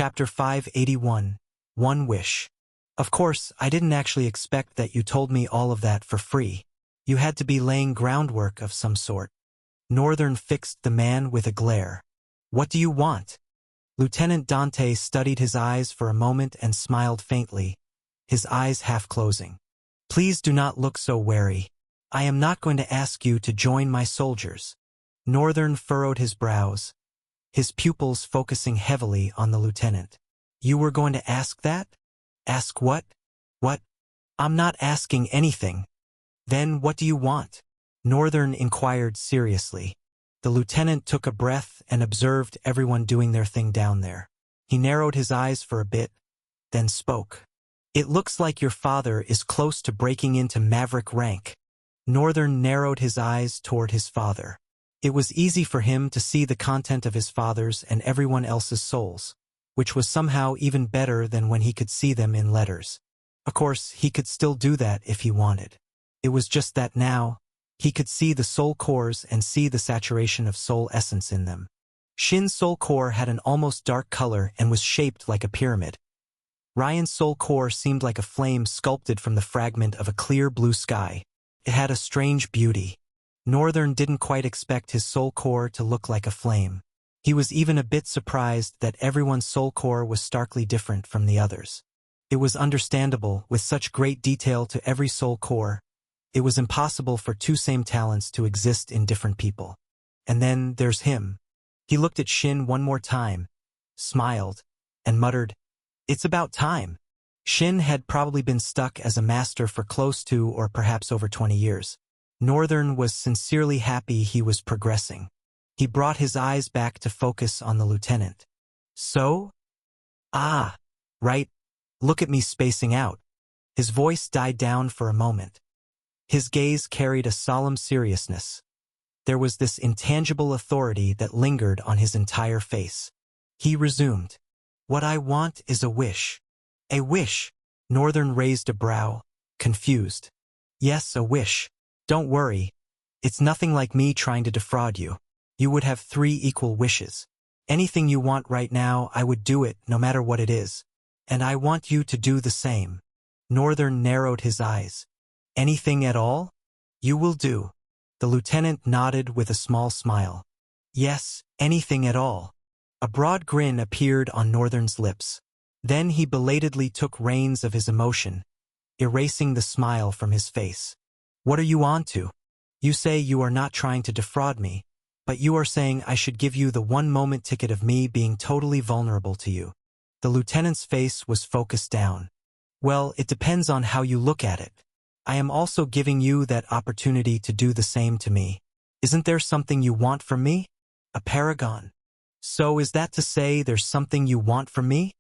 Chapter 581, One Wish. Of course, I didn't actually expect that you told me all of that for free. You had to be laying groundwork of some sort. Northern fixed the man with a glare. What do you want? Lieutenant Dante studied his eyes for a moment and smiled faintly, his eyes half closing. Please do not look so wary. I am not going to ask you to join my soldiers. Northern furrowed his brows, his pupils focusing heavily on the lieutenant. You were going to ask that? Ask what? What? I'm not asking anything. Then what do you want? Northern inquired seriously. The lieutenant took a breath and observed everyone doing their thing down there. He narrowed his eyes for a bit, then spoke. It looks like your father is close to breaking into Maverick rank. Northern narrowed his eyes toward his father. It was easy for him to see the content of his father's and everyone else's souls, which was somehow even better than when he could see them in letters. Of course, he could still do that if he wanted. It was just that now, he could see the soul cores and see the saturation of soul essence in them. Shin's soul core had an almost dark color and was shaped like a pyramid. Ryan's soul core seemed like a flame sculpted from the fragment of a clear blue sky. It had a strange beauty. Northern didn't quite expect his soul core to look like a flame. He was even a bit surprised that everyone's soul core was starkly different from the others. It was understandable, with such great detail to every soul core. It was impossible for two same talents to exist in different people. And then there's him. He looked at Shin one more time, smiled, and muttered, "It's about time." Shin had probably been stuck as a master for close to or perhaps over 20 years. Northern was sincerely happy he was progressing. He brought his eyes back to focus on the lieutenant. So? Ah, right. Look at me spacing out. His voice died down for a moment. His gaze carried a solemn seriousness. There was this intangible authority that lingered on his entire face. He resumed, "What I want is a wish." "A wish?" Northern raised a brow, confused. "Yes, a wish. Don't worry. It's nothing like me trying to defraud you. You would have 3 equal wishes. Anything you want right now, I would do it, no matter what it is. And I want you to do the same." Northern narrowed his eyes. "Anything at all? You will do." The lieutenant nodded with a small smile. "Yes, anything at all." A broad grin appeared on Northern's lips. Then he belatedly took reins of his emotion, erasing the smile from his face. "What are you on to? You say you are not trying to defraud me, but you are saying I should give you the one-moment ticket of me being totally vulnerable to you." The lieutenant's face was focused down. "Well, it depends on how you look at it. I am also giving you that opportunity to do the same to me. Isn't there something you want from me? A paragon. So is that to say there's something you want from me?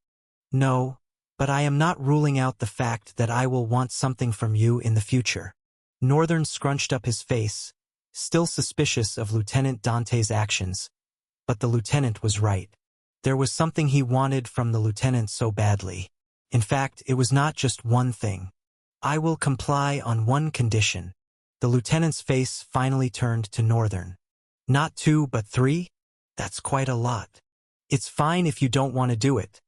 No, but I am not ruling out the fact that I will want something from you in the future." Northern scrunched up his face, still suspicious of Lieutenant Dante's actions. But the lieutenant was right. There was something he wanted from the lieutenant so badly. In fact, it was not just one thing. "I will comply on one condition." The lieutenant's face finally turned to Northern. "Not 2, but 3? That's quite a lot. It's fine if you don't want to do it.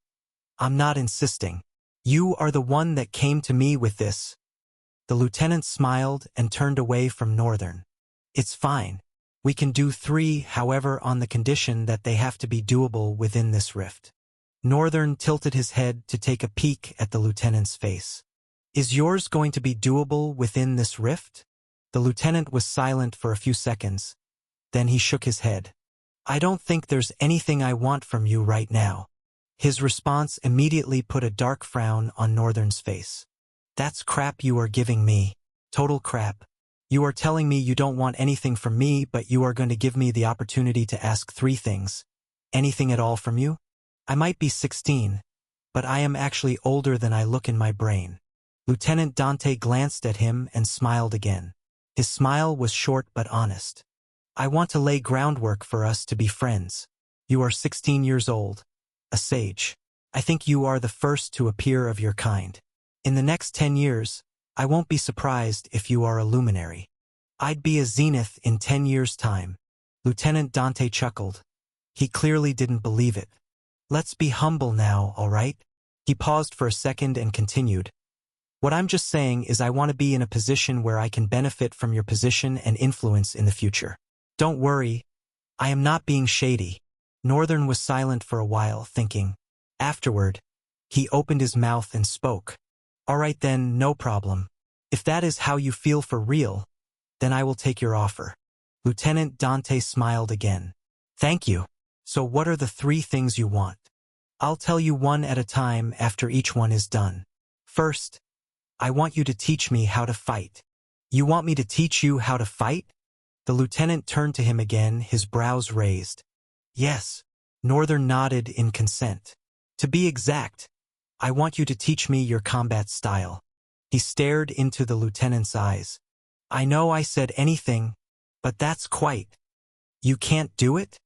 I'm not insisting. You are the one that came to me with this." The lieutenant smiled and turned away from Northern. "It's fine. We can do 3, however, on the condition that they have to be doable within this rift." Northern tilted his head to take a peek at the lieutenant's face. "Is yours going to be doable within this rift?" The lieutenant was silent for a few seconds. Then he shook his head. "I don't think there's anything I want from you right now." His response immediately put a dark frown on Northern's face. "That's crap you are giving me. Total crap. You are telling me you don't want anything from me, but you are going to give me the opportunity to ask 3 things. Anything at all from you? I might be 16, but I am actually older than I look in my brain." Lieutenant Dante glanced at him and smiled again. His smile was short but honest. "I want to lay groundwork for us to be friends. You are 16 years old, a sage. I think you are the first to appear of your kind. In the next 10 years, I won't be surprised if you are a luminary. I'd be a zenith in 10 years' time." Lieutenant Dante chuckled. He clearly didn't believe it. Let's be humble now, all right? He paused for a second and continued. What I'm just saying is I want to be in a position where I can benefit from your position and influence in the future. Don't worry, I am not being shady. Northern was silent for a while, thinking. Afterward, he opened his mouth and spoke. All right then, no problem. If that is how you feel for real, then I will take your offer. Lieutenant Dante smiled again. Thank you. So what are the 3 things you want? I'll tell you one at a time after each one is done. First, I want you to teach me how to fight. You want me to teach you how to fight? The lieutenant turned to him again, his brows raised. Yes. Northern nodded in consent. To be exact, I want you to teach me your combat style. He stared into the lieutenant's eyes. I know I said anything, but that's quite. You can't do it?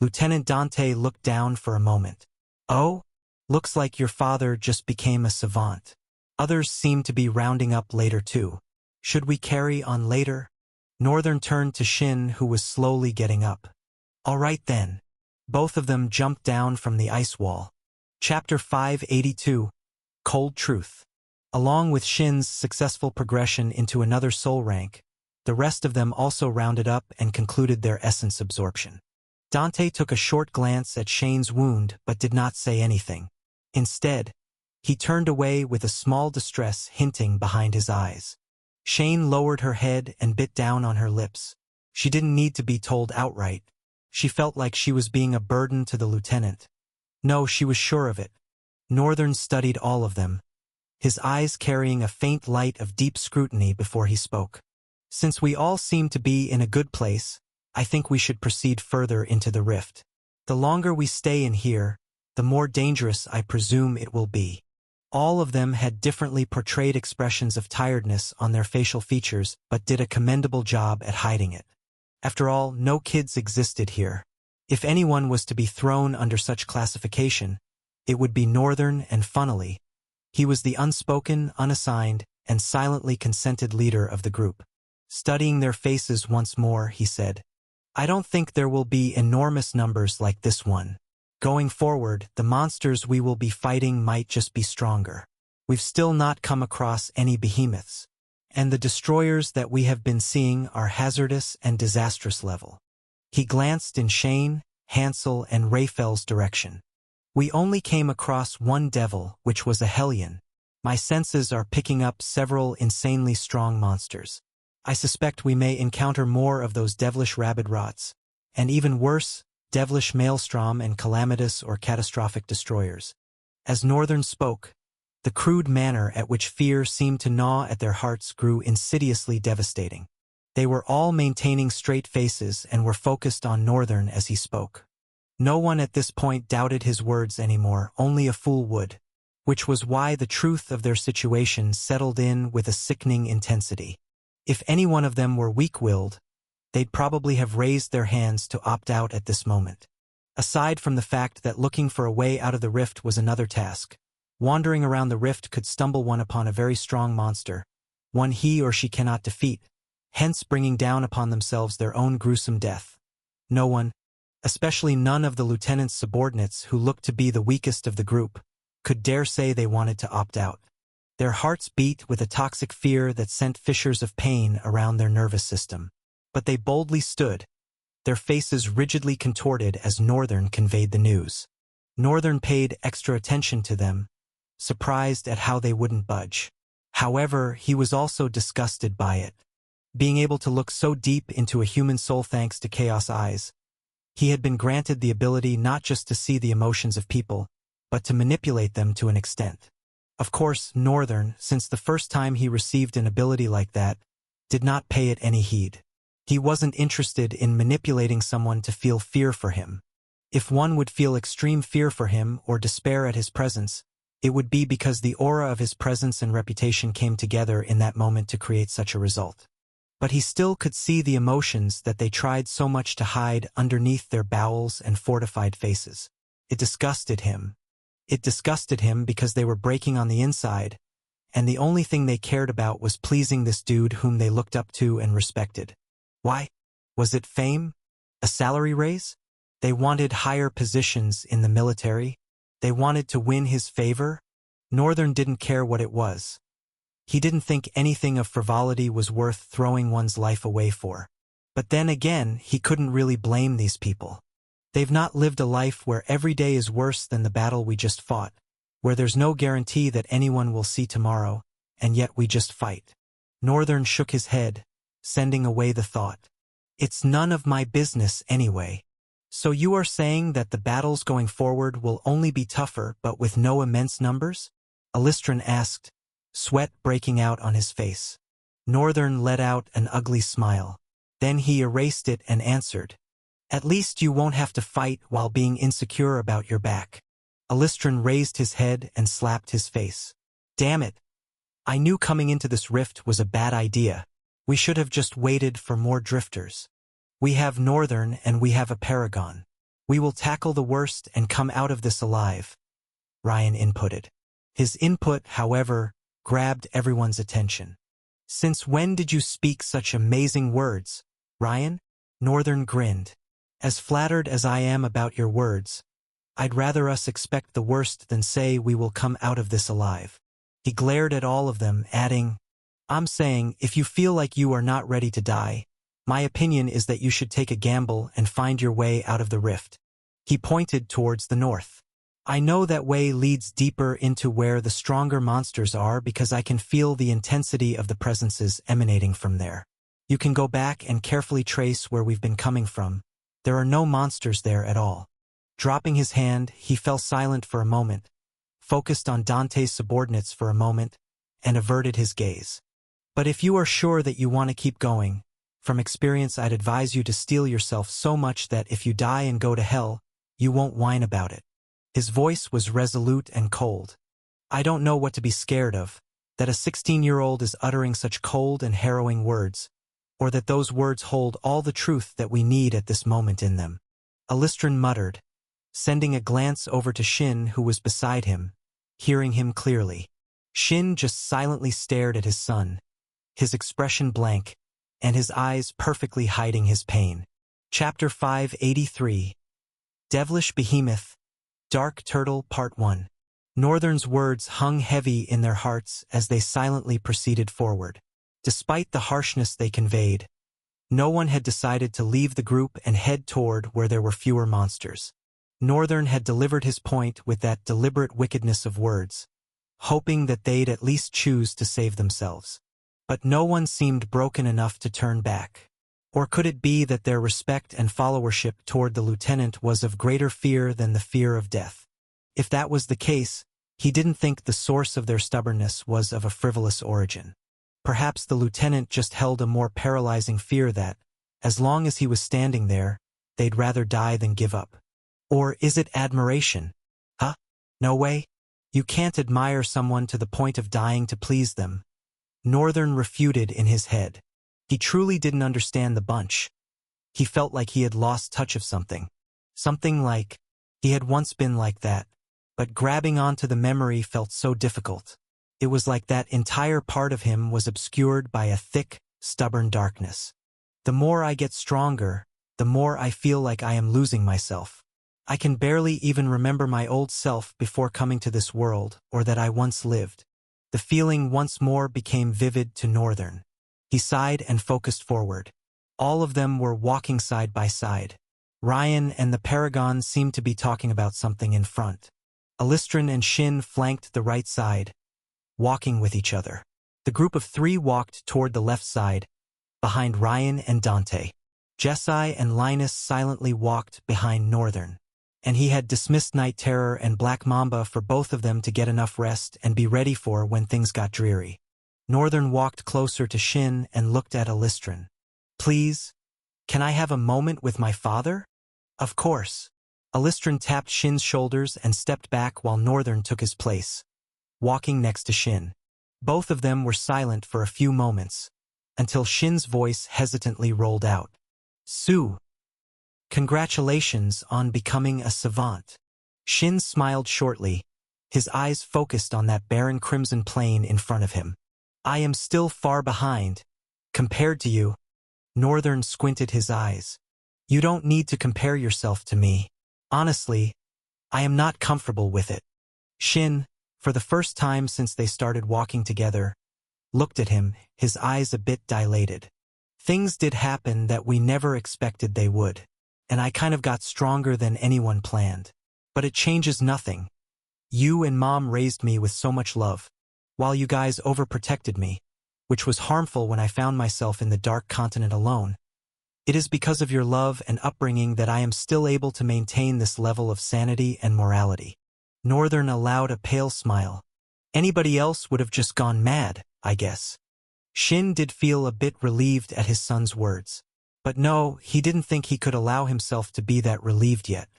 Lieutenant Dante looked down for a moment. Oh? Looks like your father just became a savant. Others seem to be rounding up later too. Should we carry on later? Northern turned to Shin, who was slowly getting up. All right then. Both of them jumped down from the ice wall. Chapter 582, Cold Truth. Along with Shin's successful progression into another soul rank, the rest of them also rounded up and concluded their essence absorption. Dante took a short glance at Shane's wound but did not say anything. Instead, he turned away with a small distress hinting behind his eyes. Shane lowered her head and bit down on her lips. She didn't need to be told outright. She felt like she was being a burden to the lieutenant. No, she was sure of it. Northern studied all of them, his eyes carrying a faint light of deep scrutiny before he spoke. Since we all seem to be in a good place, I think we should proceed further into the rift. The longer we stay in here, the more dangerous I presume it will be. All of them had differently portrayed expressions of tiredness on their facial features, but did a commendable job at hiding it. After all, no kids existed here. If anyone was to be thrown under such classification, it would be Northern, and funnily, he was the unspoken, unassigned, and silently consented leader of the group. Studying their faces once more, he said, I don't think there will be enormous numbers like this one. Going forward, the monsters we will be fighting might just be stronger. We've still not come across any behemoths, and the destroyers that we have been seeing are hazardous and disastrous level. He glanced in Shane, Hansel, and Raphael's direction. We only came across one devil, which was a Hellion. My senses are picking up several insanely strong monsters. I suspect we may encounter more of those devilish rabid rots, and even worse, devilish maelstrom and calamitous or catastrophic destroyers. As Northern spoke, the crude manner at which fear seemed to gnaw at their hearts grew insidiously devastating. They were all maintaining straight faces and were focused on Northern as he spoke. No one at this point doubted his words anymore, only a fool would, which was why the truth of their situation settled in with a sickening intensity. If any one of them were weak-willed, they'd probably have raised their hands to opt out at this moment. Aside from the fact that looking for a way out of the rift was another task, wandering around the rift could stumble one upon a very strong monster, one he or she cannot defeat, hence bringing down upon themselves their own gruesome death. No one, especially none of the lieutenant's subordinates who looked to be the weakest of the group, could dare say they wanted to opt out. Their hearts beat with a toxic fear that sent fissures of pain around their nervous system. But they boldly stood, their faces rigidly contorted as Northern conveyed the news. Northern paid extra attention to them, surprised at how they wouldn't budge. However, he was also disgusted by it. Being able to look so deep into a human soul thanks to Chaos Eyes, he had been granted the ability not just to see the emotions of people, but to manipulate them to an extent. Of course, Northern, since the first time he received an ability like that, did not pay it any heed. He wasn't interested in manipulating someone to feel fear for him. If one would feel extreme fear for him or despair at his presence, it would be because the aura of his presence and reputation came together in that moment to create such a result. But he still could see the emotions that they tried so much to hide underneath their bowels and fortified faces. It disgusted him. It disgusted him because they were breaking on the inside, and the only thing they cared about was pleasing this dude whom they looked up to and respected. Why? Was it fame? A salary raise? They wanted higher positions in the military? They wanted to win his favor? Northern didn't care what it was. He didn't think anything of frivolity was worth throwing one's life away for. But then again, he couldn't really blame these people. They've not lived a life where every day is worse than the battle we just fought, where there's no guarantee that anyone will see tomorrow, and yet we just fight. Northern shook his head, sending away the thought. It's none of my business anyway. So you are saying that the battles going forward will only be tougher but with no immense numbers? Alistran asked, sweat breaking out on his face. Northern let out an ugly smile. Then he erased it and answered, at least you won't have to fight while being insecure about your back. Alistran raised his head and slapped his face. Damn it. I knew coming into this rift was a bad idea. We should have just waited for more drifters. We have Northern and we have a Paragon. We will tackle the worst and come out of this alive. Ryan inputted. His input, however, grabbed everyone's attention. Since when did you speak such amazing words, Ryan? Northern grinned. As flattered as I am about your words, I'd rather us expect the worst than say we will come out of this alive. He glared at all of them, adding, I'm saying, if you feel like you are not ready to die, my opinion is that you should take a gamble and find your way out of the rift. He pointed towards the north. I know that way leads deeper into where the stronger monsters are because I can feel the intensity of the presences emanating from there. You can go back and carefully trace where we've been coming from. There are no monsters there at all. Dropping his hand, he fell silent for a moment, focused on Dante's subordinates for a moment, and averted his gaze. But if you are sure that you want to keep going, from experience I'd advise you to steel yourself so much that if you die and go to hell, you won't whine about it. His voice was resolute and cold. I don't know what to be scared of, that a 16-year-old is uttering such cold and harrowing words, or that those words hold all the truth that we need at this moment in them. Alistran muttered, sending a glance over to Shin who was beside him, hearing him clearly. Shin just silently stared at his son, his expression blank, and his eyes perfectly hiding his pain. Chapter 583. Devilish Behemoth, Dark Turtle Part 1. Northern's words hung heavy in their hearts as they silently proceeded forward. Despite the harshness they conveyed, no one had decided to leave the group and head toward where there were fewer monsters. Northern had delivered his point with that deliberate wickedness of words, hoping that they'd at least choose to save themselves. But no one seemed broken enough to turn back. Or could it be that their respect and followership toward the lieutenant was of greater fear than the fear of death? If that was the case, he didn't think the source of their stubbornness was of a frivolous origin. Perhaps the lieutenant just held a more paralyzing fear that, as long as he was standing there, they'd rather die than give up. Or is it admiration? Huh? No way. You can't admire someone to the point of dying to please them. Northern refuted in his head. He truly didn't understand the bunch. He felt like he had lost touch of something. Something like he had once been like that, but grabbing onto the memory felt so difficult. It was like that entire part of him was obscured by a thick, stubborn darkness. The more I get stronger, the more I feel like I am losing myself. I can barely even remember my old self before coming to this world, or that I once lived. The feeling once more became vivid to Northern. He sighed and focused forward. All of them were walking side by side. Ryan and the Paragon seemed to be talking about something in front. Alistran and Shin flanked the right side, walking with each other. The group of three walked toward the left side, behind Ryan and Dante. Jesai and Linus silently walked behind Northern, and he had dismissed Night Terror and Black Mamba for both of them to get enough rest and be ready for when things got dreary. Northern walked closer to Shin and looked at Alistran. Please, can I have a moment with my father? Of course. Alistran tapped Shin's shoulders and stepped back while Northern took his place, walking next to Shin. Both of them were silent for a few moments, until Shin's voice hesitantly rolled out. Sue. Congratulations on becoming a savant. Shin smiled shortly, his eyes focused on that barren crimson plain in front of him. I am still far behind, compared to you. Northern squinted his eyes. You don't need to compare yourself to me. Honestly, I am not comfortable with it. Shin, for the first time since they started walking together, looked at him, his eyes a bit dilated. Things did happen that we never expected they would, and I kind of got stronger than anyone planned. But it changes nothing. You and Mom raised me with so much love, while you guys overprotected me, which was harmful when I found myself in the dark continent alone. It is because of your love and upbringing that I am still able to maintain this level of sanity and morality. Northern allowed a pale smile. Anybody else would have just gone mad, I guess. Shin did feel a bit relieved at his son's words. But no, he didn't think he could allow himself to be that relieved yet.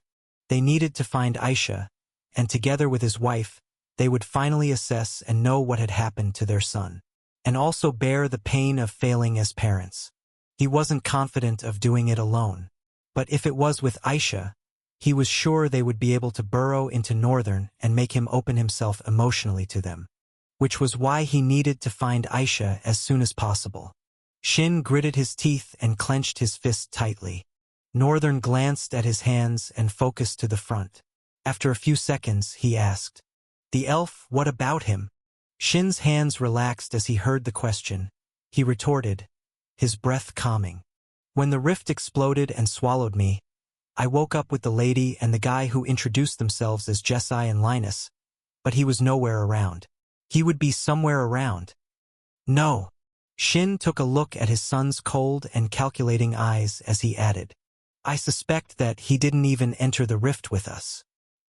They needed to find Aisha, and together with his wife, they would finally assess and know what had happened to their son, and also bear the pain of failing as parents. He wasn't confident of doing it alone. But if it was with Aisha, he was sure they would be able to burrow into Northern and make him open himself emotionally to them, which was why he needed to find Aisha as soon as possible. Shin gritted his teeth and clenched his fist tightly. Northern glanced at his hands and focused to the front. After a few seconds, he asked, "The elf, what about him?" Shin's hands relaxed as he heard the question. He retorted, his breath calming. "When the rift exploded and swallowed me, I woke up with the lady and the guy who introduced themselves as Jesai and Linus, but he was nowhere around. He would be somewhere around." "No." Shin took a look at his son's cold and calculating eyes as he added, "I suspect that he didn't even enter the rift with us.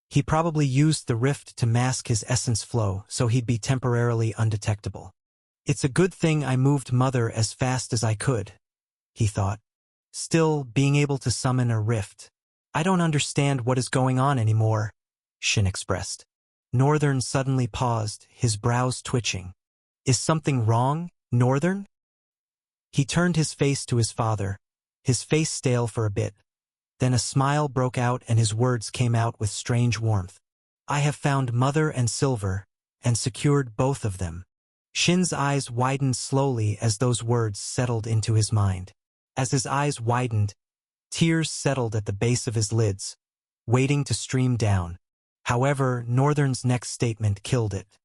He probably used the rift to mask his essence flow so he'd be temporarily undetectable. It's a good thing I moved Mother as fast as I could," he thought. "Still, being able to summon a rift. I don't understand what is going on anymore," Shin expressed. Northern suddenly paused, his brows twitching. "Is something wrong, Northern?" He turned his face to his father, his face stale for a bit. Then a smile broke out and his words came out with strange warmth. "I have found Mother and Silver, and secured both of them." Shin's eyes widened slowly as those words settled into his mind. As his eyes widened, tears settled at the base of his lids, waiting to stream down. However, Northern's next statement killed it.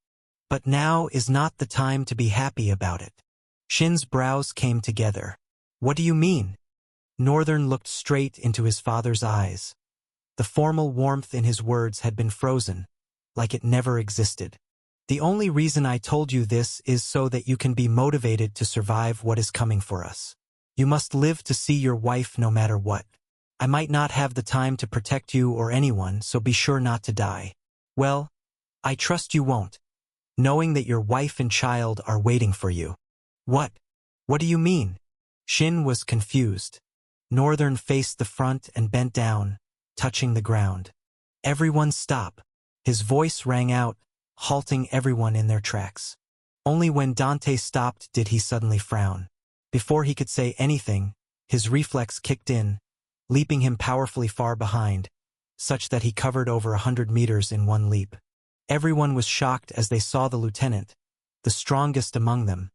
"But now is not the time to be happy about it." Shin's brows came together. "What do you mean?" Northern looked straight into his father's eyes. The formal warmth in his words had been frozen, like it never existed. "The only reason I told you this is so that you can be motivated to survive what is coming for us. You must live to see your wife no matter what. I might not have the time to protect you or anyone, so be sure not to die. Well, I trust you won't, knowing that your wife and child are waiting for you." "What? What do you mean?" Shin was confused. Northern faced the front and bent down, touching the ground. "Everyone stop." His voice rang out, halting everyone in their tracks. Only when Dante stopped did he suddenly frown. Before he could say anything, his reflex kicked in, leaping him powerfully far behind, such that he covered over 100 meters in one leap. Everyone was shocked as they saw the lieutenant, the strongest among them,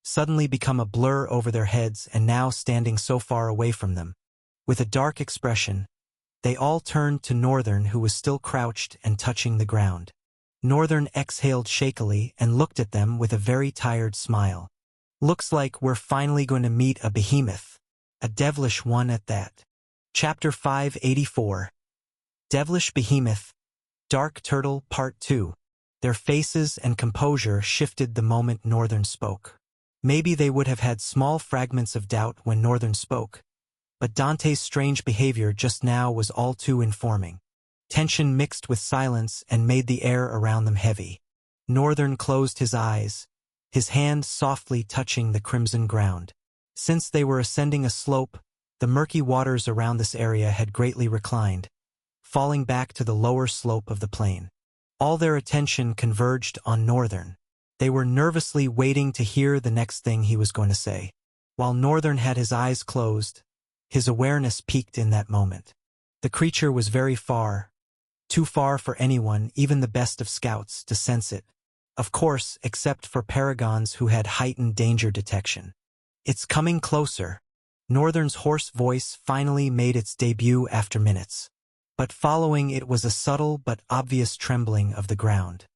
suddenly become a blur over their heads and now standing so far away from them. With a dark expression, they all turned to Northern, who was still crouched and touching the ground. Northern exhaled shakily and looked at them with a very tired smile. "Looks like we're finally going to meet a behemoth. A devilish one at that." Chapter 584. Devilish Behemoth, Dark Turtle Part 2. Their faces and composure shifted the moment Northern spoke. Maybe they would have had small fragments of doubt when Northern spoke, but Dante's strange behavior just now was all too informing. Tension mixed with silence and made the air around them heavy. Northern closed his eyes, his hand softly touching the crimson ground. Since they were ascending a slope, the murky waters around this area had greatly reclined, falling back to the lower slope of the plain. All their attention converged on Northern. They were nervously waiting to hear the next thing he was going to say. While Northern had his eyes closed, his awareness peaked in that moment. The creature was very far, too far for anyone, even the best of scouts, to sense it. Of course, except for paragons who had heightened danger detection. "It's coming closer." Northern's hoarse voice finally made its debut after minutes. but following it was a subtle but obvious trembling of the ground.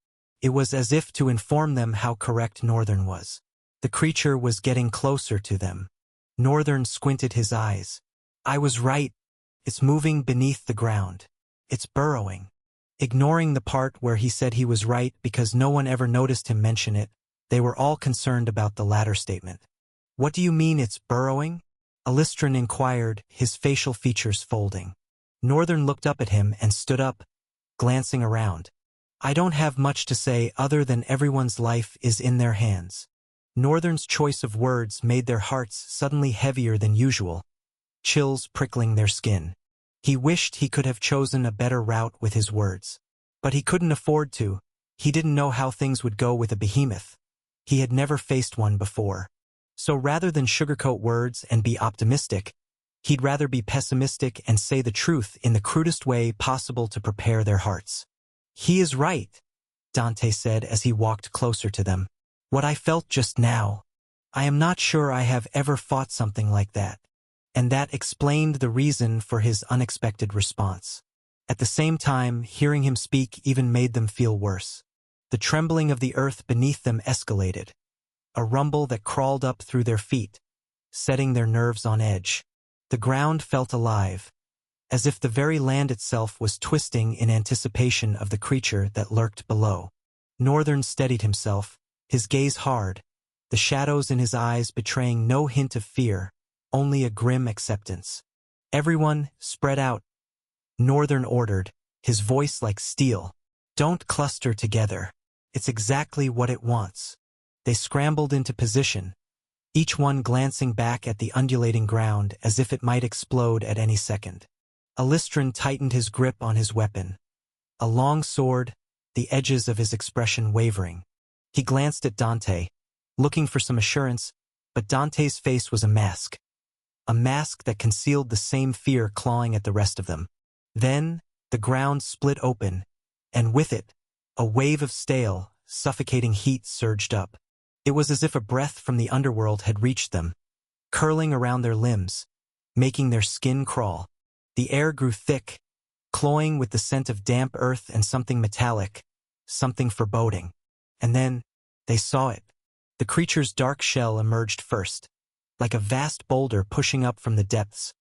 It was as if to inform them how correct Northern was. The creature was getting closer to them. Northern squinted his eyes. I was right. It's moving beneath the ground. It's burrowing. Ignoring the part where he said he was right because no one ever noticed him mention it, they were all concerned about the latter statement. What do you mean it's burrowing? Alistran inquired, his facial features folding. Northern looked up at him and stood up, glancing around. I don't have much to say other than everyone's life is in their hands. Northern's choice of words made their hearts suddenly heavier than usual, chills prickling their skin. He wished he could have chosen a better route with his words. But he couldn't afford to. He didn't know how things would go with a behemoth. He had never faced one before. So rather than sugarcoat words and be optimistic, he'd rather be pessimistic and say the truth in the crudest way possible to prepare their hearts. He is right, Dante said as he walked closer to them. What I felt just now, I am not sure I have ever fought something like that. And that explained the reason for his unexpected response. At the same time, hearing him speak even made them feel worse. The trembling of the earth beneath them escalated, a rumble that crawled up through their feet, setting their nerves on edge. The ground felt alive, as if the very land itself was twisting in anticipation of the creature that lurked below. Northern steadied himself, his gaze hard, the shadows in his eyes betraying no hint of fear, only a grim acceptance. Everyone, spread out, Northern ordered, his voice like steel. Don't cluster together. It's exactly what it wants. They scrambled into position, each one glancing back at the undulating ground as if it might explode at any second. Alistran tightened his grip on his weapon. A long sword, the edges of his expression wavering. He glanced at Dante, looking for some assurance, but Dante's face was a mask that concealed the same fear clawing at the rest of them. Then, the ground split open, and with it, a wave of stale, suffocating heat surged up. It was as if a breath from the underworld had reached them, curling around their limbs, making their skin crawl. The air grew thick, cloying with the scent of damp earth and something metallic, something foreboding. And then, they saw it. The creature's dark shell emerged first, like a vast boulder pushing up from the depths,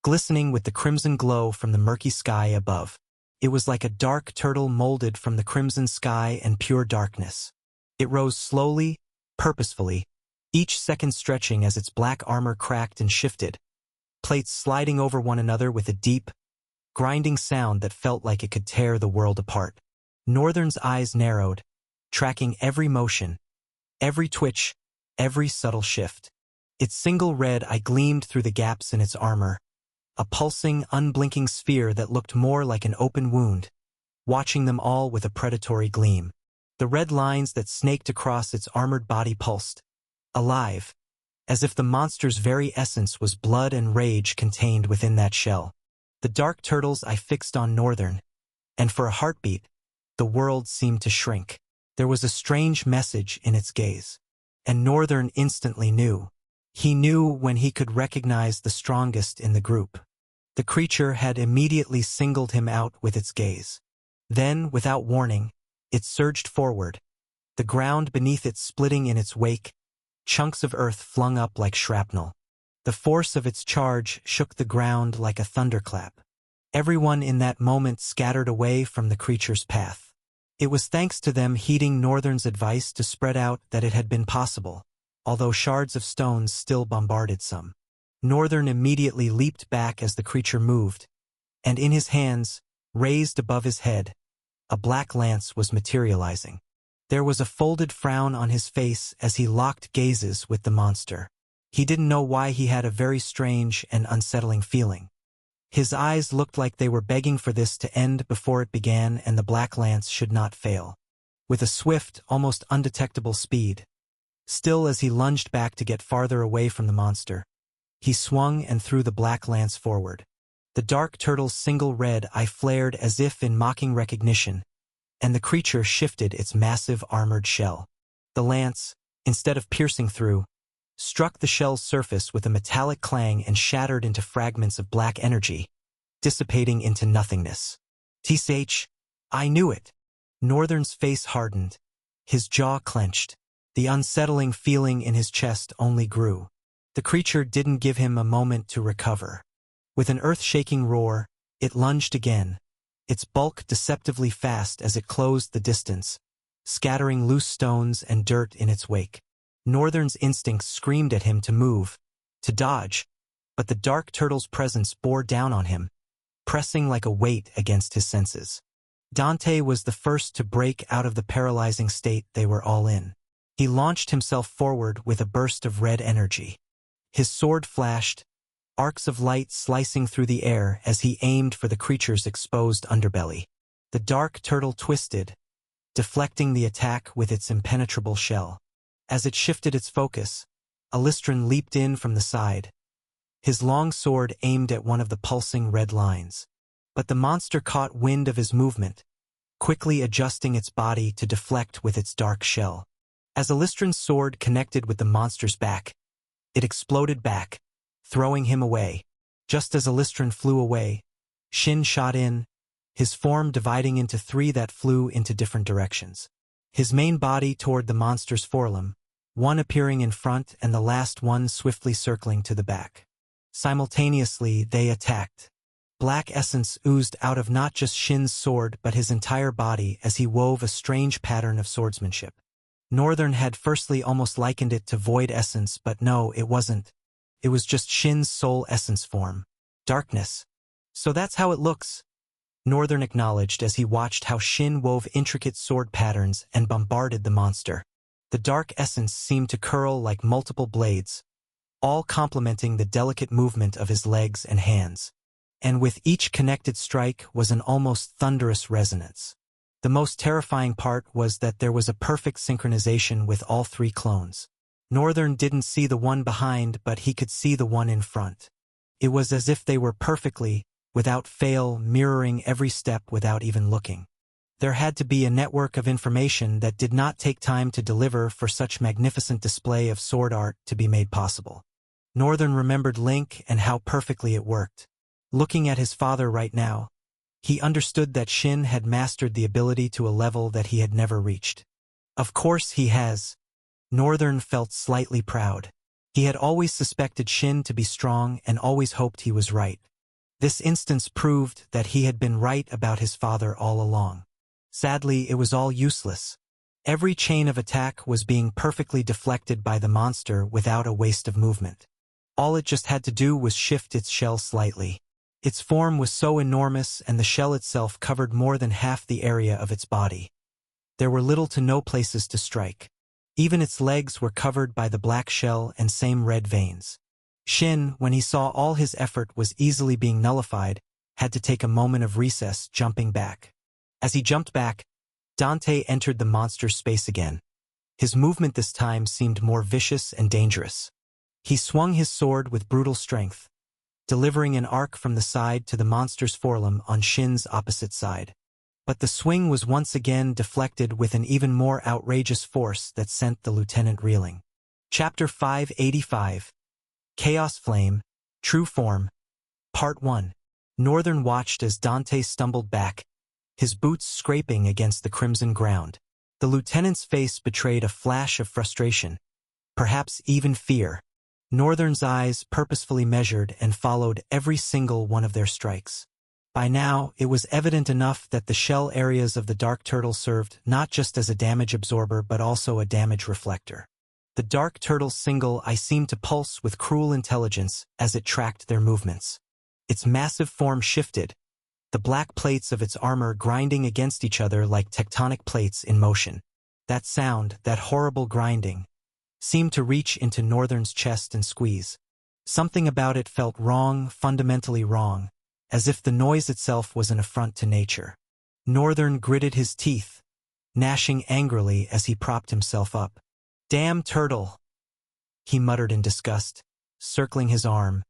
glistening with the crimson glow from the murky sky above. It was like a dark turtle molded from the crimson sky and pure darkness. It rose slowly, purposefully, each second stretching as its black armor cracked and shifted, plates sliding over one another with a deep, grinding sound that felt like it could tear the world apart. Northern's eyes narrowed, tracking every motion, every twitch, every subtle shift. Its single red eye gleamed through the gaps in its armor, a pulsing, unblinking sphere that looked more like an open wound, watching them all with a predatory gleam. The red lines that snaked across its armored body pulsed, alive, as if the monster's very essence was blood and rage contained within that shell. The dark turtle's eye fixed on Northern, and for a heartbeat, the world seemed to shrink. There was a strange message in its gaze, and Northern instantly knew. He knew when he could recognize the strongest in the group. The creature had immediately singled him out with its gaze. Then, without warning, it surged forward, the ground beneath it splitting in its wake, chunks of earth flung up like shrapnel. The force of its charge shook the ground like a thunderclap. Everyone in that moment scattered away from the creature's path. It was thanks to them heeding Northern's advice to spread out that it had been possible, although shards of stones still bombarded some. Northern immediately leaped back as the creature moved, and in his hands, raised above his head, a black lance was materializing. There was a folded frown on his face as he locked gazes with the monster. He didn't know why he had a very strange and unsettling feeling. His eyes looked like they were begging for this to end before it began and the black lance should not fail. With a swift, almost undetectable speed, still as he lunged back to get farther away from the monster, he swung and threw the black lance forward. The dark turtle's single red eye flared as if in mocking recognition, and the creature shifted its massive armored shell. The lance, instead of piercing through, struck the shell's surface with a metallic clang and shattered into fragments of black energy, dissipating into nothingness. "Tsh, I knew it." Northern's face hardened. His jaw clenched. The unsettling feeling in his chest only grew. The creature didn't give him a moment to recover. With an earth-shaking roar, it lunged again, its bulk deceptively fast as it closed the distance, scattering loose stones and dirt in its wake. Northern's instincts screamed at him to move, to dodge, but the dark turtle's presence bore down on him, pressing like a weight against his senses. Dante was the first to break out of the paralyzing state they were all in. He launched himself forward with a burst of red energy. His sword flashed, arcs of light slicing through the air as he aimed for the creature's exposed underbelly. The dark turtle twisted, deflecting the attack with its impenetrable shell. As it shifted its focus, Alistran leaped in from the side, his long sword aimed at one of the pulsing red lines. But the monster caught wind of his movement, quickly adjusting its body to deflect with its dark shell. As Alistran's sword connected with the monster's back, it exploded back, throwing him away. Just as Alistran flew away, Shin shot in, his form dividing into three that flew into different directions. His main body toward the monster's forelimb, one appearing in front and the last one swiftly circling to the back. Simultaneously, they attacked. Black essence oozed out of not just Shin's sword but his entire body as he wove a strange pattern of swordsmanship. Northern had firstly almost likened it to void essence, but no, it wasn't. It was just Shin's soul essence form. Darkness. "So that's how it looks," Northern acknowledged as he watched how Shin wove intricate sword patterns and bombarded the monster. The dark essence seemed to curl like multiple blades, all complementing the delicate movement of his legs and hands. And with each connected strike was an almost thunderous resonance. The most terrifying part was that there was a perfect synchronization with all three clones. Northern didn't see the one behind, but he could see the one in front. It was as if they were perfectly, without fail, mirroring every step without even looking. There had to be a network of information that did not take time to deliver for such magnificent display of sword art to be made possible. Northern remembered Link and how perfectly it worked. Looking at his father right now, he understood that Shin had mastered the ability to a level that he had never reached. Of course he has. Northern felt slightly proud. He had always suspected Shin to be strong and always hoped he was right. This instance proved that he had been right about his father all along. Sadly, it was all useless. Every chain of attack was being perfectly deflected by the monster without a waste of movement. All it just had to do was shift its shell slightly. Its form was so enormous and the shell itself covered more than half the area of its body. There were little to no places to strike. Even its legs were covered by the black shell and same red veins. Shin, when he saw all his effort was easily being nullified, had to take a moment of recess, jumping back. As he jumped back, Dante entered the monster's space again. His movement this time seemed more vicious and dangerous. He swung his sword with brutal strength, delivering an arc from the side to the monster's forelimb on Shin's opposite side. But the swing was once again deflected with an even more outrageous force that sent the lieutenant reeling. Chapter 585. Chaos Flame, True Form, Part 1. Northern watched as Dante stumbled back, his boots scraping against the crimson ground. The lieutenant's face betrayed a flash of frustration, perhaps even fear. Northern's eyes purposefully measured and followed every single one of their strikes. By now, it was evident enough that the shell areas of the dark turtle served not just as a damage absorber but also a damage reflector. The dark turtle's single eye seemed to pulse with cruel intelligence as it tracked their movements. Its massive form shifted, the black plates of its armor grinding against each other like tectonic plates in motion. That sound, that horrible grinding, seemed to reach into Northern's chest and squeeze. Something about it felt wrong, fundamentally wrong, as if the noise itself was an affront to nature. Northern gritted his teeth, gnashing angrily as he propped himself up. "Damn turtle," he muttered in disgust, circling his arm,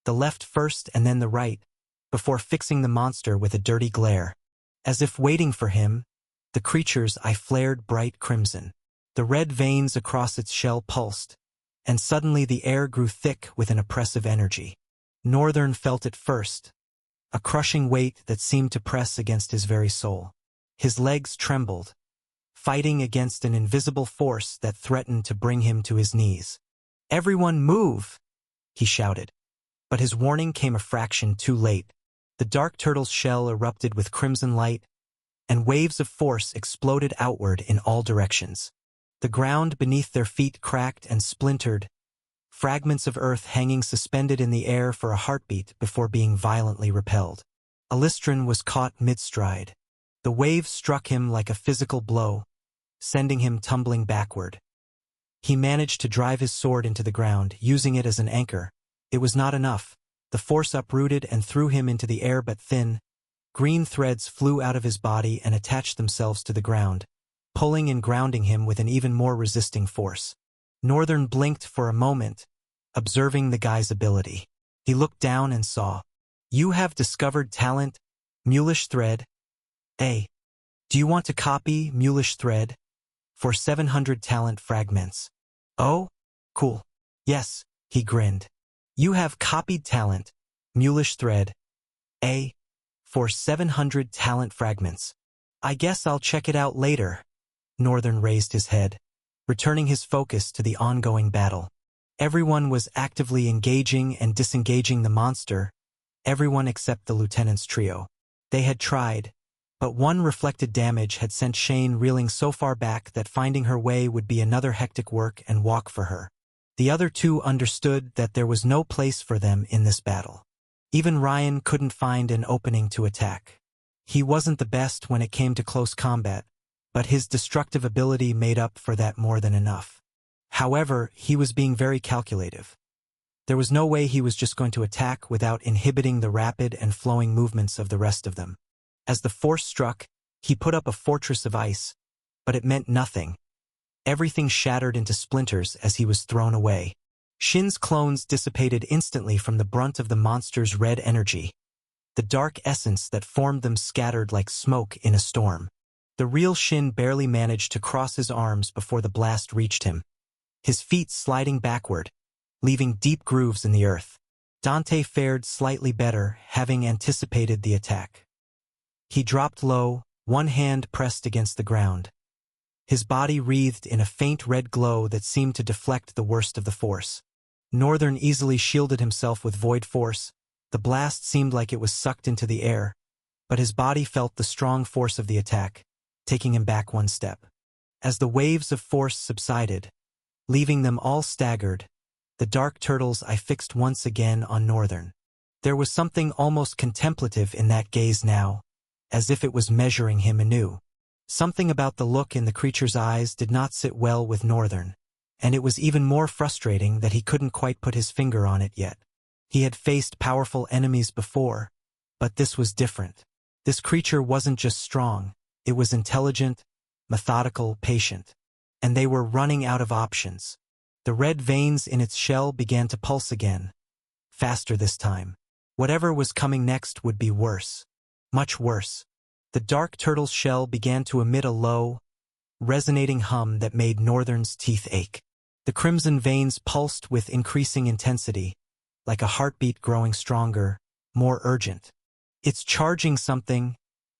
the left first and then the right, before fixing the monster with a dirty glare. As if waiting for him, the creature's eye flared bright crimson. The red veins across its shell pulsed, and suddenly the air grew thick with an oppressive energy. Northern felt it first, a crushing weight that seemed to press against his very soul. His legs trembled, fighting against an invisible force that threatened to bring him to his knees. "Everyone move!" he shouted. But his warning came a fraction too late. The dark turtle's shell erupted with crimson light, and waves of force exploded outward in all directions. The ground beneath their feet cracked and splintered, fragments of earth hanging suspended in the air for a heartbeat before being violently repelled. Alistran was caught mid-stride. The wave struck him like a physical blow, sending him tumbling backward. He managed to drive his sword into the ground, using it as an anchor. It was not enough. The force uprooted and threw him into the air, but thin, green threads flew out of his body and attached themselves to the ground, pulling and grounding him with an even more resisting force. Northern blinked for a moment, observing the guy's ability. He looked down and saw, "You have discovered talent, Mulish Thread. Hey, do you want to copy Mulish Thread for 700 talent fragments?" "Oh, cool. Yes," he grinned. "You have copied talent, Mulish Thread. For 700 talent fragments. I guess I'll check it out later." Northern raised his head, returning his focus to the ongoing battle. Everyone was actively engaging and disengaging the monster, everyone except the lieutenant's trio. They had tried, but one reflected damage had sent Shane reeling so far back that finding her way would be another hectic work and walk for her. The other two understood that there was no place for them in this battle. Even Ryan couldn't find an opening to attack. He wasn't the best when it came to close combat, but his destructive ability made up for that more than enough. However, he was being very calculative. There was no way he was just going to attack without inhibiting the rapid and flowing movements of the rest of them. As the force struck, he put up a fortress of ice, but it meant nothing. Everything shattered into splinters as he was thrown away. Shin's clones dissipated instantly from the brunt of the monster's red energy. The dark essence that formed them scattered like smoke in a storm. The real Shin barely managed to cross his arms before the blast reached him, his feet sliding backward, leaving deep grooves in the earth. Dante fared slightly better, having anticipated the attack. He dropped low, one hand pressed against the ground. His body wreathed in a faint red glow that seemed to deflect the worst of the force. Northern easily shielded himself with void force. The blast seemed like it was sucked into the air, but his body felt the strong force of the attack, taking him back one step. As the waves of force subsided, leaving them all staggered, the dark turtle's eye fixed once again on Northern. There was something almost contemplative in that gaze now, as if it was measuring him anew. Something about the look in the creature's eyes did not sit well with Northern, and it was even more frustrating that he couldn't quite put his finger on it yet. He had faced powerful enemies before, but this was different. This creature wasn't just strong, it was intelligent, methodical, patient. And they were running out of options. The red veins in its shell began to pulse again, faster this time. Whatever was coming next would be worse. Much worse. The dark turtle's shell began to emit a low, resonating hum that made Northern's teeth ache. The crimson veins pulsed with increasing intensity, like a heartbeat growing stronger, more urgent. "It's charging something,"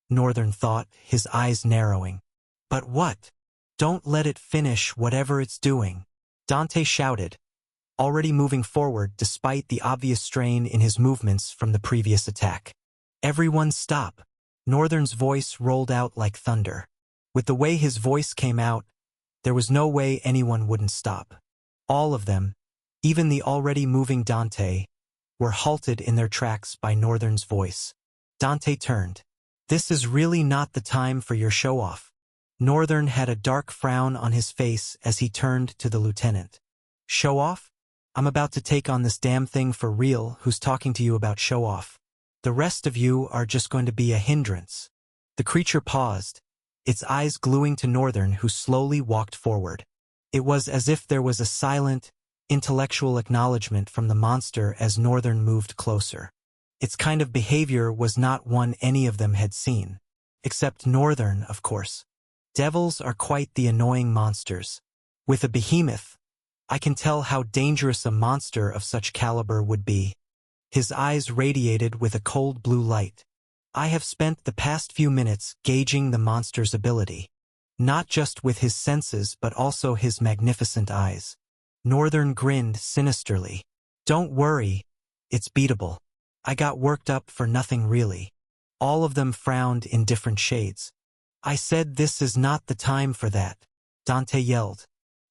Northern thought, his eyes narrowing. "But what?" "Don't let it finish whatever it's doing," Dante shouted, already moving forward despite the obvious strain in his movements from the previous attack. "Everyone stop." Northern's voice rolled out like thunder. With the way his voice came out, there was no way anyone wouldn't stop. All of them, even the already moving Dante, were halted in their tracks by Northern's voice. Dante turned. "This is really not the time for your show-off." Northern had a dark frown on his face as he turned to the lieutenant. "Show-off? I'm about to take on this damn thing for real. Who's talking to you about show-off? The rest of you are just going to be a hindrance." The creature paused, its eyes gluing to Northern, who slowly walked forward. It was as if there was a silent, intellectual acknowledgement from the monster as Northern moved closer. Its kind of behavior was not one any of them had seen. Except Northern, of course. Devils are quite the annoying monsters. With a behemoth, I can tell how dangerous a monster of such caliber would be. His eyes radiated with a cold blue light. I have spent the past few minutes gauging the monster's ability. Not just with his senses but also his magnificent eyes. Northern grinned sinisterly. Don't worry, it's beatable. I got worked up for nothing really. All of them frowned in different shades. I said this is not the time for that, Dante yelled.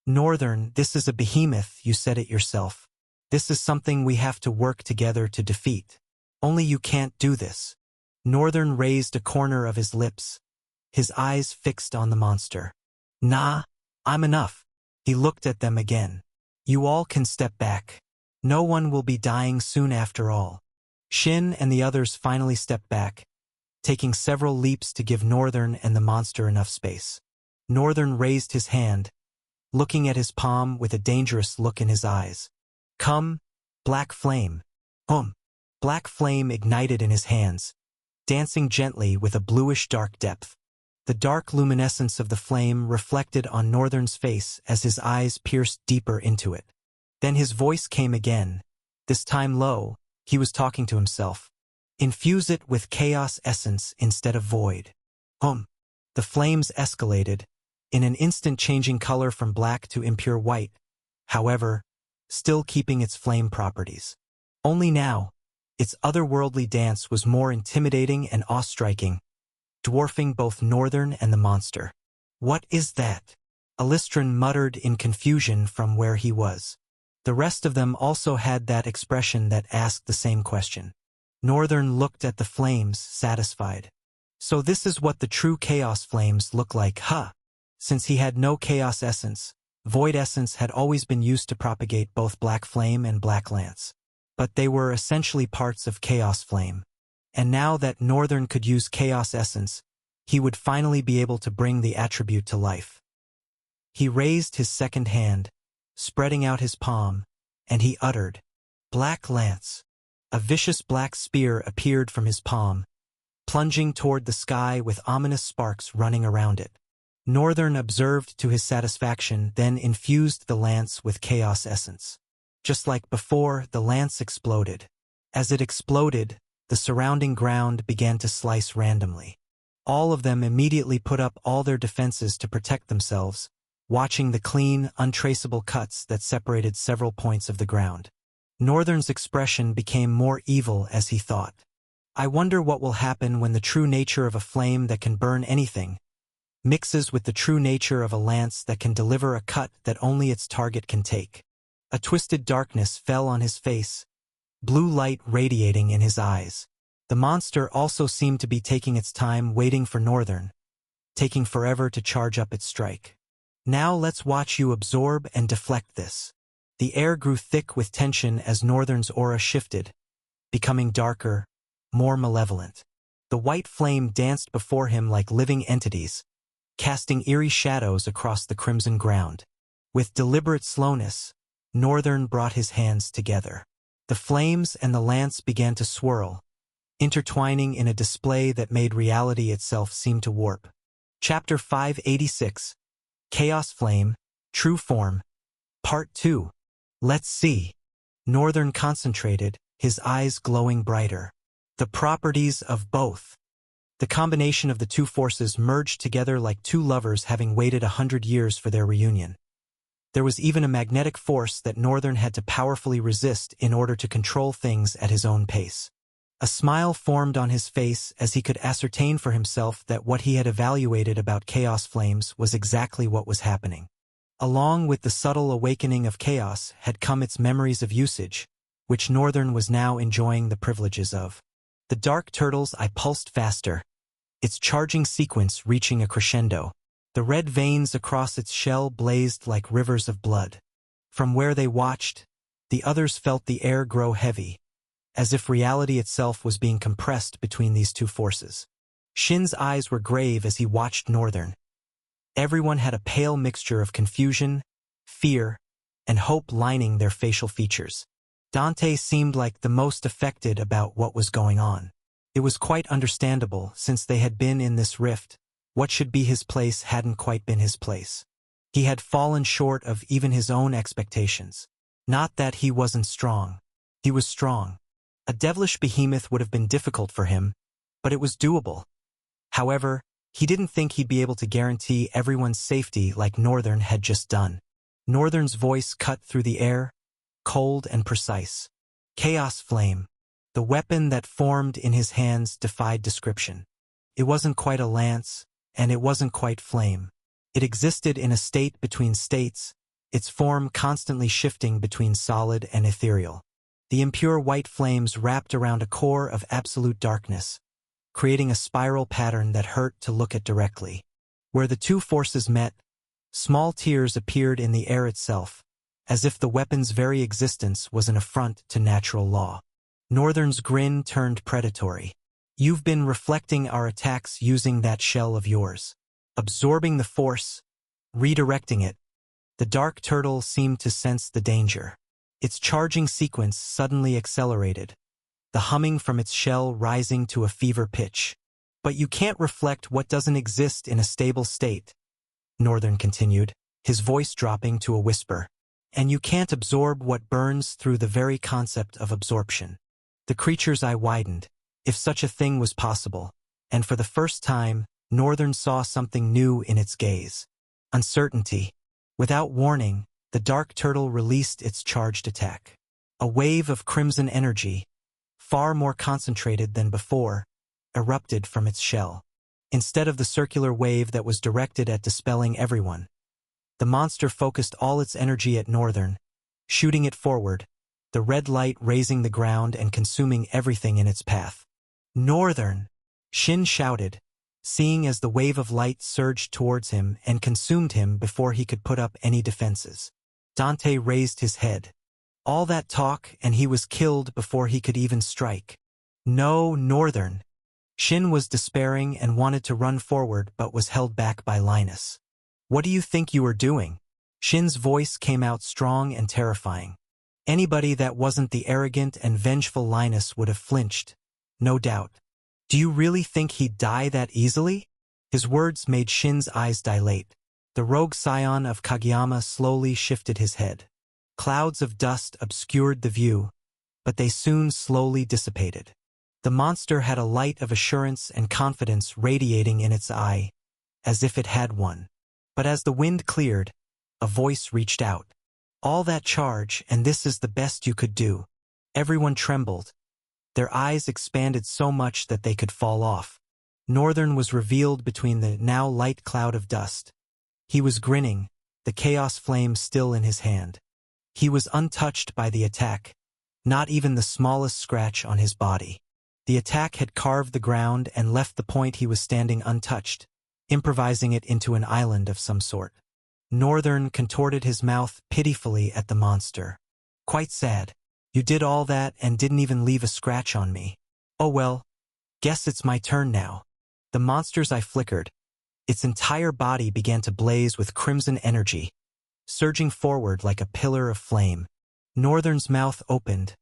Northern, this is a behemoth, you said it yourself. This is something we have to work together to defeat. Only you can't do this. Northern raised a corner of his lips, his eyes fixed on the monster. Nah, I'm enough. He looked at them again. You all can step back. No one will be dying soon after all. Shin and the others finally stepped back, taking several leaps to give Northern and the monster enough space. Northern raised his hand, looking at his palm with a dangerous look in his eyes. Come, Black Flame. Black Flame ignited in his hands, dancing gently with a bluish-dark depth. The dark luminescence of the flame reflected on Northern's face as his eyes pierced deeper into it. Then his voice came again, this time low. He was talking to himself. Infuse it with chaos essence instead of void. The flames escalated, in an instant changing color from black to impure white, however, still keeping its flame properties. Only now, its otherworldly dance was more intimidating and awe-striking, dwarfing both Northern and the monster. What is that? Alistran muttered in confusion from where he was. The rest of them also had that expression that asked the same question. Northern looked at the flames, satisfied. So this is what the true chaos flames look like, huh? Since he had no chaos essence, void essence had always been used to propagate both Black Flame and Black Lance. But they were essentially parts of Chaos Flame. And now that Northern could use chaos essence, he would finally be able to bring the attribute to life. He raised his second hand, spreading out his palm, and he uttered, Black Lance. A vicious black spear appeared from his palm, plunging toward the sky with ominous sparks running around it. Northern observed to his satisfaction, then infused the lance with chaos essence. Just like before, the lance exploded. As it exploded, the surrounding ground began to slice randomly. All of them immediately put up all their defenses to protect themselves, watching the clean, untraceable cuts that separated several points of the ground. Northern's expression became more evil as he thought. I wonder what will happen when the true nature of a flame that can burn anything mixes with the true nature of a lance that can deliver a cut that only its target can take. A twisted darkness fell on his face, blue light radiating in his eyes. The monster also seemed to be taking its time waiting for Northern, taking forever to charge up its strike. Now let's watch you absorb and deflect this. The air grew thick with tension as Northern's aura shifted, becoming darker, more malevolent. The white flame danced before him like living entities, casting eerie shadows across the crimson ground. With deliberate slowness, Northern brought his hands together. The flames and the lance began to swirl, intertwining in a display that made reality itself seem to warp. Chapter 586, Chaos Flame, True Form, Part 2. Let's see. Northern concentrated, his eyes glowing brighter. The properties of both. The combination of the two forces merged together like two lovers having waited 100 years for their reunion. There was even a magnetic force that Northern had to powerfully resist in order to control things at his own pace. A smile formed on his face as he could ascertain for himself that what he had evaluated about chaos flames was exactly what was happening. Along with the subtle awakening of chaos had come its memories of usage, which Northern was now enjoying the privileges of. The dark turtle's eye pulsed faster, its charging sequence reaching a crescendo. The red veins across its shell blazed like rivers of blood. From where they watched, the others felt the air grow heavy, as if reality itself was being compressed between these two forces. Shin's eyes were grave as he watched Northern. Everyone had a pale mixture of confusion, fear, and hope lining their facial features. Dante seemed like the most affected about what was going on. It was quite understandable, since they had been in this rift. What should be his place hadn't quite been his place. He had fallen short of even his own expectations. Not that he wasn't strong. He was strong. A devilish behemoth would have been difficult for him, but it was doable. However, he didn't think he'd be able to guarantee everyone's safety like Northern had just done. Northern's voice cut through the air, cold and precise. Chaos Flame. The weapon that formed in his hands defied description. It wasn't quite a lance, and it wasn't quite flame. It existed in a state between states, its form constantly shifting between solid and ethereal. The impure white flames wrapped around a core of absolute darkness, creating a spiral pattern that hurt to look at directly. Where the two forces met, small tears appeared in the air itself, as if the weapon's very existence was an affront to natural law. Northern's grin turned predatory. You've been reflecting our attacks using that shell of yours. Absorbing the force, redirecting it. The dark turtle seemed to sense the danger. Its charging sequence suddenly accelerated, the humming from its shell rising to a fever pitch. But you can't reflect what doesn't exist in a stable state, Northern continued, his voice dropping to a whisper. And you can't absorb what burns through the very concept of absorption. The creature's eye widened, if such a thing was possible, and for the first time, Northern saw something new in its gaze. Uncertainty. Without warning, the dark turtle released its charged attack. A wave of crimson energy, far more concentrated than before, erupted from its shell. Instead of the circular wave that was directed at dispelling everyone, the monster focused all its energy at Northern, shooting it forward, the red light raising the ground and consuming everything in its path. Northern! Shin shouted, seeing as the wave of light surged towards him and consumed him before he could put up any defenses. Dante raised his head. All that talk and he was killed before he could even strike. No, Northern! Shin was despairing and wanted to run forward but was held back by Linus. What do you think you are doing? Shin's voice came out strong and terrifying. Anybody that wasn't the arrogant and vengeful Linus would have flinched, no doubt. Do you really think he'd die that easily? His words made Shin's eyes dilate. The rogue scion of Kageyama slowly shifted his head. Clouds of dust obscured the view, but they soon slowly dissipated. The monster had a light of assurance and confidence radiating in its eye, as if it had one. But as the wind cleared, a voice reached out. All that charge, and this is the best you could do. Everyone trembled. Their eyes expanded so much that they could fall off. Northern was revealed between the now light cloud of dust. He was grinning, the chaos flame still in his hand. He was untouched by the attack, not even the smallest scratch on his body. The attack had carved the ground and left the point he was standing untouched, improvising it into an island of some sort. Northern contorted his mouth pitifully at the monster. Quite sad. You did all that and didn't even leave a scratch on me. Oh well, guess it's my turn now. The monster's eye flickered. Its entire body began to blaze with crimson energy, surging forward like a pillar of flame. Northern's mouth opened,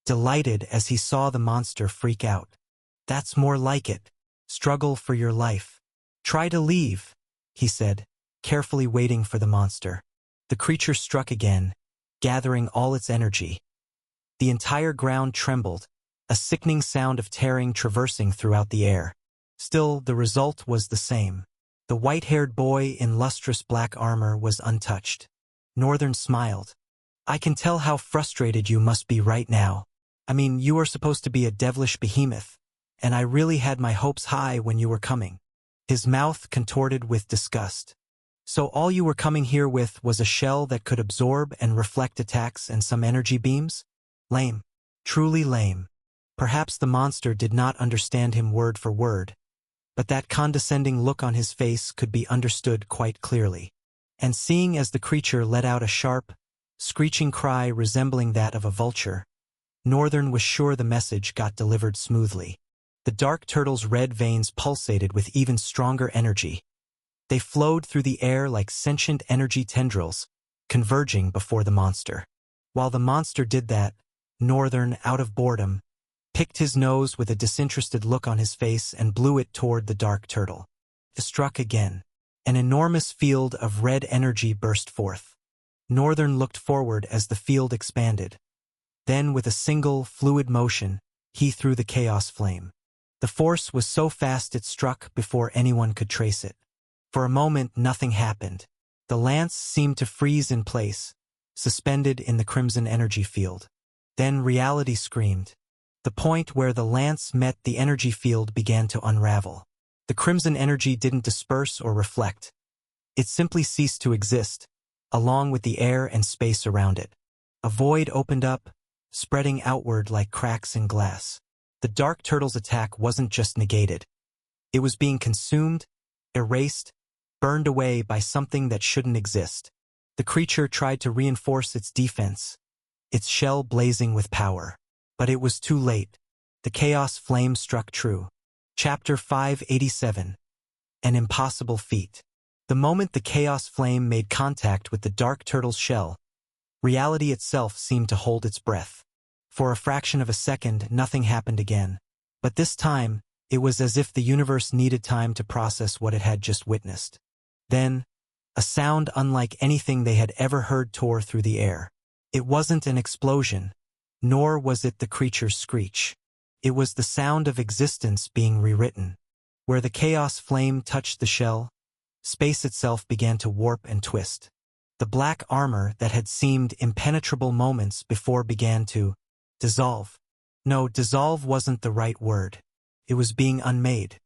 delighted as he saw the monster freak out. That's more like it. Struggle for your life. Try to leave, he said, carefully waiting for the monster. The creature struck again, gathering all its energy. The entire ground trembled, a sickening sound of tearing traversing throughout the air. Still, the result was the same. The white-haired boy in lustrous black armor was untouched. Northern smiled. I can tell how frustrated you must be right now. I mean, you are supposed to be a devilish behemoth, and I really had my hopes high when you were coming. His mouth contorted with disgust. So all you were coming here with was a shell that could absorb and reflect attacks and some energy beams? Lame. Truly lame. Perhaps the monster did not understand him word for word, but that condescending look on his face could be understood quite clearly. And seeing as the creature let out a sharp, screeching cry resembling that of a vulture, Northern was sure the message got delivered smoothly. The dark turtle's red veins pulsated with even stronger energy. They flowed through the air like sentient energy tendrils, converging before the monster. While the monster did that, Northern, out of boredom, picked his nose with a disinterested look on his face and blew it toward the dark turtle. It struck again. An enormous field of red energy burst forth. Northern looked forward as the field expanded. Then, with a single, fluid motion, he threw the chaos flame. The force was so fast it struck before anyone could trace it. For a moment, nothing happened. The lance seemed to freeze in place, suspended in the crimson energy field. Then reality screamed. The point where the lance met the energy field began to unravel. The crimson energy didn't disperse or reflect. It simply ceased to exist, along with the air and space around it. A void opened up, spreading outward like cracks in glass. The Dark Turtle's attack wasn't just negated. It was being consumed, erased, burned away by something that shouldn't exist. The creature tried to reinforce its defense, its shell blazing with power. But it was too late. The chaos flame struck true. Chapter 587. An impossible feat. The moment the chaos flame made contact with the Dark Turtle's shell, reality itself seemed to hold its breath. For a fraction of a second, nothing happened again. But this time, it was as if the universe needed time to process what it had just witnessed. Then, a sound unlike anything they had ever heard tore through the air. It wasn't an explosion, nor was it the creature's screech. It was the sound of existence being rewritten. Where the chaos flame touched the shell, space itself began to warp and twist. The black armor that had seemed impenetrable moments before began to dissolve. No, dissolve wasn't the right word. It was being unmade.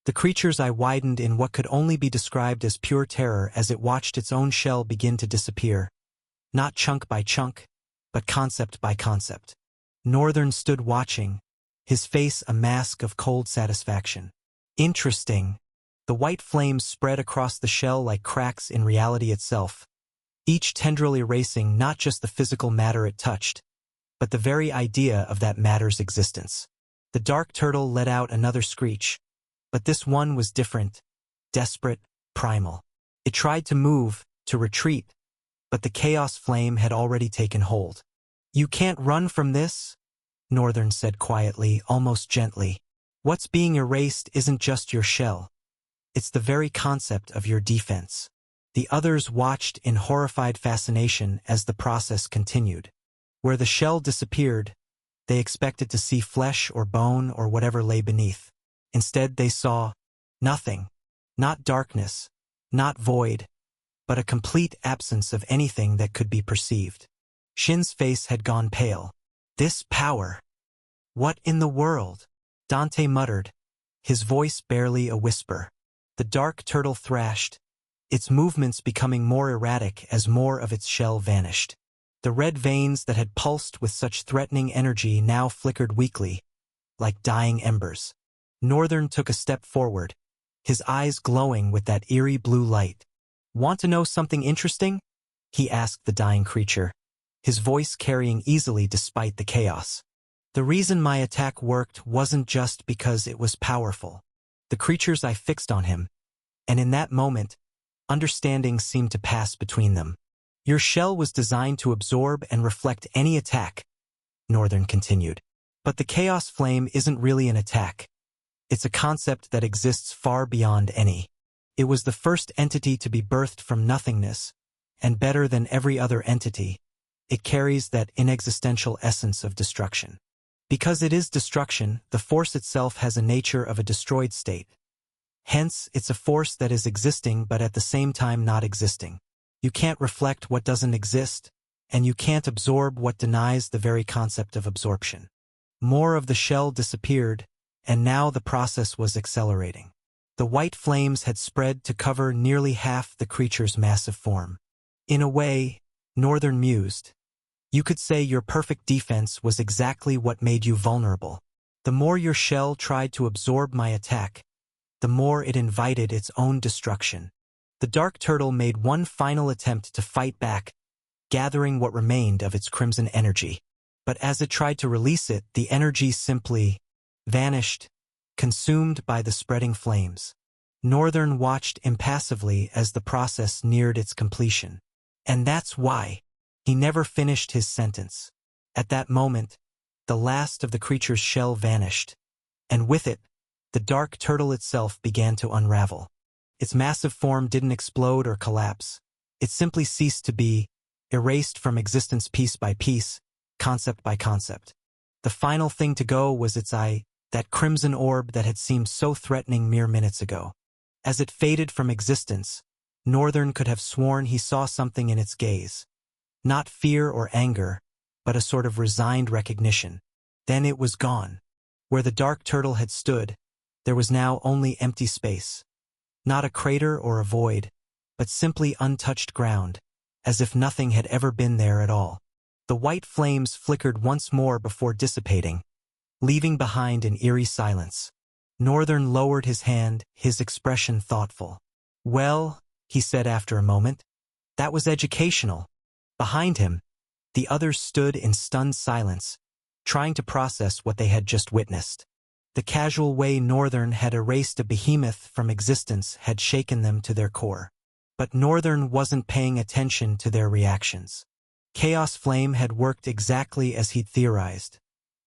The creature's eye widened in what could only be described as pure terror as it watched its own shell begin to disappear. Not chunk by chunk, but concept by concept. Northern stood watching, his face a mask of cold satisfaction. Interesting. The white flames spread across the shell like cracks in reality itself, each tendril erasing not just the physical matter it touched, but the very idea of that matter's existence. The Dark Turtle let out another screech, but this one was different, desperate, primal. It tried to move, to retreat, but the chaos flame had already taken hold. "You can't run from this," Northern said quietly, almost gently. "What's being erased isn't just your shell. It's the very concept of your defense." The others watched in horrified fascination as the process continued. Where the shell disappeared, they expected to see flesh or bone or whatever lay beneath. Instead, they saw nothing. Not darkness, not void, but a complete absence of anything that could be perceived. Shin's face had gone pale. "This power. What in the world?" Dante muttered, his voice barely a whisper. The Dark Turtle thrashed, its movements becoming more erratic as more of its shell vanished. The red veins that had pulsed with such threatening energy now flickered weakly, like dying embers. Northern took a step forward, his eyes glowing with that eerie blue light. "Want to know something interesting?" he asked the dying creature, his voice carrying easily despite the chaos. "The reason my attack worked wasn't just because it was powerful." The creature's eye fixed on him, and in that moment, understanding seemed to pass between them. "Your shell was designed to absorb and reflect any attack," Northern continued. "But the chaos flame isn't really an attack. It's a concept that exists far beyond any. It was the first entity to be birthed from nothingness, and better than every other entity, it carries that inexistential essence of destruction. Because it is destruction, the force itself has a nature of a destroyed state. Hence, it's a force that is existing but at the same time not existing. You can't reflect what doesn't exist, and you can't absorb what denies the very concept of absorption." More of the shell disappeared, and now the process was accelerating. The white flames had spread to cover nearly half the creature's massive form. "In a way," Northern mused, "you could say your perfect defense was exactly what made you vulnerable. The more your shell tried to absorb my attack, the more it invited its own destruction." The Dark Turtle made one final attempt to fight back, gathering what remained of its crimson energy. But as it tried to release it, the energy simply vanished, consumed by the spreading flames. Northern watched impassively as the process neared its completion. "And that's why." He never finished his sentence. At that moment, the last of the creature's shell vanished, and with it, the Dark Turtle itself began to unravel. Its massive form didn't explode or collapse. It simply ceased to be, erased from existence piece by piece, concept by concept. The final thing to go was its eye, that crimson orb that had seemed so threatening mere minutes ago. As it faded from existence, Northern could have sworn he saw something in its gaze. Not fear or anger, but a sort of resigned recognition. Then it was gone. Where the dark turtle had stood, there was now only empty space. Not a crater or a void, but simply untouched ground, as if nothing had ever been there at all. The white flames flickered once more before dissipating, leaving behind an eerie silence. Northern lowered his hand, his expression thoughtful. "Well," he said after a moment, "that was educational." Behind him, the others stood in stunned silence, trying to process what they had just witnessed. The casual way Northern had erased a behemoth from existence had shaken them to their core. But Northern wasn't paying attention to their reactions. Chaos Flame had worked exactly as he'd theorized,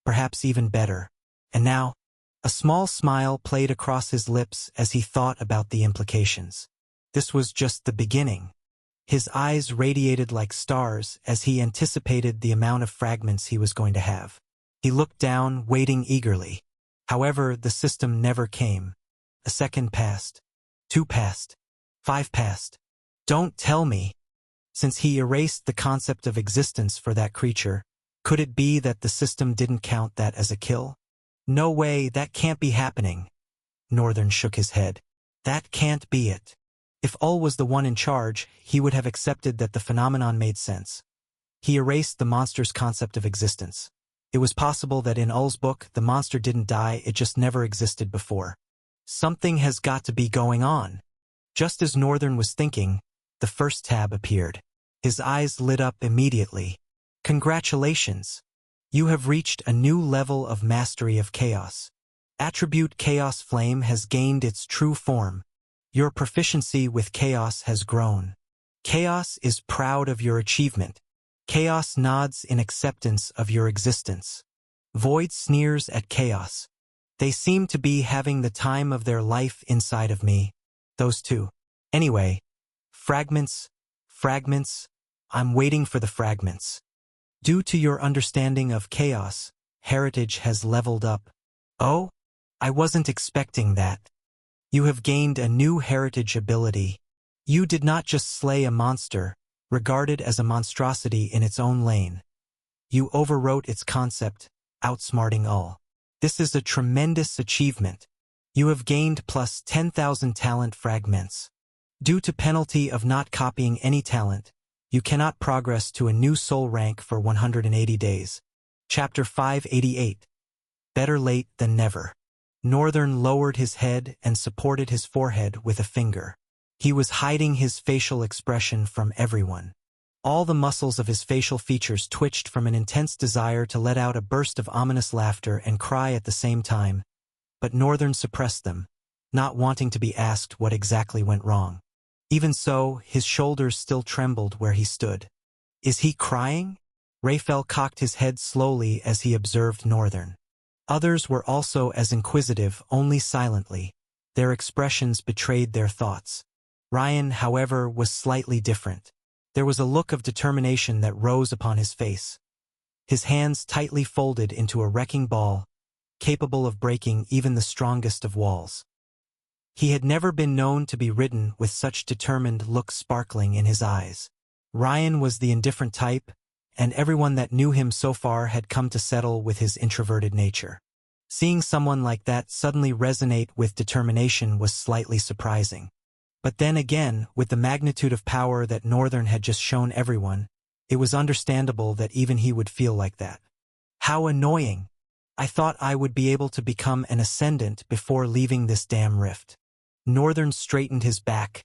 perhaps even better. And now, a small smile played across his lips as he thought about the implications. This was just the beginning. His eyes radiated like stars as he anticipated the amount of fragments he was going to have. He looked down, waiting eagerly. However, the system never came. A second passed. 2 passed. 5 passed. Don't tell me. Since he erased the concept of existence for that creature, could it be that the system didn't count that as a kill? No way, that can't be happening. Northern shook his head. That can't be it. If Ull was the one in charge, he would have accepted that the phenomenon made sense. He erased the monster's concept of existence. It was possible that in Ull's book, the monster didn't die, it just never existed before. Something has got to be going on. Just as Northern was thinking, the first tab appeared. His eyes lit up immediately. Congratulations! You have reached a new level of mastery of chaos. Attribute Chaos Flame has gained its true form. Your proficiency with chaos has grown. Chaos is proud of your achievement. Chaos nods in acceptance of your existence. Void sneers at chaos. They seem to be having the time of their life inside of me. Those two. Anyway, fragments, I'm waiting for the fragments. Due to your understanding of chaos, heritage has leveled up. Oh? I wasn't expecting that. You have gained a new heritage ability. You did not just slay a monster, regarded as a monstrosity in its own lane. You overwrote its concept, outsmarting Ull. This is a tremendous achievement. You have gained plus 10,000 talent fragments. Due to penalty of not copying any talent, you cannot progress to a new soul rank for 180 days. Chapter 588. Better late than never. Northern lowered his head and supported his forehead with a finger. He was hiding his facial expression from everyone. All the muscles of his facial features twitched from an intense desire to let out a burst of ominous laughter and cry at the same time, but Northern suppressed them, not wanting to be asked what exactly went wrong. Even so, his shoulders still trembled where he stood. Is he crying? Raphael cocked his head slowly as he observed Northern. Others were also as inquisitive, only silently. Their expressions betrayed their thoughts. Ryan, however, was slightly different. There was a look of determination that rose upon his face. His hands tightly folded into a wrecking ball, capable of breaking even the strongest of walls. He had never been known to be ridden with such determined look sparkling in his eyes. Ryan was the indifferent type, and everyone that knew him so far had come to settle with his introverted nature. Seeing someone like that suddenly resonate with determination was slightly surprising. But then again, with the magnitude of power that Northern had just shown everyone, it was understandable that even he would feel like that. How annoying! I thought I would be able to become an ascendant before leaving this damn rift. Northern straightened his back,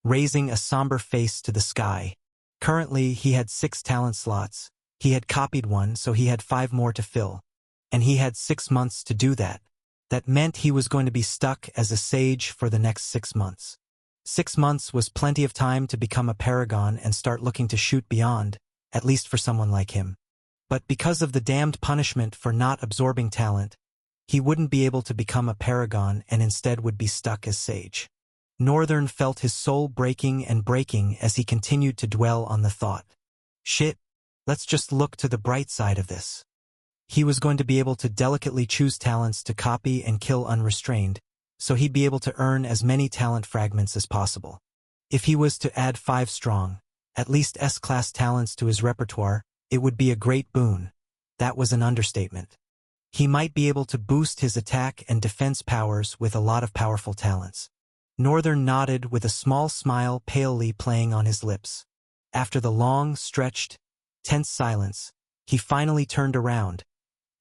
raising a somber face to the sky. Currently, he had 6 talent slots. He had copied one, so he had 5 more to fill. And he had 6 months to do that. That meant he was going to be stuck as a sage for the next 6 months. 6 months was plenty of time to become a paragon and start looking to shoot beyond, at least for someone like him. But because of the damned punishment for not absorbing talent, he wouldn't be able to become a paragon and instead would be stuck as sage. Northern felt his soul breaking and breaking as he continued to dwell on the thought. Shit, let's just look to the bright side of this. He was going to be able to delicately choose talents to copy and kill unrestrained, so he'd be able to earn as many talent fragments as possible. If he was to add 5 strong, at least S-class talents to his repertoire, it would be a great boon. That was an understatement. He might be able to boost his attack and defense powers with a lot of powerful talents. Northern nodded with a small smile palely playing on his lips. After the long, stretched, tense silence, he finally turned around,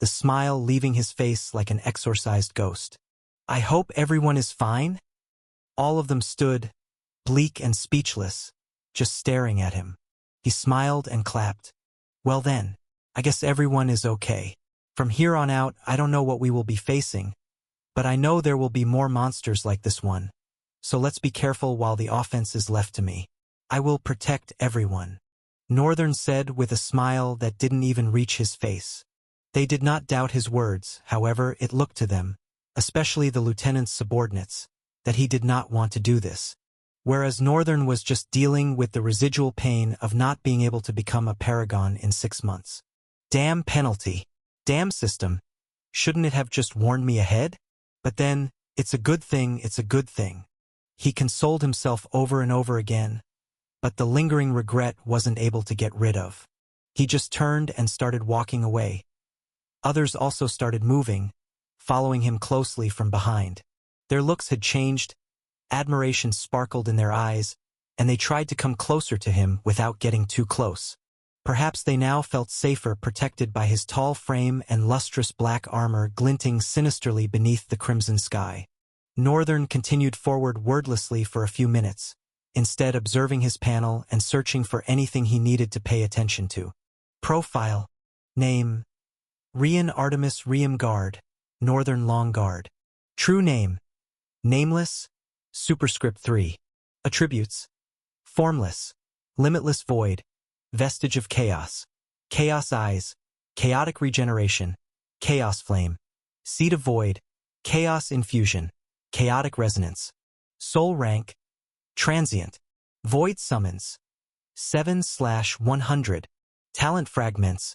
the smile leaving his face like an exorcised ghost. "I hope everyone is fine?" All of them stood, bleak and speechless, just staring at him. He smiled and clapped. "Well then, I guess everyone is okay. From here on out, I don't know what we will be facing, but I know there will be more monsters like this one. So let's be careful while the offense is left to me. I will protect everyone," Northern said with a smile that didn't even reach his face. They did not doubt his words, however, it looked to them, especially the lieutenant's subordinates, that he did not want to do this. Whereas Northern was just dealing with the residual pain of not being able to become a paragon in 6 months. Damn penalty. Damn system. Shouldn't it have just warned me ahead? But then, it's a good thing, it's a good thing. He consoled himself over and over again, but the lingering regret wasn't able to get rid of. He just turned and started walking away. Others also started moving, following him closely from behind. Their looks had changed, admiration sparkled in their eyes, and they tried to come closer to him without getting too close. Perhaps they now felt safer protected by his tall frame and lustrous black armor glinting sinisterly beneath the crimson sky. Northern continued forward wordlessly for a few minutes, instead observing his panel and searching for anything he needed to pay attention to. Profile. Name. Rian Artemis Riem Guard, Northern Long Guard. True name. Nameless. Superscript 3. Attributes. Formless. Limitless void. Vestige of chaos. Chaos eyes. Chaotic regeneration. Chaos flame. Seed of void. Chaos infusion. Chaotic resonance. Soul rank. Transient. Void summons. 7/100. Talent fragments.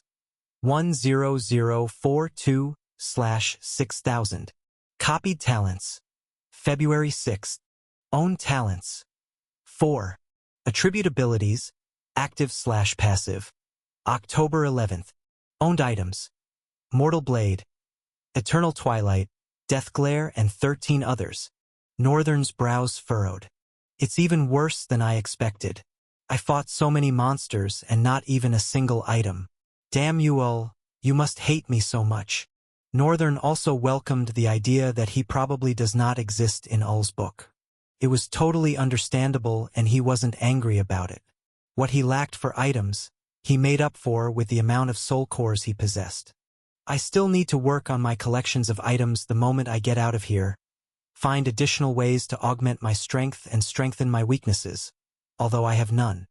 10042/6000. Copied talents. February 6th. Own talents. 4. Attribute abilities. Active/passive. October 11th. Owned items. Mortal Blade. Eternal Twilight. Death Glare and 13 others. Northern's brows furrowed. It's even worse than I expected. I fought so many monsters and not even a single item. Damn you all, you must hate me so much. Northern also welcomed the idea that he probably does not exist in Ull's book. It was totally understandable and he wasn't angry about it. What he lacked for items, he made up for with the amount of soul cores he possessed. I still need to work on my collections of items the moment I get out of here, find additional ways to augment my strength and strengthen my weaknesses, although I have none.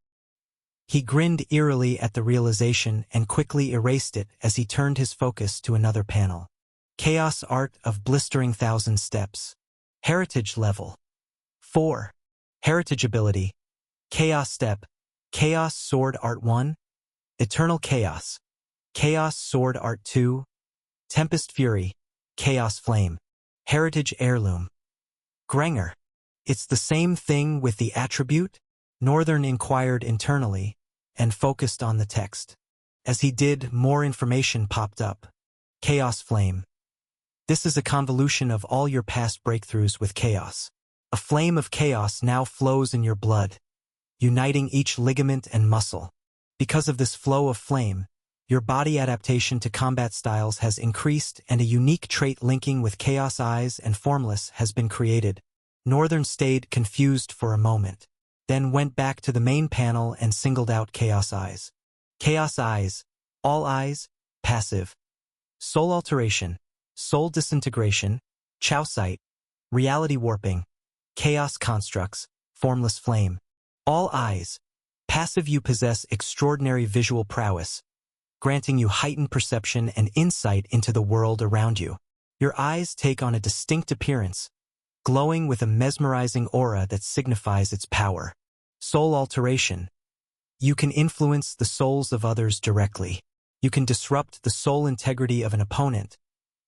He grinned eerily at the realization and quickly erased it as he turned his focus to another panel. Chaos Art of Blistering Thousand Steps. Heritage Level. 4. Heritage Ability. Chaos Step. Chaos Sword Art 1. Eternal Chaos. Chaos Sword Art 2. Tempest Fury. Chaos Flame. Heritage Heirloom. Grenger. It's the same thing with the attribute? Northern inquired internally and focused on the text. As he did, more information popped up. Chaos Flame. This is a convolution of all your past breakthroughs with chaos. A flame of chaos now flows in your blood, uniting each ligament and muscle. Because of this flow of flame, your body adaptation to combat styles has increased and a unique trait linking with Chaos Eyes and Formless has been created. Northern stayed confused for a moment, then went back to the main panel and singled out Chaos Eyes. Chaos Eyes. All eyes. Passive. Soul Alteration. Soul Disintegration. Chowsight. Reality Warping. Chaos Constructs. Formless Flame. All eyes. Passive. You possess extraordinary visual prowess, granting you heightened perception and insight into the world around you. Your eyes take on a distinct appearance, glowing with a mesmerizing aura that signifies its power. Soul Alteration. You can influence the souls of others directly. You can disrupt the soul integrity of an opponent,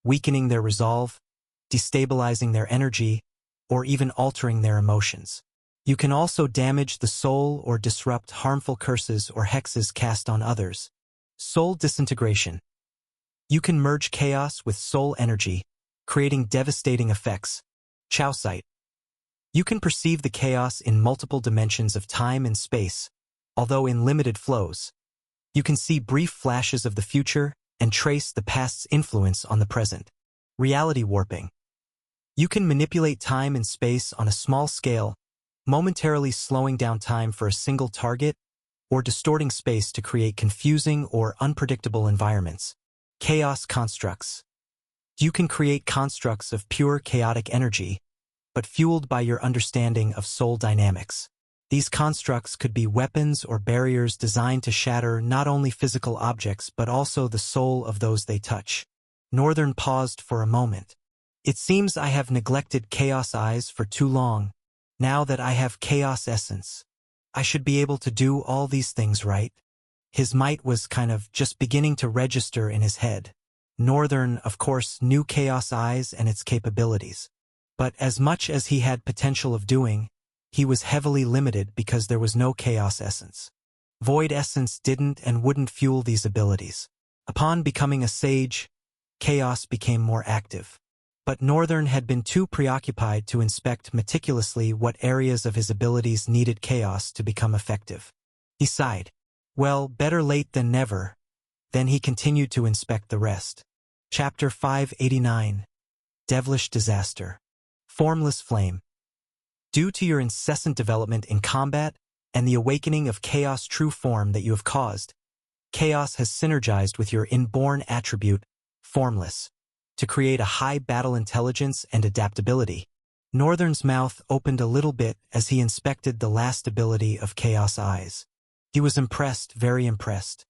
weakening their resolve, destabilizing their energy, or even altering their emotions. You can also damage the soul or disrupt harmful curses or hexes cast on others. Soul disintegration. You can merge chaos with soul energy, creating devastating effects. Chao sight. You can perceive the chaos in multiple dimensions of time and space, although in limited flows. You can see brief flashes of the future and trace the past's influence on the present. Reality warping. You can manipulate time and space on a small scale, momentarily slowing down time for a single target, or distorting space to create confusing or unpredictable environments. Chaos constructs. You can create constructs of pure chaotic energy, but fueled by your understanding of soul dynamics. These constructs could be weapons or barriers designed to shatter not only physical objects but also the soul of those they touch. Northern paused for a moment. It seems I have neglected Chaos Eyes for too long. Now that I have Chaos Essence, I should be able to do all these things, right? His might was kind of just beginning to register in his head. Northern, of course, knew Chaos Eyes and its capabilities. But as much as he had potential of doing, he was heavily limited because there was no Chaos Essence. Void Essence didn't and wouldn't fuel these abilities. Upon becoming a sage, Chaos became more active. But Northern had been too preoccupied to inspect meticulously what areas of his abilities needed chaos to become effective. He sighed. Well, better late than never. Then he continued to inspect the rest. Chapter 589. Devilish Disaster. Formless Flame. Due to your incessant development in combat and the awakening of Chaos true form that you have caused, Chaos has synergized with your inborn attribute, Formless, to create a high battle intelligence and adaptability. Northern's mouth opened a little bit as he inspected the last ability of Chaos Eyes. He was impressed, very impressed.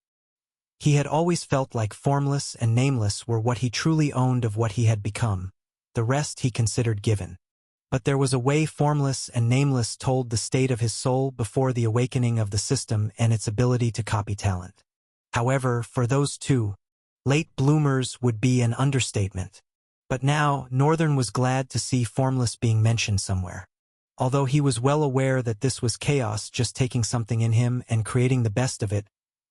He had always felt like Formless and Nameless were what he truly owned of what he had become. The rest he considered given. But there was a way Formless and Nameless told the state of his soul before the awakening of the system and its ability to copy talent. However, for those two, late bloomers would be an understatement. But now, Northern was glad to see Formless being mentioned somewhere. Although he was well aware that this was Chaos just taking something in him and creating the best of it,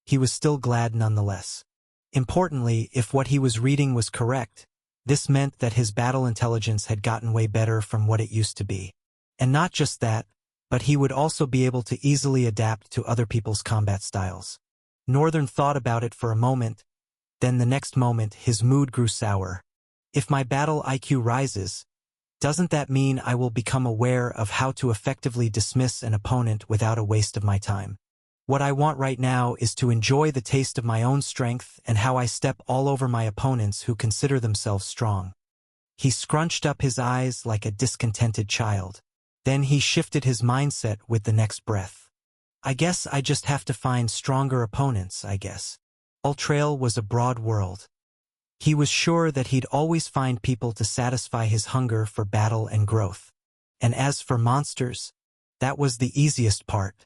he was still glad nonetheless. Importantly, if what he was reading was correct, this meant that his battle intelligence had gotten way better from what it used to be. And not just that, but he would also be able to easily adapt to other people's combat styles. Northern thought about it for a moment. Then the next moment, his mood grew sour. If my battle IQ rises, doesn't that mean I will become aware of how to effectively dismiss an opponent without a waste of my time? What I want right now is to enjoy the taste of my own strength and how I step all over my opponents who consider themselves strong. He scrunched up his eyes like a discontented child. Then he shifted his mindset with the next breath. I guess I just have to find stronger opponents, I guess. Ultrail was a broad world. He was sure that he'd always find people to satisfy his hunger for battle and growth. And as for monsters, that was the easiest part.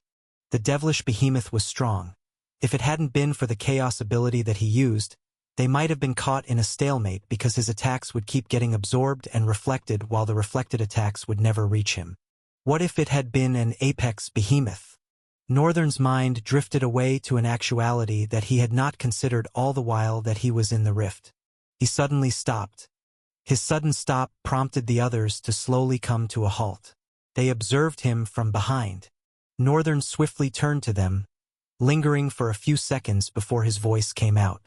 The devilish behemoth was strong. If it hadn't been for the chaos ability that he used, they might have been caught in a stalemate because his attacks would keep getting absorbed and reflected while the reflected attacks would never reach him. What if it had been an apex behemoth? Northern's mind drifted away to an actuality that he had not considered all the while that he was in the rift. He suddenly stopped. His sudden stop prompted the others to slowly come to a halt. They observed him from behind. Northern swiftly turned to them, lingering for a few seconds before his voice came out.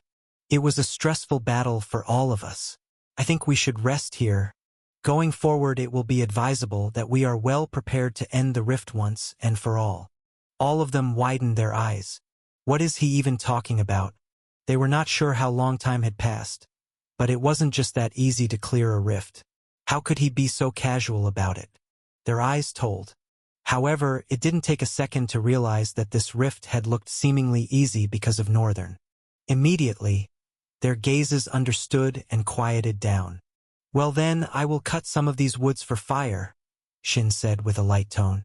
It was a stressful battle for all of us. I think we should rest here. Going forward, it will be advisable that we are well prepared to end the rift once and for all. All of them widened their eyes. What is he even talking about? They were not sure how long time had passed. But it wasn't just that easy to clear a rift. How could he be so casual about it? Their eyes told. However, it didn't take a second to realize that this rift had looked seemingly easy because of Northern. Immediately, their gazes understood and quieted down. Well then, I will cut some of these woods for fire, Shin said with a light tone.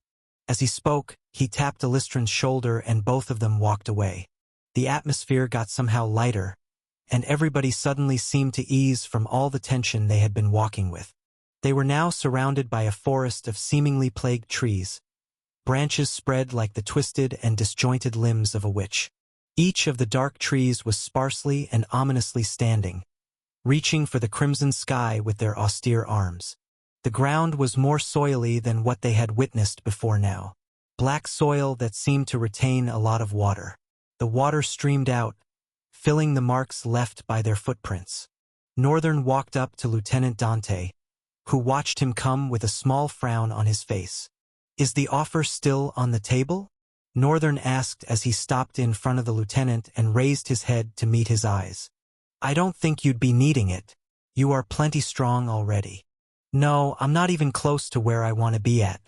As he spoke, he tapped Alistran's shoulder and both of them walked away. The atmosphere got somehow lighter, and everybody suddenly seemed to ease from all the tension they had been walking with. They were now surrounded by a forest of seemingly plagued trees, branches spread like the twisted and disjointed limbs of a witch. Each of the dark trees was sparsely and ominously standing, reaching for the crimson sky with their austere arms. The ground was more soily than what they had witnessed before now. Black soil that seemed to retain a lot of water. The water streamed out, filling the marks left by their footprints. Northern walked up to Lieutenant Dante, who watched him come with a small frown on his face. "Is the offer still on the table?" Northern asked as he stopped in front of the lieutenant and raised his head to meet his eyes. "I don't think you'd be needing it. You are plenty strong already." "No, I'm not even close to where I want to be at.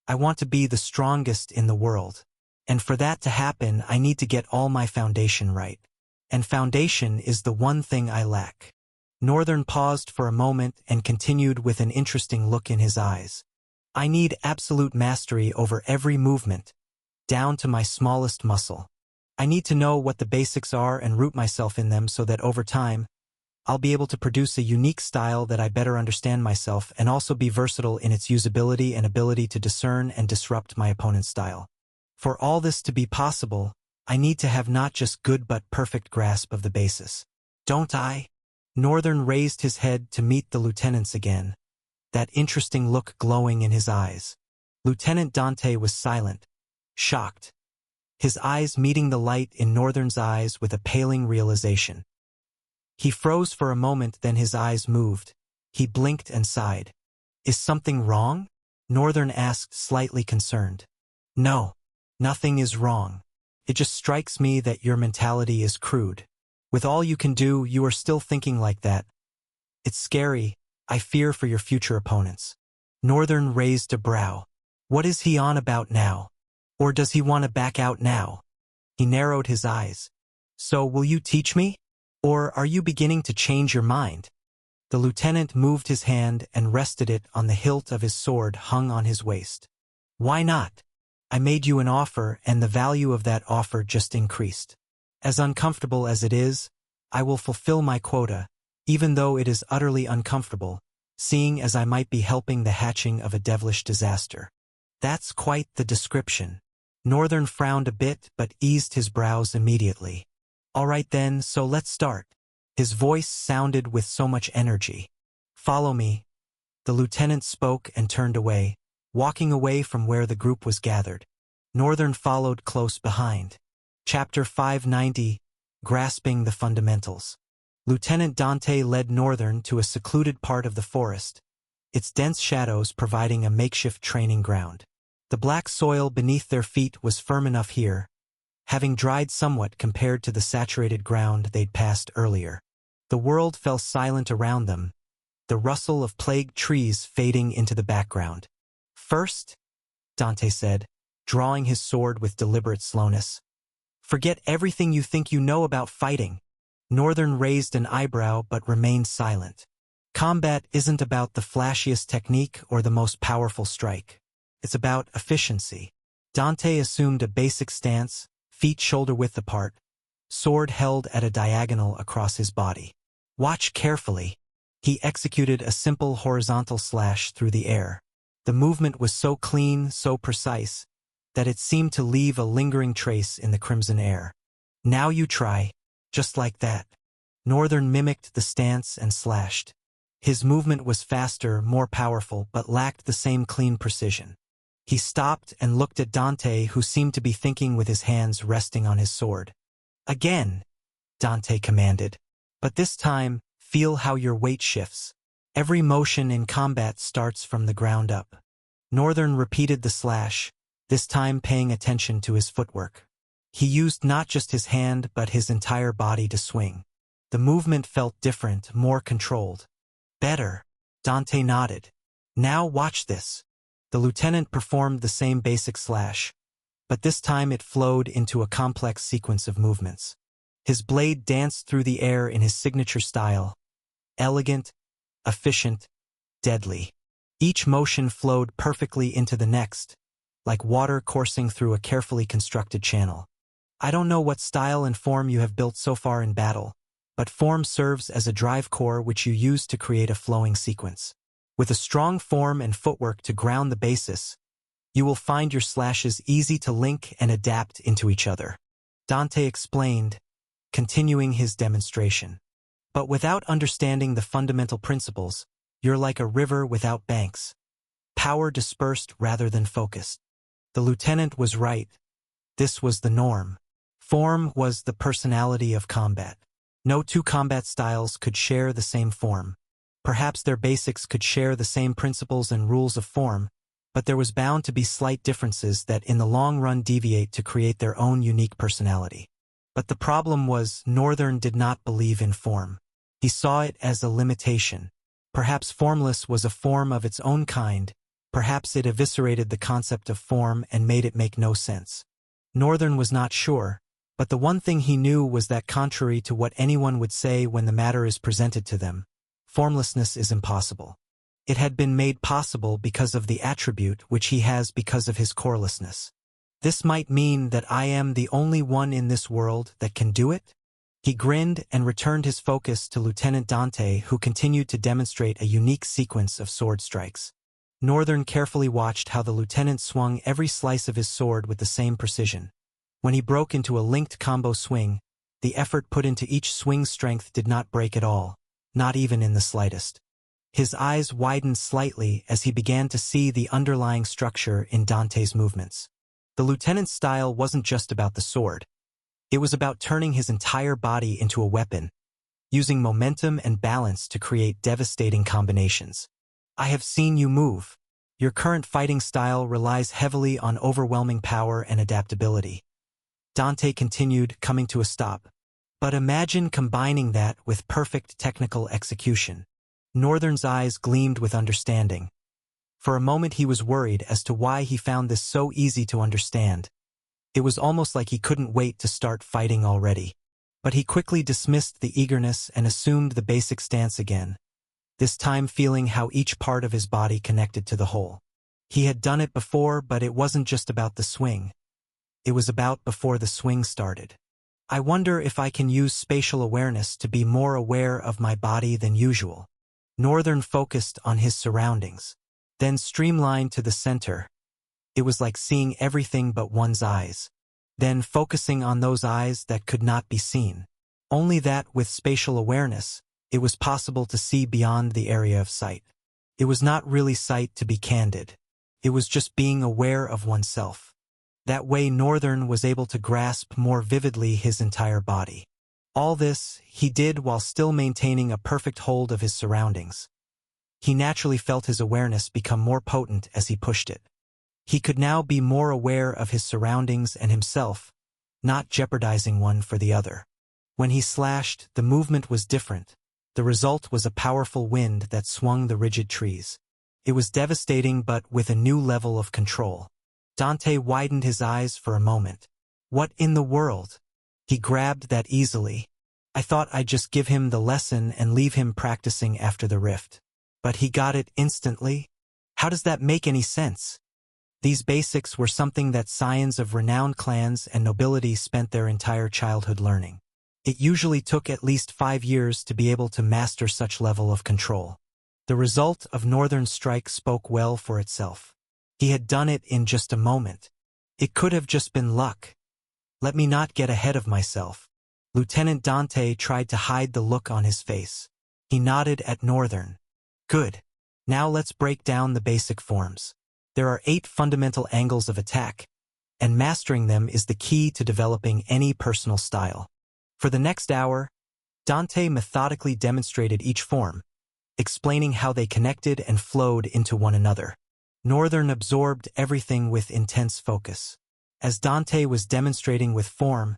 I want to be the strongest in the world. And for that to happen, I need to get all my foundation right. And foundation is the one thing I lack." Northern paused for a moment and continued with an interesting look in his eyes. "I need absolute mastery over every movement, down to my smallest muscle. I need to know what the basics are and root myself in them so that over time, I'll be able to produce a unique style that I better understand myself and also be versatile in its usability and ability to discern and disrupt my opponent's style. For all this to be possible, I need to have not just good but perfect grasp of the basis. Don't I?" Northern raised his head to meet the lieutenant's again, that interesting look glowing in his eyes. Lieutenant Dante was silent, shocked, his eyes meeting the light in Northern's eyes with a paling realization. He froze for a moment, then his eyes moved. He blinked and sighed. "Is something wrong?" Northern asked, slightly concerned. "No, nothing is wrong. It just strikes me that your mentality is crude. With all you can do, you are still thinking like that. It's scary. I fear for your future opponents." Northern raised a brow. What is he on about now? Or does he want to back out now? He narrowed his eyes. "So will you teach me? Or are you beginning to change your mind?" The lieutenant moved his hand and rested it on the hilt of his sword hung on his waist. "Why not? I made you an offer and the value of that offer just increased. As uncomfortable as it is, I will fulfill my quota, even though it is utterly uncomfortable, seeing as I might be helping the hatching of a devilish disaster." "That's quite the description." Northern frowned a bit but eased his brows immediately. "All right then, so let's start." His voice sounded with so much energy. "Follow me." The lieutenant spoke and turned away, walking away from where the group was gathered. Northern followed close behind. Chapter 590, Grasping the Fundamentals. Lieutenant Dante led Northern to a secluded part of the forest, its dense shadows providing a makeshift training ground. The black soil beneath their feet was firm enough here, having dried somewhat compared to the saturated ground they'd passed earlier. The world fell silent around them, the rustle of plagued trees fading into the background. "First," Dante said, drawing his sword with deliberate slowness, "forget everything you think you know about fighting." Northern raised an eyebrow but remained silent. "Combat isn't about the flashiest technique or the most powerful strike. It's about efficiency." Dante assumed a basic stance, feet shoulder-width apart, sword held at a diagonal across his body. "Watch carefully." He executed a simple horizontal slash through the air. The movement was so clean, so precise, that it seemed to leave a lingering trace in the crimson air. "Now you try, just like that." Northern mimicked the stance and slashed. His movement was faster, more powerful, but lacked the same clean precision. He stopped and looked at Dante, who seemed to be thinking with his hands resting on his sword. "Again," Dante commanded. "But this time, feel how your weight shifts. Every motion in combat starts from the ground up." Northern repeated the slash, this time paying attention to his footwork. He used not just his hand but his entire body to swing. The movement felt different, more controlled. "Better," Dante nodded. "Now watch this." The lieutenant performed the same basic slash, but this time it flowed into a complex sequence of movements. His blade danced through the air in his signature style, elegant, efficient, deadly. Each motion flowed perfectly into the next, like water coursing through a carefully constructed channel. "I don't know what style and form you have built so far in battle, but form serves as a drive core which you use to create a flowing sequence. With a strong form and footwork to ground the basis, you will find your slashes easy to link and adapt into each other. Dante explained, continuing his demonstration. But without understanding the fundamental principles, you're like a river without banks. Power dispersed rather than focused. The lieutenant was right. This was the norm. Form was the personality of combat. No two combat styles could share the same form. Perhaps their basics could share the same principles and rules of form, but there was bound to be slight differences that in the long run deviate to create their own unique personality. But the problem was Northern did not believe in form. He saw it as a limitation. Perhaps formless was a form of its own kind. Perhaps it eviscerated the concept of form and made it make no sense. Northern was not sure, but the one thing he knew was that contrary to what anyone would say when the matter is presented to them, formlessness is impossible. It had been made possible because of the attribute which he has because of his corelessness. This might mean that I am the only one in this world that can do it? He grinned and returned his focus to Lieutenant Dante, who continued to demonstrate a unique sequence of sword strikes. Northern carefully watched how the lieutenant swung every slice of his sword with the same precision. When he broke into a linked combo swing, the effort put into each swing's strength did not break at all, not even in the slightest. His eyes widened slightly as he began to see the underlying structure in Dante's movements. The lieutenant's style wasn't just about the sword. It was about turning his entire body into a weapon, using momentum and balance to create devastating combinations. I have seen you move. Your current fighting style relies heavily on overwhelming power and adaptability. Dante continued, coming to a stop. But imagine combining that with perfect technical execution. Northern's eyes gleamed with understanding. For a moment he was worried as to why he found this so easy to understand. It was almost like he couldn't wait to start fighting already. But he quickly dismissed the eagerness and assumed the basic stance again, this time feeling how each part of his body connected to the whole. He had done it before, but it wasn't just about the swing. It was about before the swing started. I wonder if I can use spatial awareness to be more aware of my body than usual. Northern focused on his surroundings, then streamlined to the center. It was like seeing everything but one's eyes, then focusing on those eyes that could not be seen. Only that with spatial awareness, it was possible to see beyond the area of sight. It was not really sight, to be candid. It was just being aware of oneself. That way Northern was able to grasp more vividly his entire body. All this he did while still maintaining a perfect hold of his surroundings. He naturally felt his awareness become more potent as he pushed it. He could now be more aware of his surroundings and himself, not jeopardizing one for the other. When he slashed, the movement was different. The result was a powerful wind that swung the rigid trees. It was devastating, but with a new level of control. Dante widened his eyes for a moment. What in the world? He grabbed that easily. I thought I'd just give him the lesson and leave him practicing after the rift. But he got it instantly? How does that make any sense? These basics were something that scions of renowned clans and nobility spent their entire childhood learning. It usually took at least 5 years to be able to master such level of control. The result of Northern's strike spoke well for itself. He had done it in just a moment. It could have just been luck. Let me not get ahead of myself. Lieutenant Dante tried to hide the look on his face. He nodded at Northern. Good. Now let's break down the basic forms. There are 8 fundamental angles of attack, and mastering them is the key to developing any personal style. For the next hour, Dante methodically demonstrated each form, explaining how they connected and flowed into one another. Northern absorbed everything with intense focus. As Dante was demonstrating with form,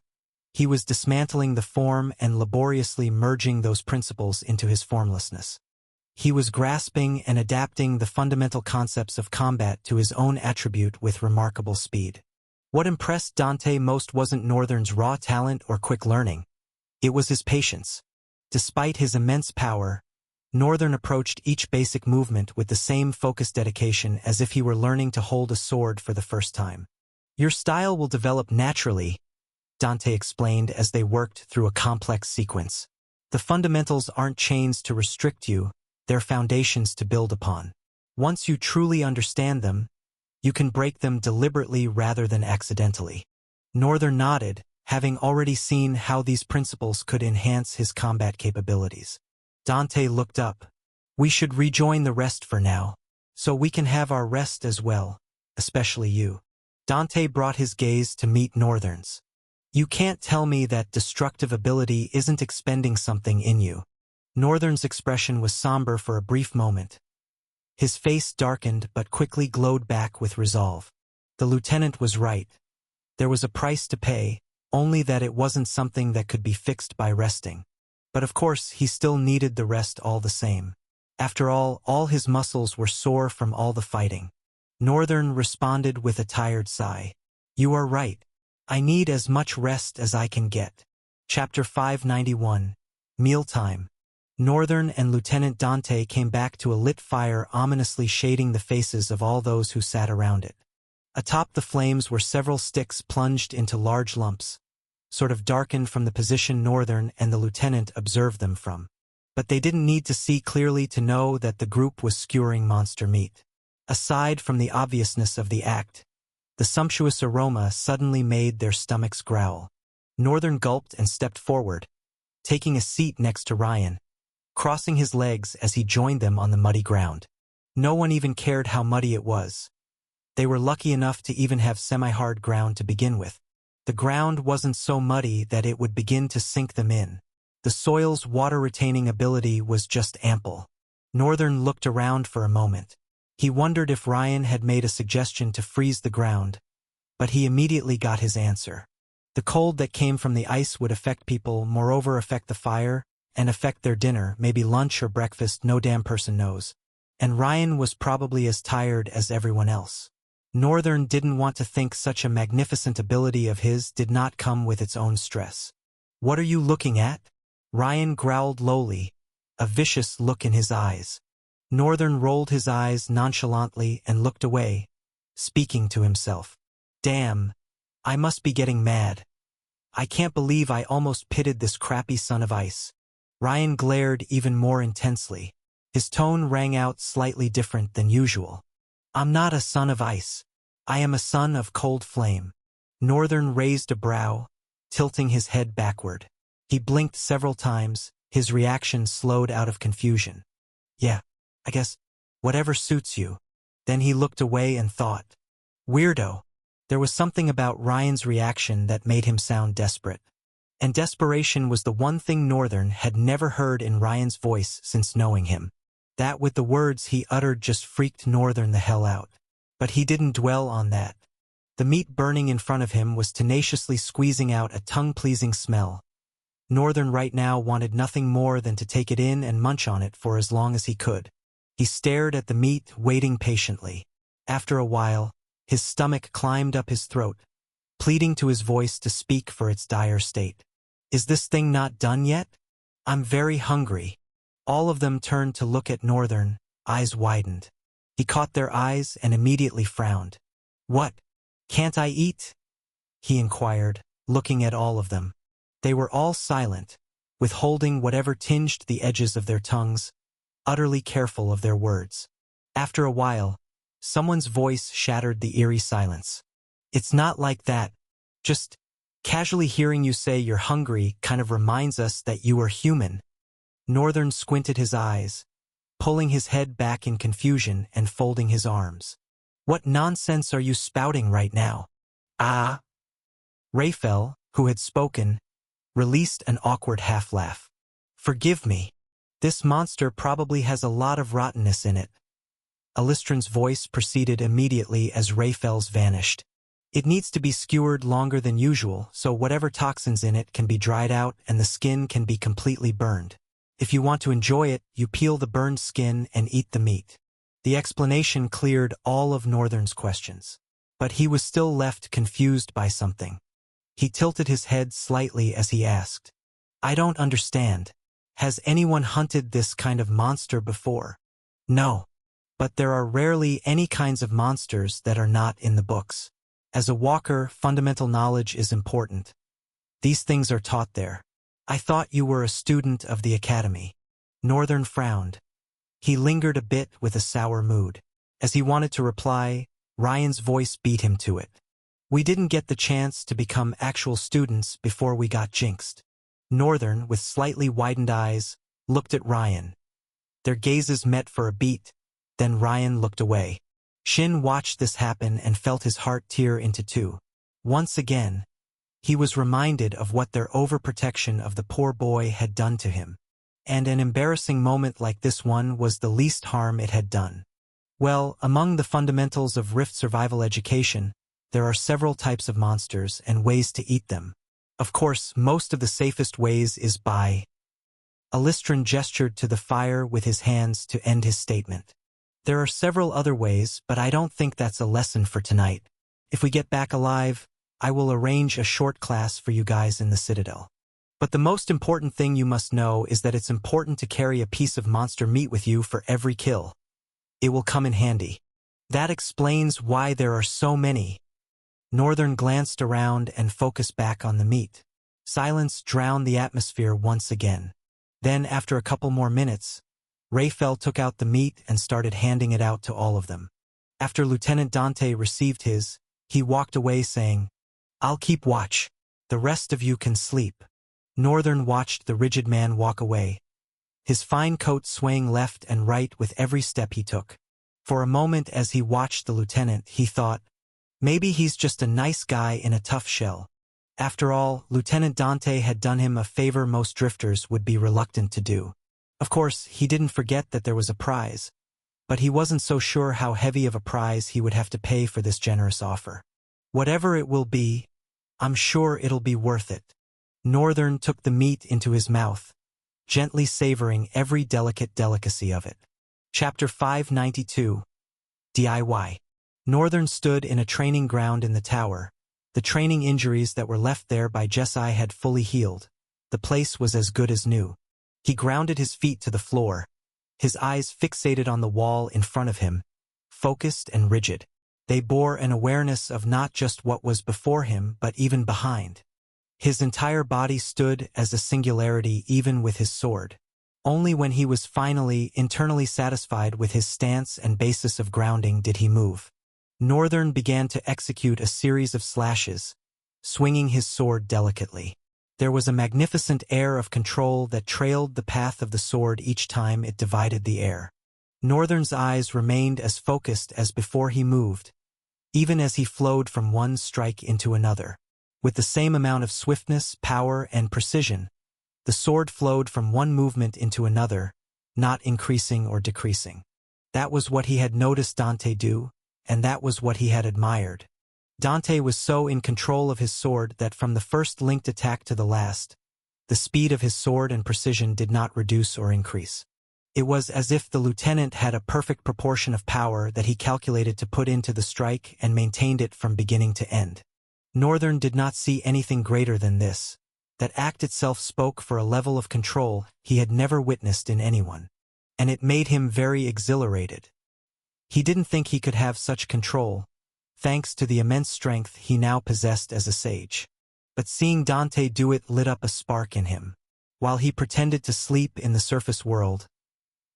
he was dismantling the form and laboriously merging those principles into his formlessness. He was grasping and adapting the fundamental concepts of combat to his own attribute with remarkable speed. What impressed Dante most wasn't Northern's raw talent or quick learning. It was his patience. Despite his immense power, Northern approached each basic movement with the same focused dedication as if he were learning to hold a sword for the first time. Your style will develop naturally, Dante explained as they worked through a complex sequence. The fundamentals aren't chains to restrict you, they're foundations to build upon. Once you truly understand them, you can break them deliberately rather than accidentally. Northern nodded, having already seen how these principles could enhance his combat capabilities. Dante looked up. We should rejoin the rest for now, so we can have our rest as well, especially you. Dante brought his gaze to meet Northern's. You can't tell me that destructive ability isn't expending something in you. Northern's expression was somber for a brief moment. His face darkened but quickly glowed back with resolve. The lieutenant was right. There was a price to pay, only that it wasn't something that could be fixed by resting. But of course, he still needed the rest all the same. After all his muscles were sore from all the fighting. Northern responded with a tired sigh. You are right. I need as much rest as I can get. Chapter 591. Mealtime. Northern and Lieutenant Dante came back to a lit fire ominously shading the faces of all those who sat around it. Atop the flames were several sticks plunged into large lumps, sort of darkened from the position Northern and the lieutenant observed them from. But they didn't need to see clearly to know that the group was skewering monster meat. Aside from the obviousness of the act, the sumptuous aroma suddenly made their stomachs growl. Northern gulped and stepped forward, taking a seat next to Ryan, crossing his legs as he joined them on the muddy ground. No one even cared how muddy it was. They were lucky enough to even have semi-hard ground to begin with. The ground wasn't so muddy that it would begin to sink them in. The soil's water-retaining ability was just ample. Northern looked around for a moment. He wondered if Ryan had made a suggestion to freeze the ground, but he immediately got his answer. The cold that came from the ice would affect people, moreover affect the fire, and affect their dinner, maybe lunch or breakfast, no damn person knows. And Ryan was probably as tired as everyone else. Northern didn't want to think such a magnificent ability of his did not come with its own stress. What are you looking at? Ryan growled lowly, a vicious look in his eyes. Northern rolled his eyes nonchalantly and looked away, speaking to himself. Damn, I must be getting mad. I can't believe I almost pitted this crappy son of ice. Ryan glared even more intensely. His tone rang out slightly different than usual. I'm not a son of ice. I am a son of cold flame. Northern raised a brow, tilting his head backward. He blinked several times, his reaction slowed out of confusion. Yeah, I guess, whatever suits you. Then he looked away and thought. Weirdo. There was something about Ryan's reaction that made him sound desperate. And desperation was the one thing Northern had never heard in Ryan's voice since knowing him. That with the words he uttered just freaked Northern the hell out. But he didn't dwell on that. The meat burning in front of him was tenaciously squeezing out a tongue-pleasing smell. Northern right now wanted nothing more than to take it in and munch on it for as long as he could. He stared at the meat, waiting patiently. After a while, his stomach climbed up his throat, pleading to his voice to speak for its dire state. Is this thing not done yet? I'm very hungry. All of them turned to look at Northern, eyes widened. He caught their eyes and immediately frowned. What? Can't I eat? He inquired, looking at all of them. They were all silent, withholding whatever tinged the edges of their tongues, utterly careful of their words. After a while, someone's voice shattered the eerie silence. It's not like that. Just casually hearing you say you're hungry kind of reminds us that you are human. Northern squinted his eyes, pulling his head back in confusion and folding his arms. What nonsense are you spouting right now? Ah. Raphael, who had spoken, released an awkward half-laugh. Forgive me. This monster probably has a lot of rottenness in it. Alistran's voice proceeded immediately as Raphael's vanished. It needs to be skewered longer than usual, so whatever toxins in it can be dried out and the skin can be completely burned. If you want to enjoy it, you peel the burned skin and eat the meat. The explanation cleared all of Northern's questions. But he was still left confused by something. He tilted his head slightly as he asked, I don't understand. Has anyone hunted this kind of monster before? No. But there are rarely any kinds of monsters that are not in the books. As a walker, fundamental knowledge is important. These things are taught there. I thought you were a student of the academy. Northern frowned. He lingered a bit with a sour mood. As he wanted to reply, Ryan's voice beat him to it. We didn't get the chance to become actual students before we got jinxed. Northern, with slightly widened eyes, looked at Ryan. Their gazes met for a beat, then Ryan looked away. Shin watched this happen and felt his heart tear into two. Once again, he was reminded of what their overprotection of the poor boy had done to him. And an embarrassing moment like this one was the least harm it had done. Well, among the fundamentals of Rift survival education, there are several types of monsters and ways to eat them. Of course, most of the safest ways is by... Alistron gestured to the fire with his hands to end his statement. There are several other ways, but I don't think that's a lesson for tonight. If we get back alive, I will arrange a short class for you guys in the Citadel. But the most important thing you must know is that it's important to carry a piece of monster meat with you for every kill. It will come in handy. That explains why there are so many. Northern glanced around and focused back on the meat. Silence drowned the atmosphere once again. Then, after a couple more minutes, Rayfel took out the meat and started handing it out to all of them. After Lieutenant Dante received his, he walked away saying, "I'll keep watch. The rest of you can sleep." Northern watched the rigid man walk away, his fine coat swaying left and right with every step he took. For a moment as he watched the lieutenant, he thought, maybe he's just a nice guy in a tough shell. After all, Lieutenant Dante had done him a favor most drifters would be reluctant to do. Of course, he didn't forget that there was a prize, but he wasn't so sure how heavy of a prize he would have to pay for this generous offer. Whatever it will be, I'm sure it'll be worth it. Northern took the meat into his mouth, gently savoring every delicate delicacy of it. Chapter 592. DIY. Northern stood in a training ground in the tower. The training injuries that were left there by Jesai had fully healed. The place was as good as new. He grounded his feet to the floor, his eyes fixated on the wall in front of him, focused and rigid. They bore an awareness of not just what was before him but even behind. His entire body stood as a singularity even with his sword. Only when he was finally internally satisfied with his stance and basis of grounding did he move. Northern began to execute a series of slashes, swinging his sword delicately. There was a magnificent air of control that trailed the path of the sword each time it divided the air. Northern's eyes remained as focused as before he moved, even as he flowed from one strike into another. With the same amount of swiftness, power, and precision, the sword flowed from one movement into another, not increasing or decreasing. That was what he had noticed Dante do, and that was what he had admired. Dante was so in control of his sword that from the first linked attack to the last, the speed of his sword and precision did not reduce or increase. It was as if the lieutenant had a perfect proportion of power that he calculated to put into the strike and maintained it from beginning to end. Northern did not see anything greater than this. That act itself spoke for a level of control he had never witnessed in anyone, and it made him very exhilarated. He didn't think he could have such control, thanks to the immense strength he now possessed as a sage. But seeing Dante do it lit up a spark in him. While he pretended to sleep in the surface world,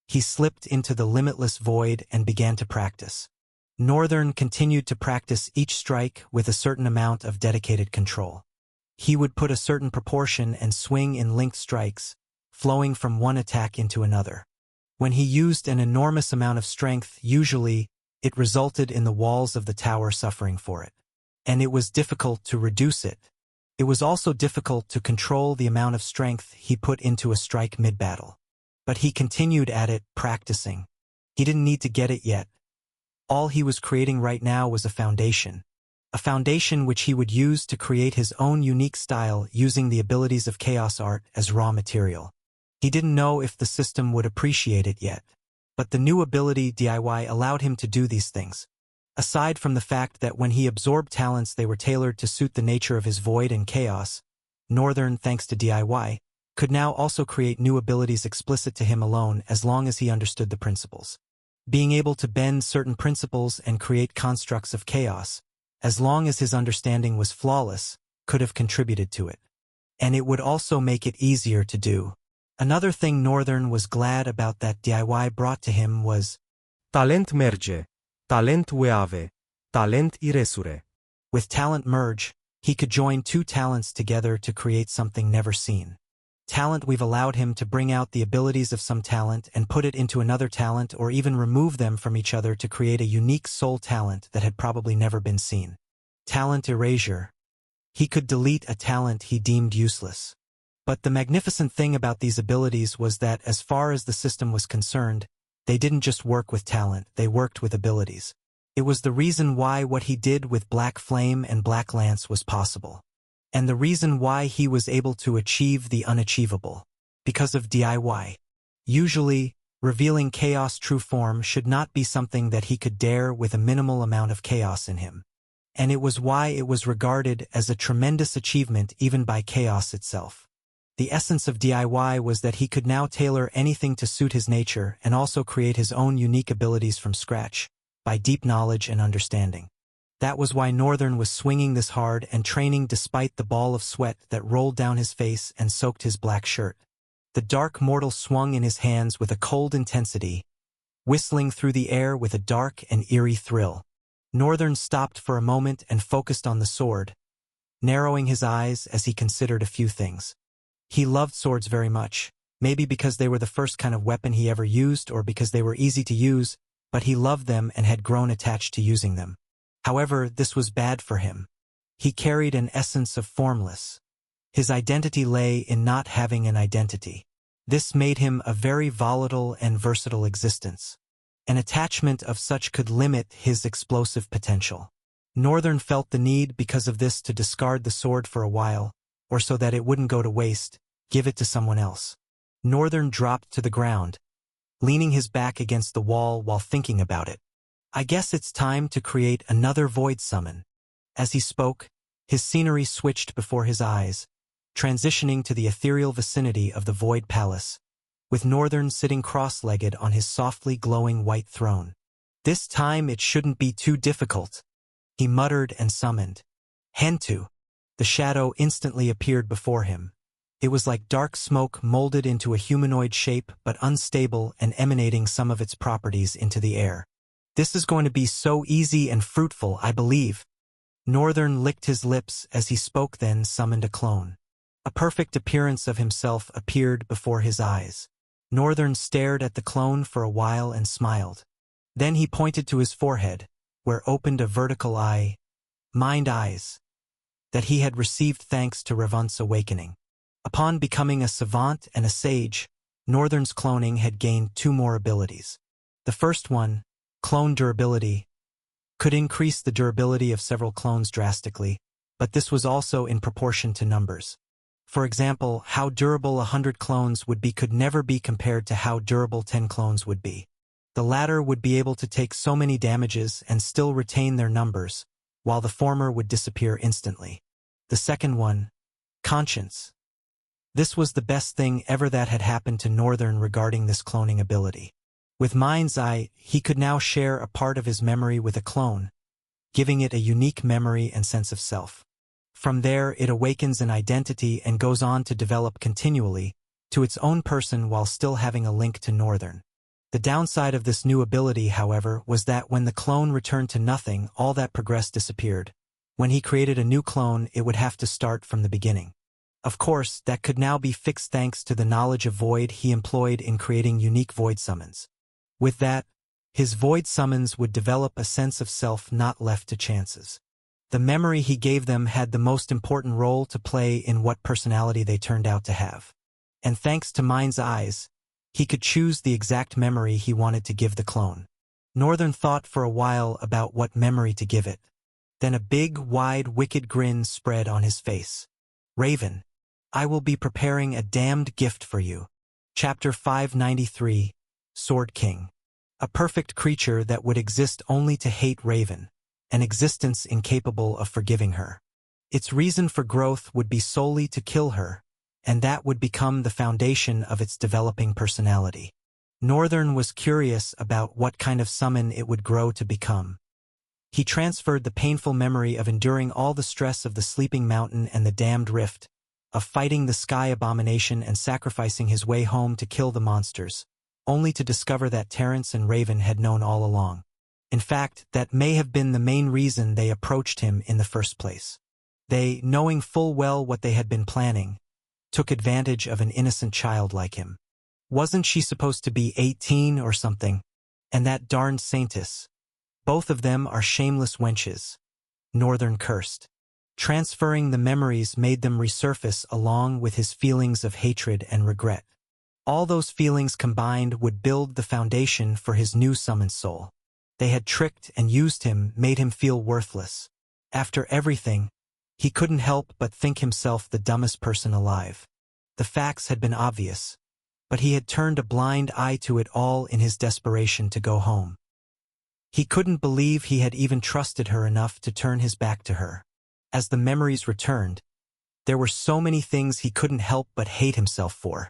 he slipped into the limitless void and began to practice. Northern continued to practice each strike with a certain amount of dedicated control. He would put a certain proportion and swing in linked strikes, flowing from one attack into another. When he used an enormous amount of strength, usually, it resulted in the walls of the tower suffering for it. And it was difficult to reduce it. It was also difficult to control the amount of strength he put into a strike mid-battle. But he continued at it, practicing. He didn't need to get it yet. All he was creating right now was a foundation which he would use to create his own unique style using the abilities of Chaos Art as raw material. He didn't know if the system would appreciate it yet, but the new ability DIY allowed him to do these things. Aside from the fact that when he absorbed talents they were tailored to suit the nature of his void and chaos, Northern, thanks to DIY, could now also create new abilities explicit to him alone as long as he understood the principles. Being able to bend certain principles and create constructs of chaos, as long as his understanding was flawless, could have contributed to it. and it would also make it easier to do. Another thing Northern was glad about that DIY brought to him was Talent merge, talent uave, talent iresure. with talent merge, he could join two talents together to create something never seen. Talent we've allowed him to bring out the abilities of some talent and put it into another talent or even remove them from each other to create a unique soul talent that had probably never been seen. Talent erasure. He could delete a talent he deemed useless. But the magnificent thing about these abilities was that as far as the system was concerned, they didn't just work with talent, they worked with abilities. It was the reason why what he did with Black Flame and Black Lance was possible. And the reason why he was able to achieve the unachievable. Because of DIY. Usually, revealing Chaos' true form should not be something that he could dare with a minimal amount of chaos in him. And it was why it was regarded as a tremendous achievement even by Chaos itself. The essence of DIY was that he could now tailor anything to suit his nature and also create his own unique abilities from scratch, by deep knowledge and understanding. That was why Northern was swinging this hard and training despite the ball of sweat that rolled down his face and soaked his black shirt. The dark mortal swung in his hands with a cold intensity, whistling through the air with a dark and eerie thrill. Northern stopped for a moment and focused on the sword, narrowing his eyes as he considered a few things. He loved swords very much, maybe because they were the first kind of weapon he ever used or because they were easy to use, but he loved them and had grown attached to using them. However, this was bad for him. He carried an essence of formless. His identity lay in not having an identity. This made him a very volatile and versatile existence. An attachment of such could limit his explosive potential. Northern felt the need because of this to discard the sword for a while, or so that it wouldn't go to waste, give it to someone else. Northern dropped to the ground, leaning his back against the wall while thinking about it. I guess it's time to create another void summon. As he spoke, his scenery switched before his eyes, transitioning to the ethereal vicinity of the Void Palace, with Northern sitting cross-legged on his softly glowing white throne. This time it shouldn't be too difficult, he muttered and summoned. Hentu. The shadow instantly appeared before him. It was like dark smoke molded into a humanoid shape but unstable and emanating some of its properties into the air. This is going to be so easy and fruitful, I believe. Northern licked his lips as he spoke, then summoned a clone. A perfect appearance of himself appeared before his eyes. Northern stared at the clone for a while and smiled. Then he pointed to his forehead, where opened a vertical eye, mind eyes, that he had received thanks to Revunt's awakening. Upon becoming a savant and a sage, Northern's cloning had gained two more abilities. The first one, clone durability, could increase the durability of several clones drastically, but this was also in proportion to numbers. For example, how durable 100 clones would be could never be compared to how durable 10 clones would be. The latter would be able to take so many damages and still retain their numbers, while the former would disappear instantly. The second one, conscience. This was the best thing ever that had happened to Northern regarding this cloning ability. With Mind's Eye, he could now share a part of his memory with a clone, giving it a unique memory and sense of self. From there, it awakens an identity and goes on to develop continually to its own person while still having a link to Northern. The downside of this new ability, however, was that when the clone returned to nothing, all that progress disappeared. When he created a new clone, it would have to start from the beginning. Of course, that could now be fixed thanks to the knowledge of Void he employed in creating unique Void summons. With that, his Void summons would develop a sense of self not left to chances. The memory he gave them had the most important role to play in what personality they turned out to have. And thanks to Mind's Eyes, he could choose the exact memory he wanted to give the clone. Northern thought for a while about what memory to give it. Then a big, wide, wicked grin spread on his face. Raven, I will be preparing a damned gift for you. Chapter 593, Sword King. A perfect creature that would exist only to hate Raven, an existence incapable of forgiving her. Its reason for growth would be solely to kill her, and that would become the foundation of its developing personality. Northern was curious about what kind of summon it would grow to become. He transferred the painful memory of enduring all the stress of the Sleeping Mountain and the Damned Rift, of fighting the sky abomination and sacrificing his way home to kill the monsters, only to discover that Terence and Raven had known all along. In fact, that may have been the main reason they approached him in the first place. They, knowing full well what they had been planning, took advantage of an innocent child like him. Wasn't she supposed to be 18 or something? And that darned Saintess. Both of them are shameless wenches. Northern cursed. Transferring the memories made them resurface along with his feelings of hatred and regret. All those feelings combined would build the foundation for his new summoned soul. They had tricked and used him, made him feel worthless. After everything, he couldn't help but think himself the dumbest person alive. The facts had been obvious, but he had turned a blind eye to it all in his desperation to go home. He couldn't believe he had even trusted her enough to turn his back to her. As the memories returned, there were so many things he couldn't help but hate himself for.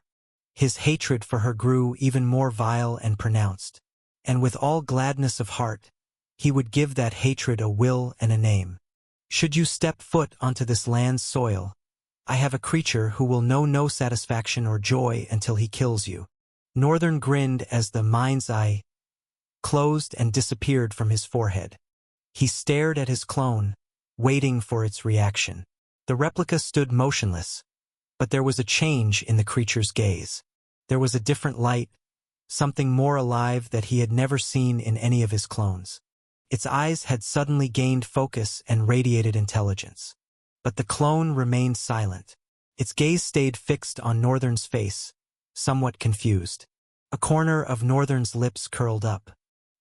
His hatred for her grew even more vile and pronounced, and with all gladness of heart, he would give that hatred a will and a name. Should you step foot onto this land's soil, I have a creature who will know no satisfaction or joy until he kills you. Northern grinned as the mind's eye closed and disappeared from his forehead. He stared at his clone, waiting for its reaction. The replica stood motionless, but there was a change in the creature's gaze. There was a different light, something more alive that he had never seen in any of his clones. Its eyes had suddenly gained focus and radiated intelligence. But the clone remained silent. Its gaze stayed fixed on Northern's face, somewhat confused. A corner of Northern's lips curled up.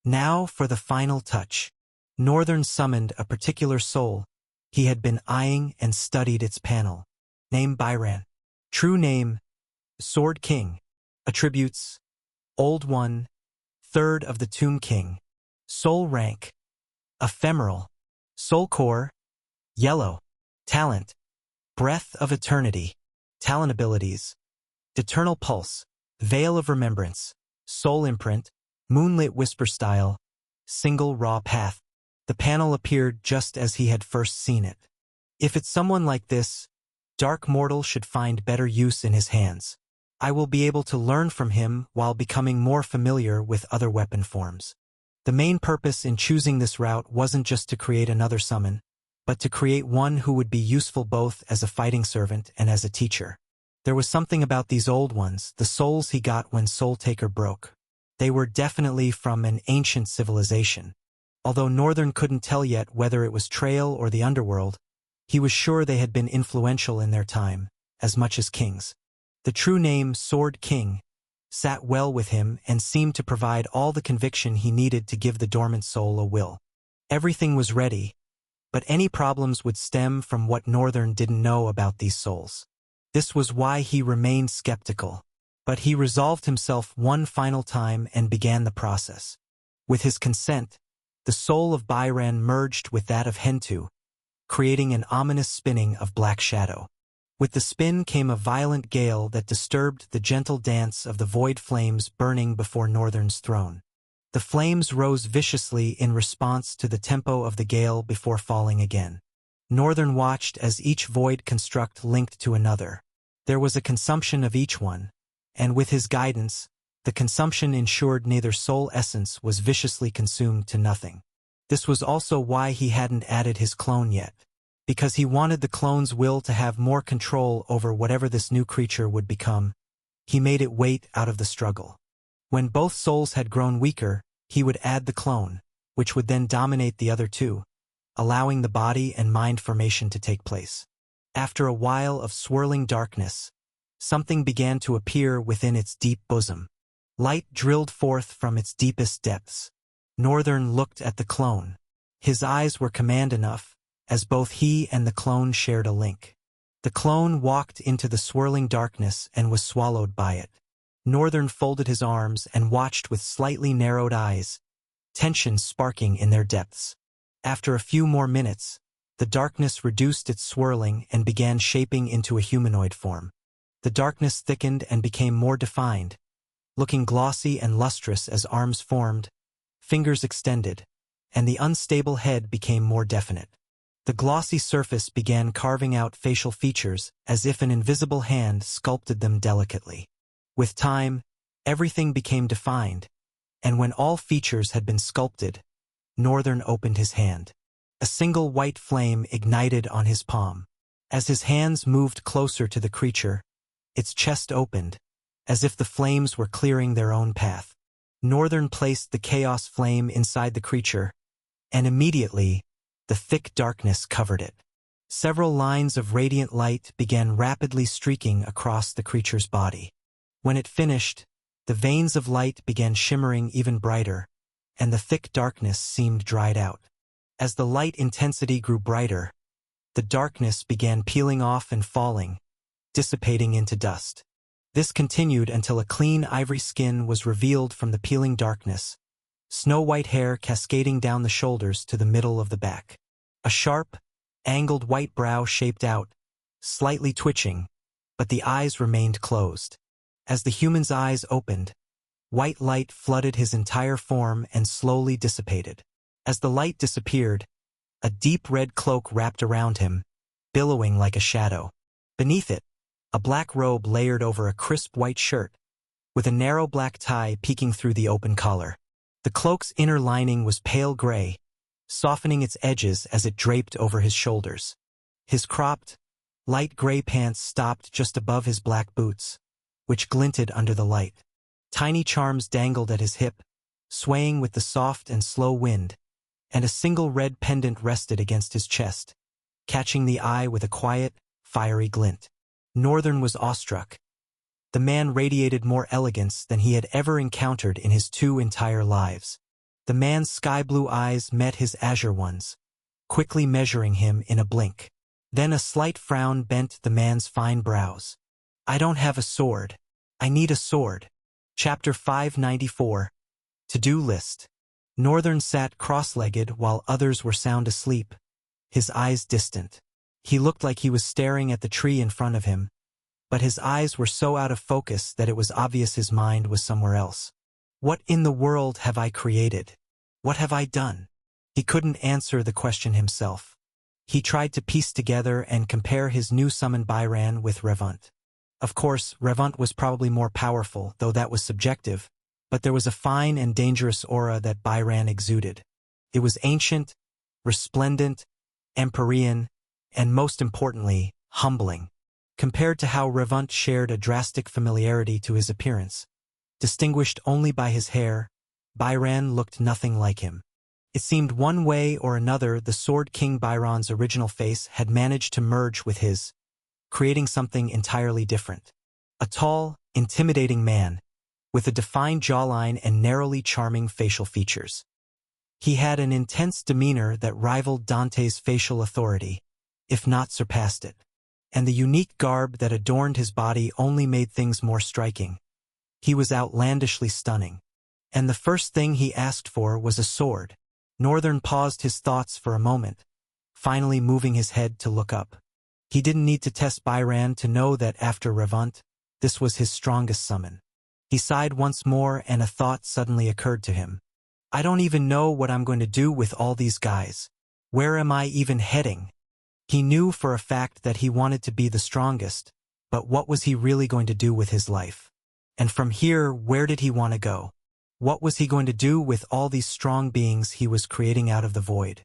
Now for the final touch. Northern summoned a particular soul. He had been eyeing and studied its panel. Name Byran. True name, Sword King. Attributes, Old One, Third of the Tomb King. Soul rank, Ephemeral. Soul core, Yellow. Talent, Breath of Eternity. Talent abilities, Eternal Pulse, Veil of Remembrance, Soul Imprint, Moonlit Whisper Style, Single Raw Path. The panel appeared just as he had first seen it. If it's someone like this, Dark Mortal should find better use in his hands. I will be able to learn from him while becoming more familiar with other weapon forms. The main purpose in choosing this route wasn't just to create another summon, but to create one who would be useful both as a fighting servant and as a teacher. There was something about these old ones, the souls he got when Soul Taker broke. They were definitely from an ancient civilization. Although Northern couldn't tell yet whether it was Trail or the underworld, he was sure they had been influential in their time, as much as kings. The true name, Sword King, sat well with him and seemed to provide all the conviction he needed to give the dormant soul a will. Everything was ready, but any problems would stem from what Northern didn't know about these souls. This was why he remained skeptical. But he resolved himself one final time and began the process. With his consent, the soul of Byran merged with that of Hentu, creating an ominous spinning of black shadow. With the spin came a violent gale that disturbed the gentle dance of the void flames burning before Northern's throne. The flames rose viciously in response to the tempo of the gale before falling again. Northern watched as each void construct linked to another. There was a consumption of each one, and with his guidance, the consumption ensured neither soul essence was viciously consumed to nothing. This was also why he hadn't added his clone yet, because he wanted the clone's will to have more control over whatever this new creature would become. He made it wait out of the struggle. When both souls had grown weaker, he would add the clone, which would then dominate the other two, allowing the body and mind formation to take place. After a while of swirling darkness, something began to appear within its deep bosom. Light drilled forth from its deepest depths. Northern looked at the clone. His eyes were command enough, as both he and the clone shared a link. The clone walked into the swirling darkness and was swallowed by it. Northern folded his arms and watched with slightly narrowed eyes, tension sparking in their depths. After a few more minutes, the darkness reduced its swirling and began shaping into a humanoid form. The darkness thickened and became more defined, looking glossy and lustrous as arms formed, fingers extended, and the unstable head became more definite. The glossy surface began carving out facial features as if an invisible hand sculpted them delicately. With time, everything became defined, and when all features had been sculpted, Northern opened his hand. A single white flame ignited on his palm. As his hands moved closer to the creature, its chest opened, as if the flames were clearing their own path. Northern placed the chaos flame inside the creature, and immediately, the thick darkness covered it. Several lines of radiant light began rapidly streaking across the creature's body. When it finished, the veins of light began shimmering even brighter, and the thick darkness seemed dried out. As the light intensity grew brighter, the darkness began peeling off and falling, dissipating into dust. This continued until a clean ivory skin was revealed from the peeling darkness, snow-white hair cascading down the shoulders to the middle of the back. A sharp, angled white brow shaped out, slightly twitching, but the eyes remained closed. As the human's eyes opened, white light flooded his entire form and slowly dissipated. As the light disappeared, a deep red cloak wrapped around him, billowing like a shadow. Beneath it, a black robe layered over a crisp white shirt, with a narrow black tie peeking through the open collar. The cloak's inner lining was pale gray, softening its edges as it draped over his shoulders. His cropped, light gray pants stopped just above his black boots, which glinted under the light. Tiny charms dangled at his hip, swaying with the soft and slow wind, and a single red pendant rested against his chest, catching the eye with a quiet, fiery glint. Northern was awestruck. The man radiated more elegance than he had ever encountered in his 2 entire lives. The man's sky-blue eyes met his azure ones, quickly measuring him in a blink. Then a slight frown bent the man's fine brows. "I don't have a sword. I need a sword." Chapter 594. To-Do List. Northern sat cross-legged while others were sound asleep, his eyes distant. He looked like he was staring at the tree in front of him, but his eyes were so out of focus that it was obvious his mind was somewhere else. What in the world have I created? What have I done? He couldn't answer the question himself. He tried to piece together and compare his new summoned Byran with Revant. Of course, Revant was probably more powerful, though that was subjective, but there was a fine and dangerous aura that Byran exuded. It was ancient, resplendent, Empyrean, and most importantly, humbling. Compared to how Revant shared a drastic familiarity to his appearance, distinguished only by his hair, Byran looked nothing like him. It seemed one way or another the Sword King Byron's original face had managed to merge with his, creating something entirely different. A tall, intimidating man, with a defined jawline and narrowly charming facial features. He had an intense demeanor that rivaled Dante's facial authority, if not surpassed it. And the unique garb that adorned his body only made things more striking. He was outlandishly stunning. And the first thing he asked for was a sword. Northern paused his thoughts for a moment, finally moving his head to look up. He didn't need to test Byran to know that after Revant, this was his strongest summon. He sighed once more and a thought suddenly occurred to him. I don't even know what I'm going to do with all these guys. Where am I even heading? He knew for a fact that he wanted to be the strongest, but what was he really going to do with his life? And from here, where did he want to go? What was he going to do with all these strong beings he was creating out of the void?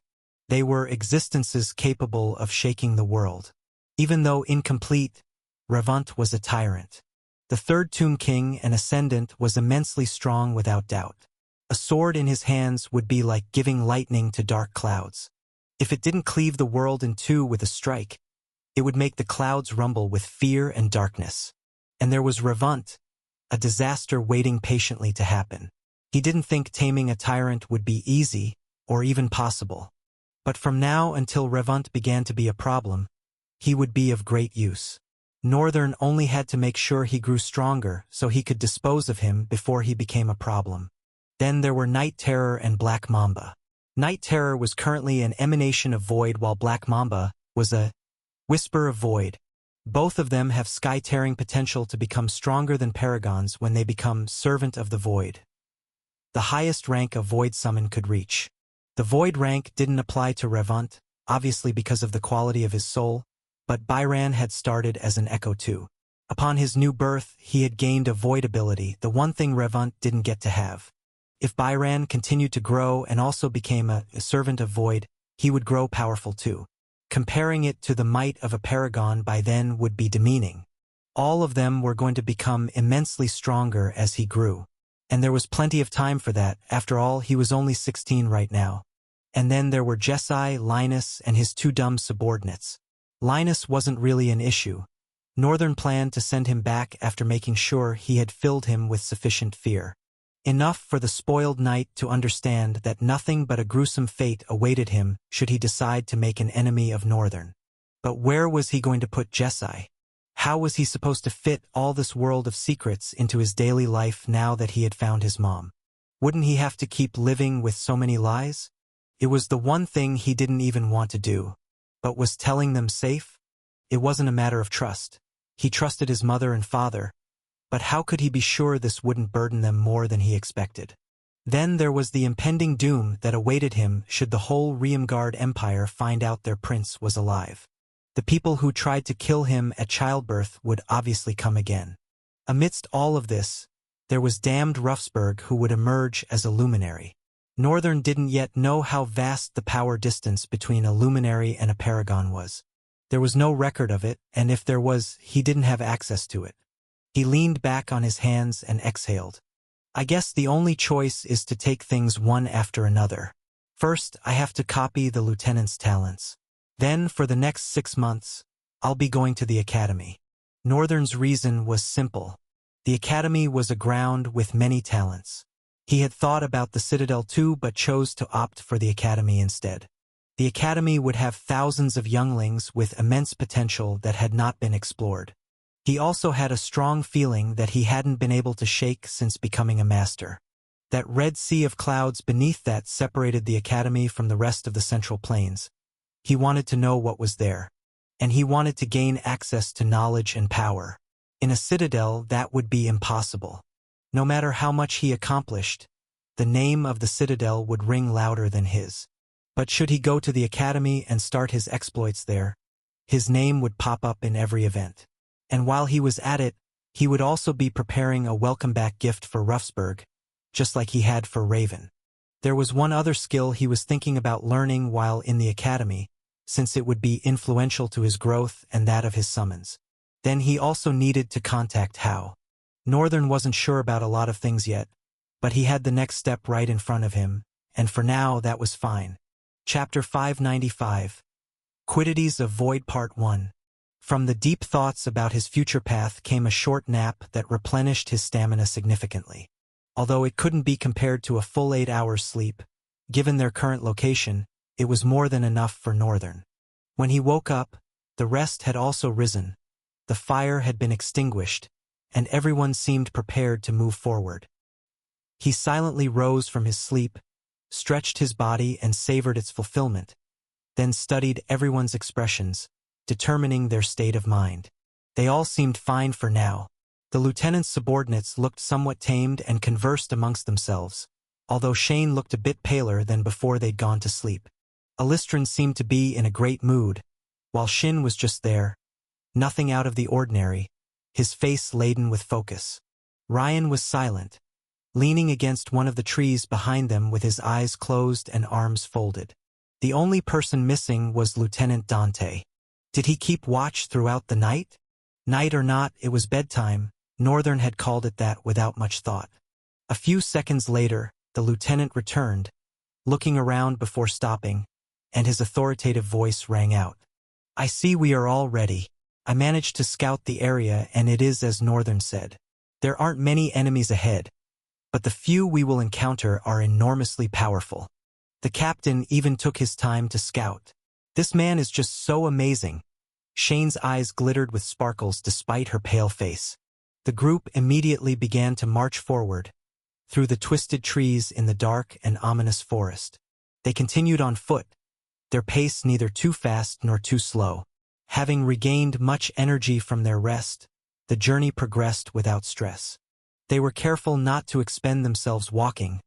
They were existences capable of shaking the world. Even though incomplete, Revant was a tyrant. The third Tomb King and Ascendant was immensely strong without doubt. A sword in his hands would be like giving lightning to dark clouds. If it didn't cleave the world in two with a strike, it would make the clouds rumble with fear and darkness. And there was Revant, a disaster waiting patiently to happen. He didn't think taming a tyrant would be easy, or even possible. But from now until Revant began to be a problem, he would be of great use. Northern only had to make sure he grew stronger so he could dispose of him before he became a problem. Then there were Night Terror and Black Mamba. Night Terror was currently an emanation of Void while Black Mamba was a whisper of Void. Both of them have sky-tearing potential to become stronger than Paragons when they become Servant of the Void, the highest rank a Void summon could reach. The Void rank didn't apply to Revant, obviously because of the quality of his soul, but Byran had started as an echo too. Upon his new birth, he had gained a void ability, the one thing Revant didn't get to have. If Byran continued to grow and also became a servant of void, he would grow powerful too. Comparing it to the might of a paragon by then would be demeaning. All of them were going to become immensely stronger as he grew. And there was plenty of time for that. After all, he was only 16 right now. And then there were Jeskai, Linus, and his two dumb subordinates. Linus wasn't really an issue. Northern planned to send him back after making sure he had filled him with sufficient fear. Enough for the spoiled knight to understand that nothing but a gruesome fate awaited him should he decide to make an enemy of Northern. But where was he going to put Jeskai? How was he supposed to fit all this world of secrets into his daily life now that he had found his mom? Wouldn't he have to keep living with so many lies? It was the one thing he didn't even want to do. But was telling them safe? It wasn't a matter of trust. He trusted his mother and father, but how could he be sure this wouldn't burden them more than he expected? Then there was the impending doom that awaited him should the whole Riemgard Empire find out their prince was alive. The people who tried to kill him at childbirth would obviously come again. Amidst all of this, there was damned Ruffsburg who would emerge as a luminary. Northern didn't yet know how vast the power distance between a luminary and a paragon was. There was no record of it, and if there was, he didn't have access to it. He leaned back on his hands and exhaled. I guess the only choice is to take things one after another. First, I have to copy the lieutenant's talents. Then, for the next 6 months, I'll be going to the academy. Northern's reason was simple. The academy was a ground with many talents. He had thought about the Citadel too, but chose to opt for the academy instead. The academy would have thousands of younglings with immense potential that had not been explored. He also had a strong feeling that he hadn't been able to shake since becoming a master. That red sea of clouds beneath that separated the academy from the rest of the Central Plains. He wanted to know what was there. And he wanted to gain access to knowledge and power. In a citadel, that would be impossible. No matter how much he accomplished, the name of the citadel would ring louder than his. But should he go to the academy and start his exploits there, his name would pop up in every event. And while he was at it, he would also be preparing a welcome-back gift for Ruffsburg, just like he had for Raven. There was one other skill he was thinking about learning while in the academy, since it would be influential to his growth and that of his summons. Then he also needed to contact Hao. Northern wasn't sure about a lot of things yet, but he had the next step right in front of him, and for now that was fine. Chapter 595. Quiddities of Void Part 1. From the deep thoughts about his future path came a short nap that replenished his stamina significantly. Although it couldn't be compared to a full 8 hours sleep, given their current location, it was more than enough for Northern. When he woke up, the rest had also risen. The fire had been extinguished, and everyone seemed prepared to move forward. He silently rose from his sleep, stretched his body and savored its fulfillment, then studied everyone's expressions, determining their state of mind. They all seemed fine for now. The lieutenant's subordinates looked somewhat tamed and conversed amongst themselves, although Shane looked a bit paler than before they'd gone to sleep. Alistran seemed to be in a great mood, while Shin was just there, nothing out of the ordinary, his face laden with focus. Ryan was silent, leaning against one of the trees behind them with his eyes closed and arms folded. The only person missing was Lieutenant Dante. Did he keep watch throughout the night? Night or not, it was bedtime. Northern had called it that without much thought. A few seconds later, the lieutenant returned, looking around before stopping, and his authoritative voice rang out. I see we are all ready. I managed to scout the area and it is as Northern said. There aren't many enemies ahead, but the few we will encounter are enormously powerful. The captain even took his time to scout. This man is just so amazing. Shane's eyes glittered with sparkles despite her pale face. The group immediately began to march forward, through the twisted trees in the dark and ominous forest. They continued on foot, their pace neither too fast nor too slow. Having regained much energy from their rest, the journey progressed without stress. They were careful not to expend themselves walking,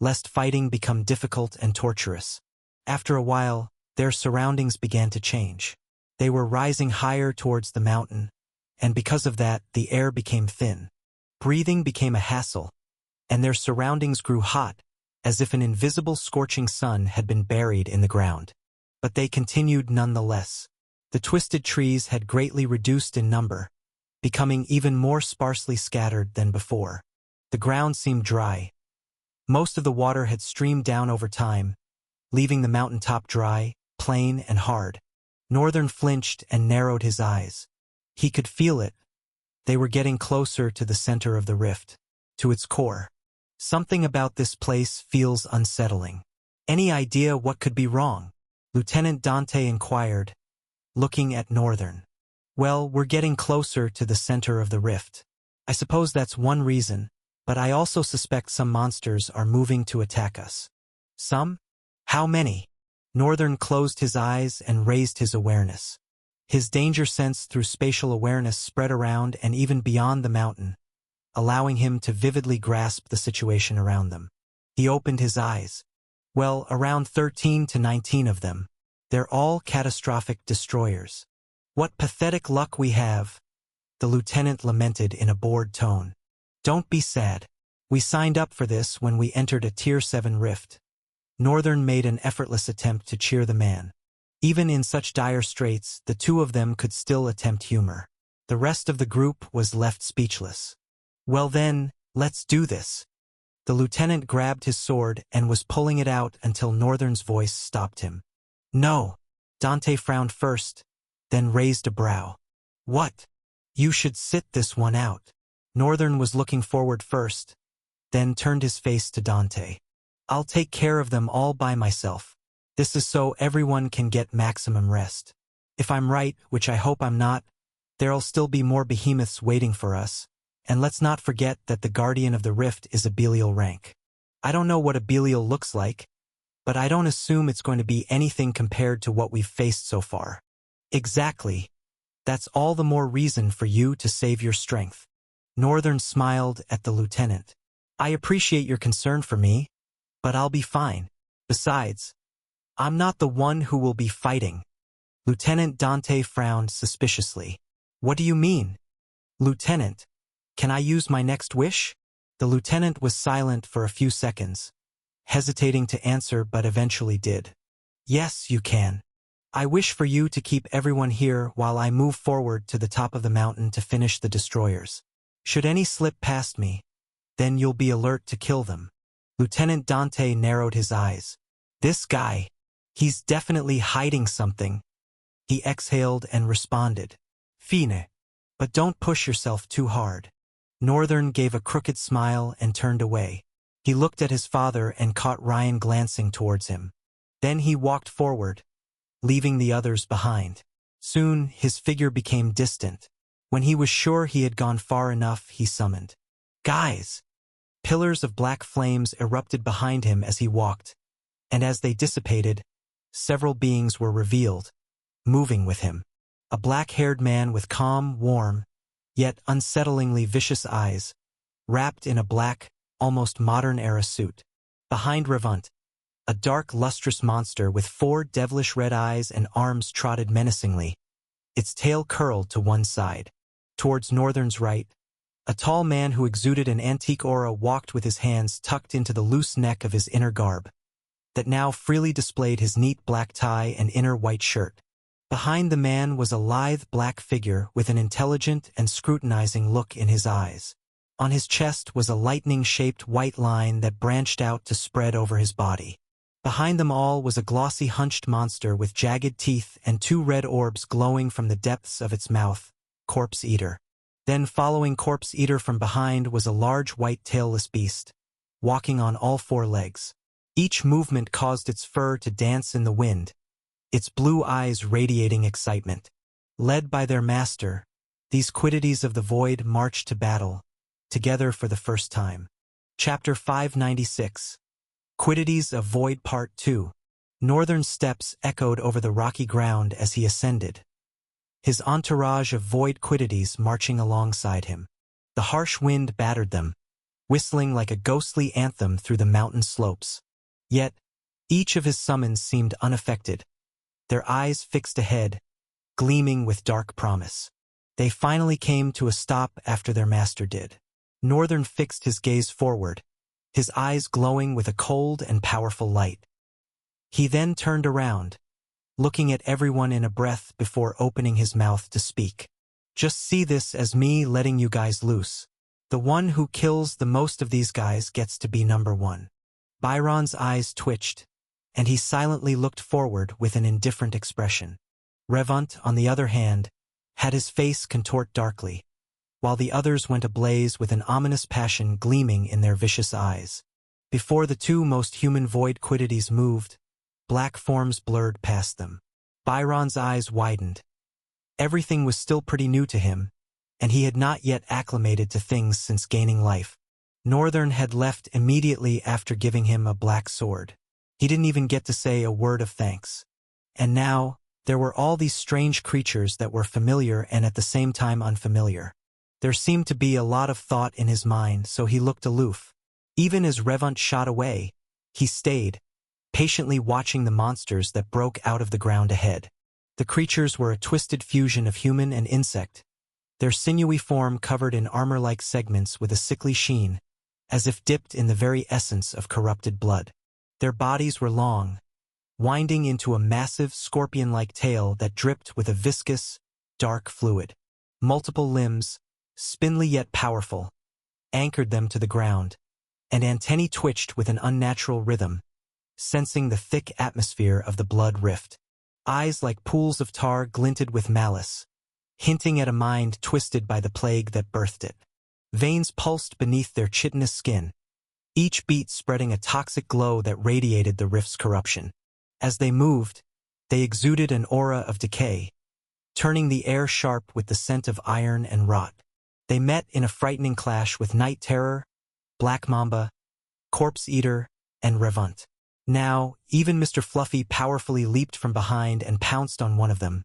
lest fighting become difficult and torturous. After a while, their surroundings began to change. They were rising higher towards the mountain, and because of that, the air became thin. Breathing became a hassle, and their surroundings grew hot, as if an invisible scorching sun had been buried in the ground. But they continued nonetheless. The twisted trees had greatly reduced in number, becoming even more sparsely scattered than before. The ground seemed dry. Most of the water had streamed down over time, leaving the mountaintop dry, plain, and hard. Northern flinched and narrowed his eyes. He could feel it. They were getting closer to the center of the rift, to its core. Something about this place feels unsettling. Any idea what could be wrong? Lieutenant Dante inquired, looking at Northern. Well, we're getting closer to the center of the rift. I suppose that's one reason, but I also suspect some monsters are moving to attack us. Some? How many? Northern closed his eyes and raised his awareness. His danger sense through spatial awareness spread around and even beyond the mountain, allowing him to vividly grasp the situation around them. He opened his eyes. Well, around 13 to 19 of them. They're all catastrophic destroyers. What pathetic luck we have, the lieutenant lamented in a bored tone. Don't be sad. We signed up for this when we entered a Tier 7 rift. Northern made an effortless attempt to cheer the man. Even in such dire straits, the two of them could still attempt humor. The rest of the group was left speechless. Well then, let's do this. The lieutenant grabbed his sword and was pulling it out until Northern's voice stopped him. No. Dante frowned first, then raised a brow. What? You should sit this one out. Northern was looking forward first, then turned his face to Dante. I'll take care of them all by myself. This is so everyone can get maximum rest. If I'm right, which I hope I'm not, there'll still be more behemoths waiting for us. And let's not forget that the Guardian of the Rift is a Belial rank. I don't know what a Belial looks like, but I don't assume it's going to be anything compared to what we've faced so far. Exactly. That's all the more reason for you to save your strength. Northern smiled at the lieutenant. I appreciate your concern for me, but I'll be fine. Besides, I'm not the one who will be fighting. Lieutenant Dante frowned suspiciously. What do you mean? Lieutenant, can I use my next wish? The lieutenant was silent for a few seconds, hesitating to answer but eventually did. Yes, you can. I wish for you to keep everyone here while I move forward to the top of the mountain to finish the destroyers. Should any slip past me, then you'll be alert to kill them. Lieutenant Dante narrowed his eyes. This guy, he's definitely hiding something. He exhaled and responded. Fine. But don't push yourself too hard. Northern gave a crooked smile and turned away. He looked at his father and caught Ryan glancing towards him. Then he walked forward, leaving the others behind. Soon, his figure became distant. When he was sure he had gone far enough, he summoned. Guys! Pillars of black flames erupted behind him as he walked, and as they dissipated, several beings were revealed, moving with him. A black-haired man with calm, warm, yet unsettlingly vicious eyes, wrapped in a black, almost modern-era suit. Behind Revant, a dark, lustrous monster with 4 devilish red eyes and arms trotted menacingly, its tail curled to one side. Towards Northern's right, a tall man who exuded an antique aura walked with his hands tucked into the loose neck of his inner garb, that now freely displayed his neat black tie and inner white shirt. Behind the man was a lithe black figure with an intelligent and scrutinizing look in his eyes. On his chest was a lightning-shaped white line that branched out to spread over his body. Behind them all was a glossy hunched monster with jagged teeth and 2 red orbs glowing from the depths of its mouth, Corpse Eater. Then following Corpse Eater from behind was a large white tailless beast, walking on all 4 legs. Each movement caused its fur to dance in the wind, its blue eyes radiating excitement. Led by their master, these quiddities of the void marched to battle, together for the first time. Chapter 596. Quiddities of Void Part 2. Northern's steps echoed over the rocky ground as he ascended, his entourage of void quiddities marching alongside him. The harsh wind battered them, whistling like a ghostly anthem through the mountain slopes. Yet, each of his summons seemed unaffected. their eyes fixed ahead, gleaming with dark promise. They finally came to a stop after their master did. Northern fixed his gaze forward, his eyes glowing with a cold and powerful light. He then turned around, looking at everyone in a breath before opening his mouth to speak. Just see this as me letting you guys loose. The one who kills the most of these guys gets to be number one. Byron's eyes twitched, and he silently looked forward with an indifferent expression. Revant, on the other hand, had his face contort darkly, while the others went ablaze with an ominous passion gleaming in their vicious eyes. Before the two most human void quiddities moved, black forms blurred past them. Byron's eyes widened. Everything was still pretty new to him, and he had not yet acclimated to things since gaining life. Northern had left immediately after giving him a black sword. He didn't even get to say a word of thanks. And now, there were all these strange creatures that were familiar and at the same time unfamiliar. There seemed to be a lot of thought in his mind, so he looked aloof. Even as Revant shot away, he stayed, patiently watching the monsters that broke out of the ground ahead. The creatures were a twisted fusion of human and insect, their sinewy form covered in armor-like segments with a sickly sheen, as if dipped in the very essence of corrupted blood. Their bodies were long, winding into a massive scorpion-like tail that dripped with a viscous, dark fluid. Multiple limbs, spindly yet powerful, anchored them to the ground, and antennae twitched with an unnatural rhythm, sensing the thick atmosphere of the blood rift. Eyes like pools of tar glinted with malice, hinting at a mind twisted by the plague that birthed it. Veins pulsed beneath their chitinous skin, each beat spreading a toxic glow that radiated the rift's corruption. As they moved, they exuded an aura of decay, turning the air sharp with the scent of iron and rot. They met in a frightening clash with Night Terror, Black Mamba, Corpse Eater, and Revant. Now, even Mr. Fluffy powerfully leaped from behind and pounced on one of them,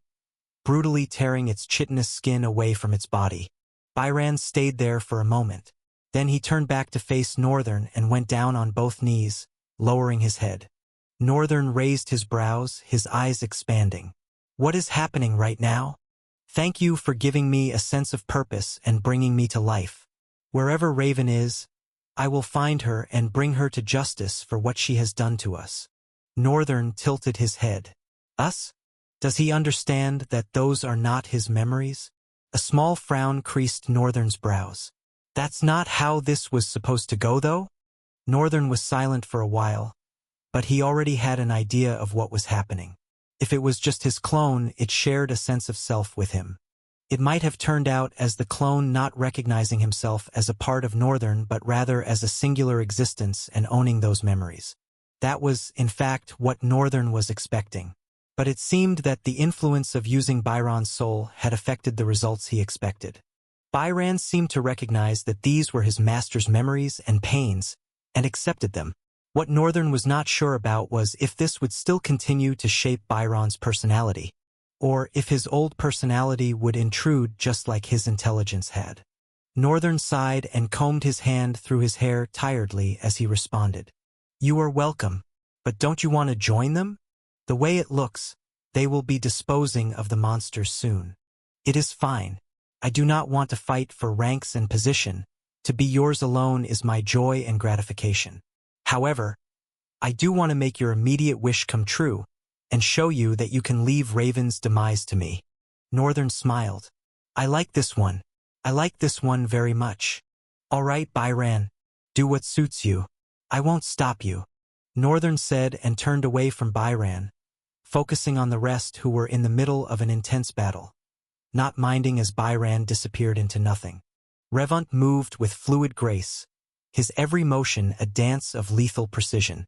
brutally tearing its chitinous skin away from its body. Byron stayed there for a moment. Then he turned back to face Northern and went down on both knees, lowering his head. Northern raised his brows, his eyes expanding. What is happening right now? Thank you for giving me a sense of purpose and bringing me to life. Wherever Raven is, I will find her and bring her to justice for what she has done to us. Northern tilted his head. Us? Does he understand that those are not his memories? A small frown creased Northern's brows. That's not how this was supposed to go, though? Northern was silent for a while, but he already had an idea of what was happening. If it was just his clone, it shared a sense of self with him. It might have turned out as the clone not recognizing himself as a part of Northern but rather as a singular existence and owning those memories. That was, in fact, what Northern was expecting. But it seemed that the influence of using Byron's soul had affected the results he expected. Byron seemed to recognize that these were his master's memories and pains, and accepted them. What Northern was not sure about was if this would still continue to shape Byron's personality, or if his old personality would intrude just like his intelligence had. Northern sighed and combed his hand through his hair tiredly as he responded. You are welcome, but don't you want to join them? The way it looks, they will be disposing of the monsters soon. It is fine. I do not want to fight for ranks and position. To be yours alone is my joy and gratification. However, I do want to make your immediate wish come true and show you that you can leave Raven's demise to me. Northern smiled. I like this one. I like this one very much. All right, Byron. Do what suits you. I won't stop you. Northern said and turned away from Byron, focusing on the rest who were in the middle of an intense battle, not minding as Byron disappeared into nothing. Revant moved with fluid grace, his every motion a dance of lethal precision.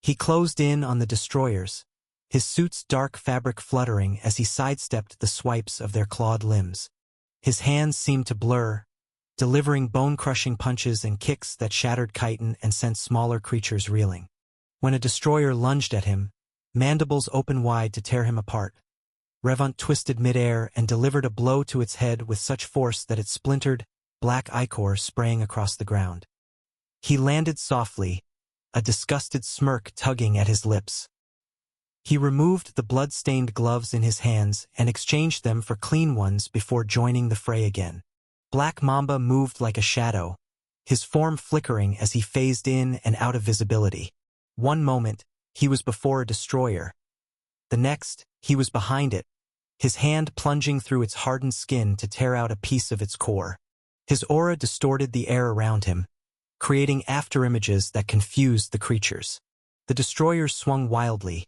He closed in on the destroyers, his suit's dark fabric fluttering as he sidestepped the swipes of their clawed limbs. His hands seemed to blur, delivering bone-crushing punches and kicks that shattered chitin and sent smaller creatures reeling. When a destroyer lunged at him, mandibles open wide to tear him apart, Revant twisted midair and delivered a blow to its head with such force that it splintered, black ichor spraying across the ground. He landed softly, a disgusted smirk tugging at his lips. He removed the blood-stained gloves in his hands and exchanged them for clean ones before joining the fray again. Black Mamba moved like a shadow, his form flickering as he phased in and out of visibility. One moment, he was before a destroyer. The next, he was behind it, his hand plunging through its hardened skin to tear out a piece of its core. His aura distorted the air around him, creating afterimages that confused the creatures. The destroyers swung wildly,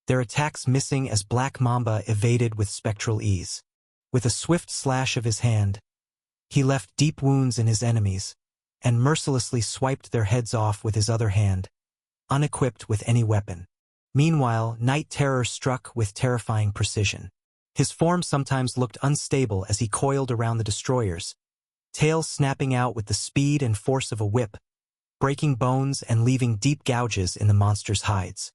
their attacks missing as Black Mamba evaded with spectral ease. With a swift slash of his hand, he left deep wounds in his enemies, and mercilessly swiped their heads off with his other hand, unequipped with any weapon. Meanwhile, Night Terror struck with terrifying precision. His form sometimes looked unstable as he coiled around the destroyers, tail snapping out with the speed and force of a whip, breaking bones and leaving deep gouges in the monster's hides.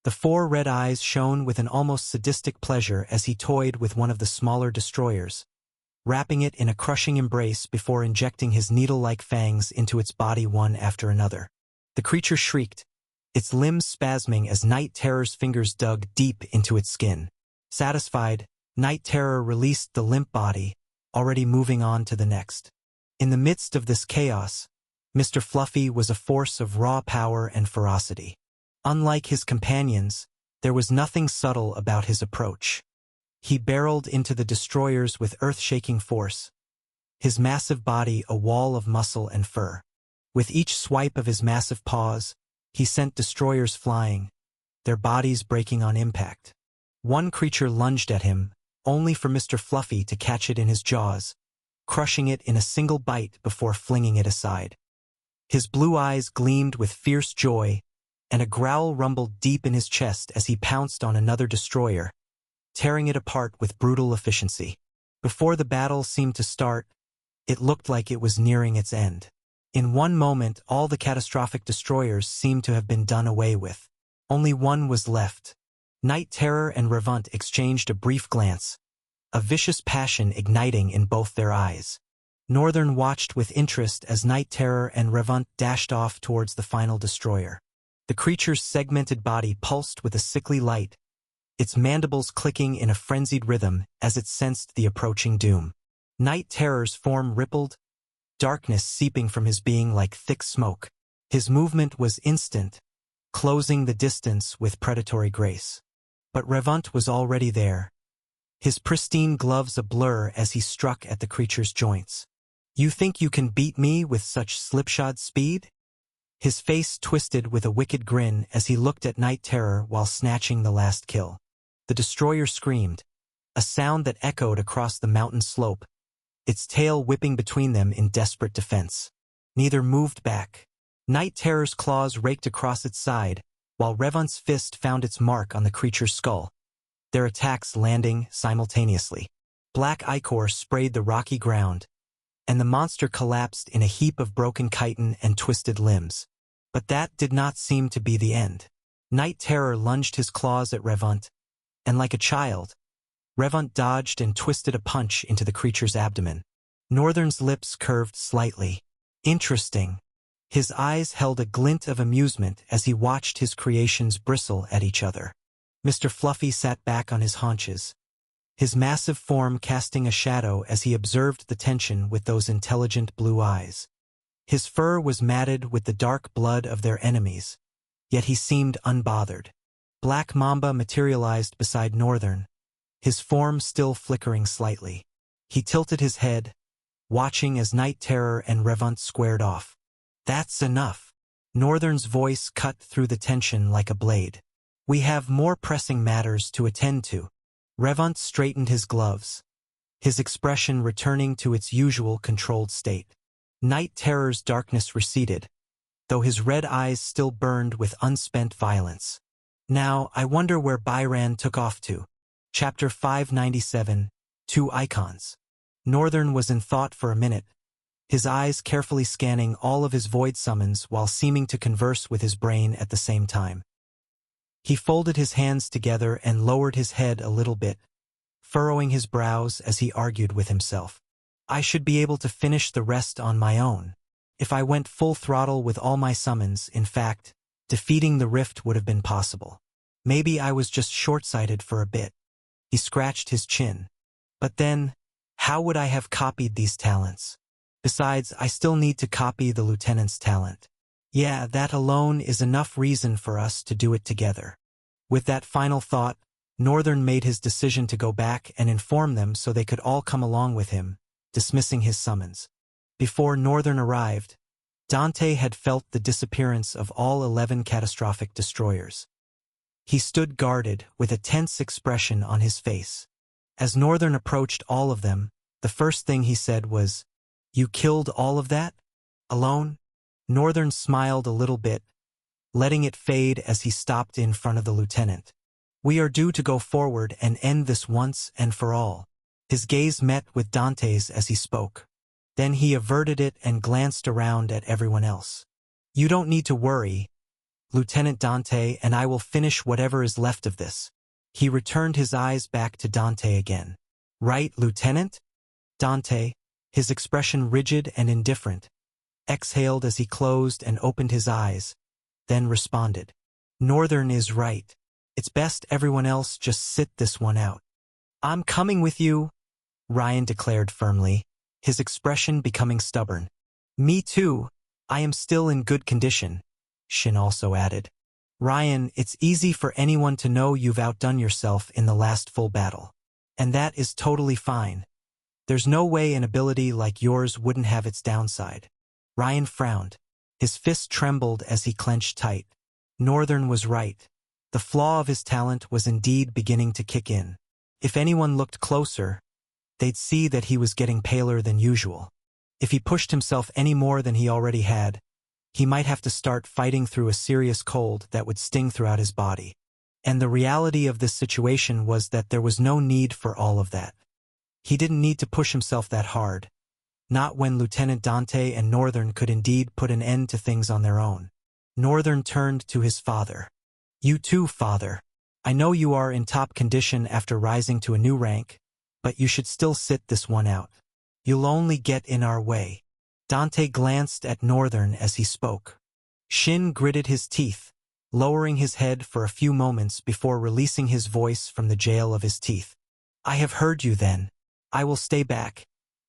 The four red eyes shone with an almost sadistic pleasure as he toyed with one of the smaller destroyers, wrapping it in a crushing embrace before injecting his needle-like fangs into its body one after another. The creature shrieked, its limbs spasming as Night Terror's fingers dug deep into its skin. Satisfied, Night Terror released the limp body, already moving on to the next. In the midst of this chaos, Mr. Fluffy was a force of raw power and ferocity. Unlike his companions, there was nothing subtle about his approach. He barreled into the destroyers with earth-shaking force, his massive body a wall of muscle and fur. With each swipe of his massive paws, he sent destroyers flying, their bodies breaking on impact. One creature lunged at him, only for Mr. Fluffy to catch it in his jaws, crushing it in a single bite before flinging it aside. His blue eyes gleamed with fierce joy, and a growl rumbled deep in his chest as he pounced on another destroyer, tearing it apart with brutal efficiency. Before the battle seemed to start, it looked like it was nearing its end. In one moment, all the catastrophic destroyers seemed to have been done away with. Only one was left. Night Terror and Revant exchanged a brief glance, a vicious passion igniting in both their eyes. Northern watched with interest as Night Terror and Revant dashed off towards the final destroyer. The creature's segmented body pulsed with a sickly light, its mandibles clicking in a frenzied rhythm as it sensed the approaching doom. Night Terror's form rippled, darkness seeping from his being like thick smoke. His movement was instant, closing the distance with predatory grace. But Revant was already there, his pristine gloves a blur as he struck at the creature's joints. "You think you can beat me with such slipshod speed?" His face twisted with a wicked grin as he looked at Night Terror while snatching the last kill. The destroyer screamed, a sound that echoed across the mountain slope, its tail whipping between them in desperate defense. Neither moved back. Night Terror's claws raked across its side, while Revant's fist found its mark on the creature's skull, their attacks landing simultaneously. Black ichor sprayed the rocky ground, and the monster collapsed in a heap of broken chitin and twisted limbs. But that did not seem to be the end. Night Terror lunged his claws at Revant, and like a child, Revant dodged and twisted a punch into the creature's abdomen. Northern's lips curved slightly. Interesting. His eyes held a glint of amusement as he watched his creations bristle at each other. Mr. Fluffy sat back on his haunches, his massive form casting a shadow as he observed the tension with those intelligent blue eyes. His fur was matted with the dark blood of their enemies, yet he seemed unbothered. Black Mamba materialized beside Northern, his form still flickering slightly. He tilted his head, watching as Night Terror and Revant squared off. "That's enough." Northern's voice cut through the tension like a blade. "We have more pressing matters to attend to." Revant straightened his gloves, his expression returning to its usual controlled state. Night Terror's darkness receded, though his red eyes still burned with unspent violence. "Now, I wonder where Byran took off to." Chapter 597, Two Icons. Northern was in thought for a minute, his eyes carefully scanning all of his void summons while seeming to converse with his brain at the same time. He folded his hands together and lowered his head a little bit, furrowing his brows as he argued with himself. "I should be able to finish the rest on my own. If I went full throttle with all my summons, in fact, defeating the rift would have been possible. Maybe I was just short-sighted for a bit. He scratched his chin. But then, how would I have copied these talents? Besides, I still need to copy the lieutenant's talent. Yeah, that alone is enough reason for us to do it together. With that final thought, Northern made his decision to go back and inform them so they could all come along with him, dismissing his summons. Before Northern arrived, Dante had felt the disappearance of all 11 catastrophic destroyers. He stood guarded, with a tense expression on his face. As Northern approached all of them, the first thing he said was, "You killed all of that? Alone?" Northern smiled a little bit, letting it fade as he stopped in front of the lieutenant. "We are due to go forward and end this once and for all." His gaze met with Dante's as he spoke. Then he averted it and glanced around at everyone else. "You don't need to worry, Lieutenant Dante, and I will finish whatever is left of this." He returned his eyes back to Dante again. "Right, Lieutenant?" Dante, his expression rigid and indifferent, exhaled as he closed and opened his eyes, then responded. "Northern is right. It's best everyone else just sit this one out." "I'm coming with you," Ryan declared firmly, his expression becoming stubborn. "Me too. I am still in good condition," Shin also added. "Ryan, it's easy for anyone to know you've outdone yourself in the last full battle. And that is totally fine. There's no way an ability like yours wouldn't have its downside." Ryan frowned. His fist trembled as he clenched tight. Northern was right. The flaw of his talent was indeed beginning to kick in. If anyone looked closer, they'd see that he was getting paler than usual. If he pushed himself any more than he already had, he might have to start fighting through a serious cold that would sting throughout his body. And the reality of this situation was that there was no need for all of that. He didn't need to push himself that hard. Not when Lieutenant Dante and Northern could indeed put an end to things on their own. Northern turned to his father. "You too, father. I know you are in top condition after rising to a new rank, but you should still sit this one out. You'll only get in our way." Dante glanced at Northern as he spoke. Shin gritted his teeth, lowering his head for a few moments before releasing his voice from the jail of his teeth. "I have heard you then. I will stay back,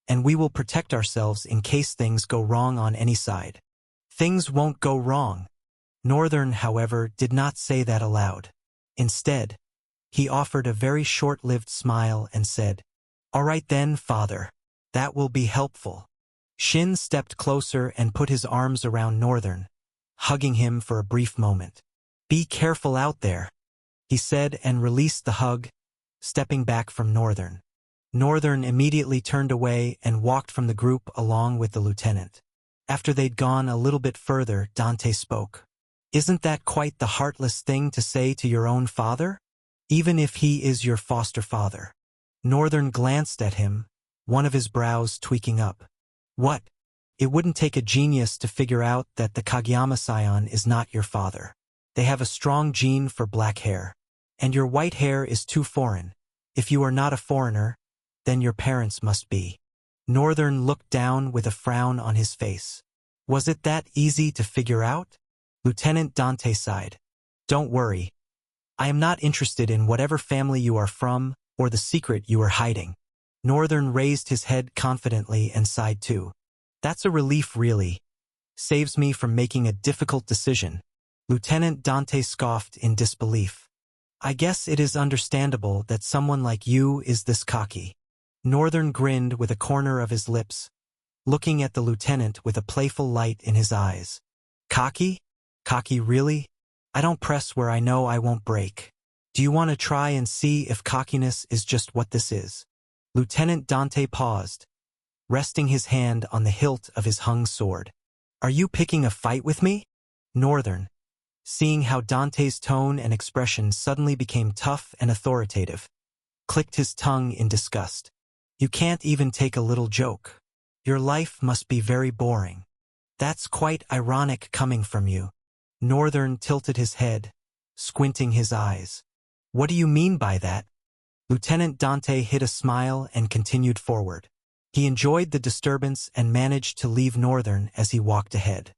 and we will protect ourselves in case things go wrong on any side." "Things won't go wrong." Northern, however, did not say that aloud. Instead, he offered a very short-lived smile and said, "All right then, father. That will be helpful." Shin stepped closer and put his arms around Northern, hugging him for a brief moment. "Be careful out there," he said and released the hug, stepping back from Northern. Northern immediately turned away and walked from the group along with the lieutenant. After they'd gone a little bit further, Dante spoke. "Isn't that quite the heartless thing to say to your own father? Even if he is your foster father." Northern glanced at him, one of his brows tweaking up. "What? It wouldn't take a genius to figure out that the Kageyama scion is not your father. They have a strong gene for black hair. And your white hair is too foreign. If you are not a foreigner, then your parents must be." Northern looked down with a frown on his face. "Was it that easy to figure out?" Lieutenant Dante sighed. "Don't worry. I am not interested in whatever family you are from or the secret you are hiding." Northern raised his head confidently and sighed too. "That's a relief, really. Saves me from making a difficult decision." Lieutenant Dante scoffed in disbelief. "I guess it is understandable that someone like you is this cocky." Northern grinned with a corner of his lips, looking at the lieutenant with a playful light in his eyes. "Cocky? Cocky really? I don't press where I know I won't break. Do you want to try and see if cockiness is just what this is?" Lieutenant Dante paused, resting his hand on the hilt of his hung sword. "Are you picking a fight with me?" Northern, seeing how Dante's tone and expression suddenly became tough and authoritative, clicked his tongue in disgust. "You can't even take a little joke. Your life must be very boring. That's quite ironic coming from you." Northern tilted his head, squinting his eyes. "What do you mean by that?" Lieutenant Dante hid a smile and continued forward. He enjoyed the disturbance and managed to leave Northern as he walked ahead.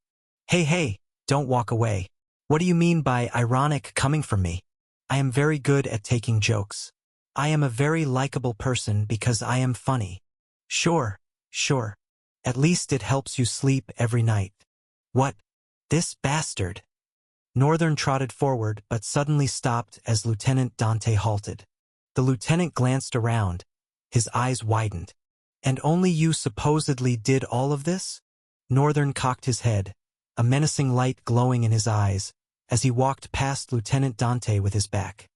Hey, don't walk away. What do you mean by ironic coming from me?" I am very good at taking jokes. I am a very likable person because I am funny. Sure, sure. At least it helps you sleep every night. What? This bastard. Northern trotted forward but suddenly stopped as Lieutenant Dante halted. The lieutenant glanced around. His eyes widened. And only you supposedly did all of this? Northern cocked his head, a menacing light glowing in his eyes, as he walked past Lieutenant Dante with his back.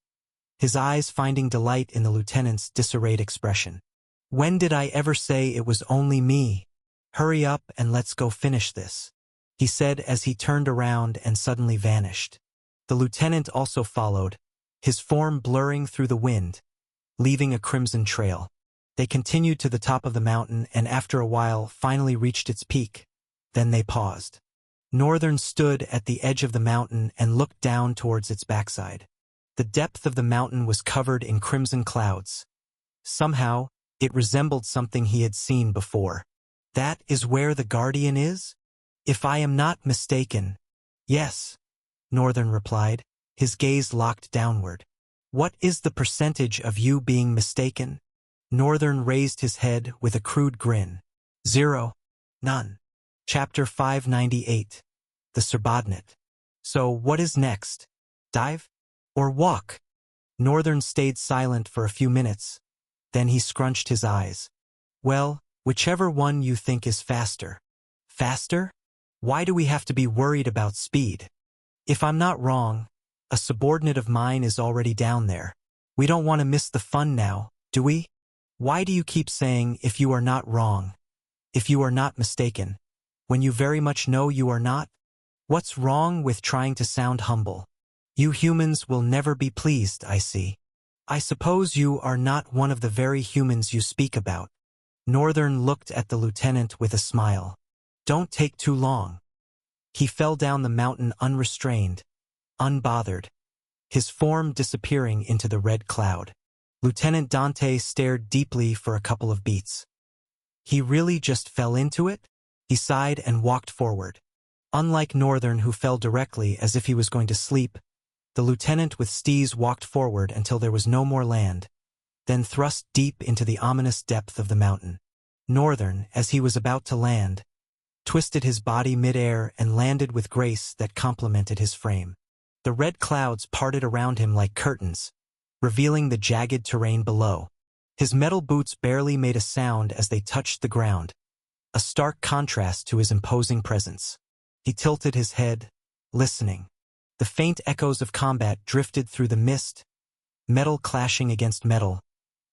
His eyes finding delight in the lieutenant's disarrayed expression. When did I ever say it was only me? Hurry up and let's go finish this, he said as he turned around and suddenly vanished. The lieutenant also followed, his form blurring through the wind, leaving a crimson trail. They continued to the top of the mountain and after a while finally reached its peak. Then they paused. Northern stood at the edge of the mountain and looked down towards its backside. The depth of the mountain was covered in crimson clouds. Somehow, it resembled something he had seen before. That is where the Guardian is? If I am not mistaken. Yes, Northern replied, his gaze locked downward. What is the percentage of you being mistaken? Northern raised his head with a crude grin. 0. None. Chapter 598. The Subordinate. So what is next? Dive? Or walk? Northern stayed silent for a few minutes. Then he scrunched his eyes. Well, whichever one you think is faster. Faster? Why do we have to be worried about speed? If I'm not wrong, a subordinate of mine is already down there. We don't want to miss the fun now, do we? Why do you keep saying if you are not wrong? If you are not mistaken? When you very much know you are not? What's wrong with trying to sound humble? You humans will never be pleased, I see. I suppose you are not one of the very humans you speak about. Northern looked at the lieutenant with a smile. Don't take too long. He fell down the mountain unrestrained, unbothered, his form disappearing into the red cloud. Lieutenant Dante stared deeply for a couple of beats. He really just fell into it? He sighed and walked forward. Unlike Northern, who fell directly as if he was going to sleep, the lieutenant with Steez walked forward until there was no more land, then thrust deep into the ominous depth of the mountain. Northern, as he was about to land, twisted his body mid-air and landed with grace that complemented his frame. The red clouds parted around him like curtains, revealing the jagged terrain below. His metal boots barely made a sound as they touched the ground, a stark contrast to his imposing presence. He tilted his head, listening. The faint echoes of combat drifted through the mist, metal clashing against metal,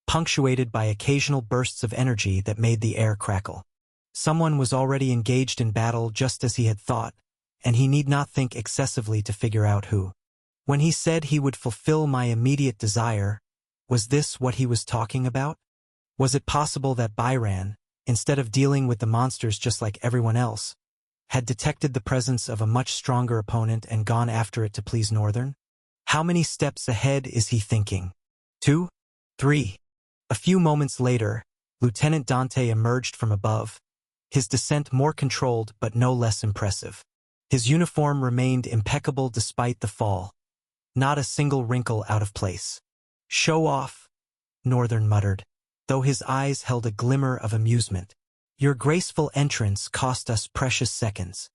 punctuated by occasional bursts of energy that made the air crackle. Someone was already engaged in battle just as he had thought, and he need not think excessively to figure out who. When he said he would fulfill my immediate desire, was this what he was talking about? Was it possible that Byran, instead of dealing with the monsters just like everyone else, had detected the presence of a much stronger opponent and gone after it to please Northern? How many steps ahead is he thinking? 2? 3? A few moments later, Lieutenant Dante emerged from above, his descent more controlled but no less impressive. His uniform remained impeccable despite the fall, not a single wrinkle out of place. Show off, Northern muttered, though his eyes held a glimmer of amusement. Your graceful entrance cost us precious seconds.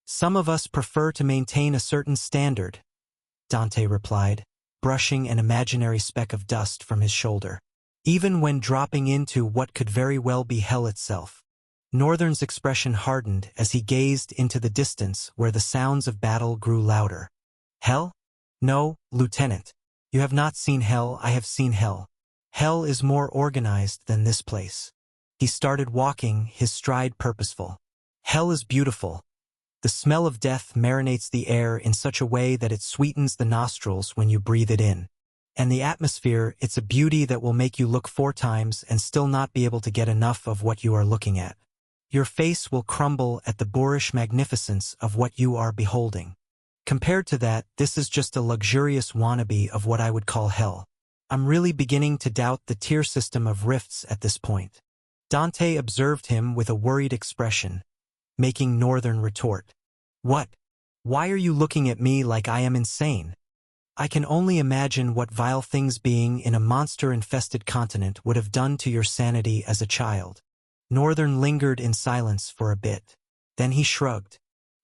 Some of us prefer to maintain a certain standard, Dante replied, brushing an imaginary speck of dust from his shoulder. Even when dropping into what could very well be hell itself. Northern's expression hardened as he gazed into the distance where the sounds of battle grew louder. Hell? No, Lieutenant. You have not seen hell, I have seen hell. Hell is more organized than this place. He started walking, his stride purposeful. Hell is beautiful. The smell of death marinates the air in such a way that it sweetens the nostrils when you breathe it in. And the atmosphere, it's a beauty that will make you look 4 times and still not be able to get enough of what you are looking at. Your face will crumble at the boorish magnificence of what you are beholding. Compared to that, this is just a luxurious wannabe of what I would call hell. I'm really beginning to doubt the tier system of rifts at this point. Dante observed him with a worried expression, making Northern retort. What? Why are you looking at me like I am insane? I can only imagine what vile things being in a monster-infested continent would have done to your sanity as a child. Northern lingered in silence for a bit. Then he shrugged.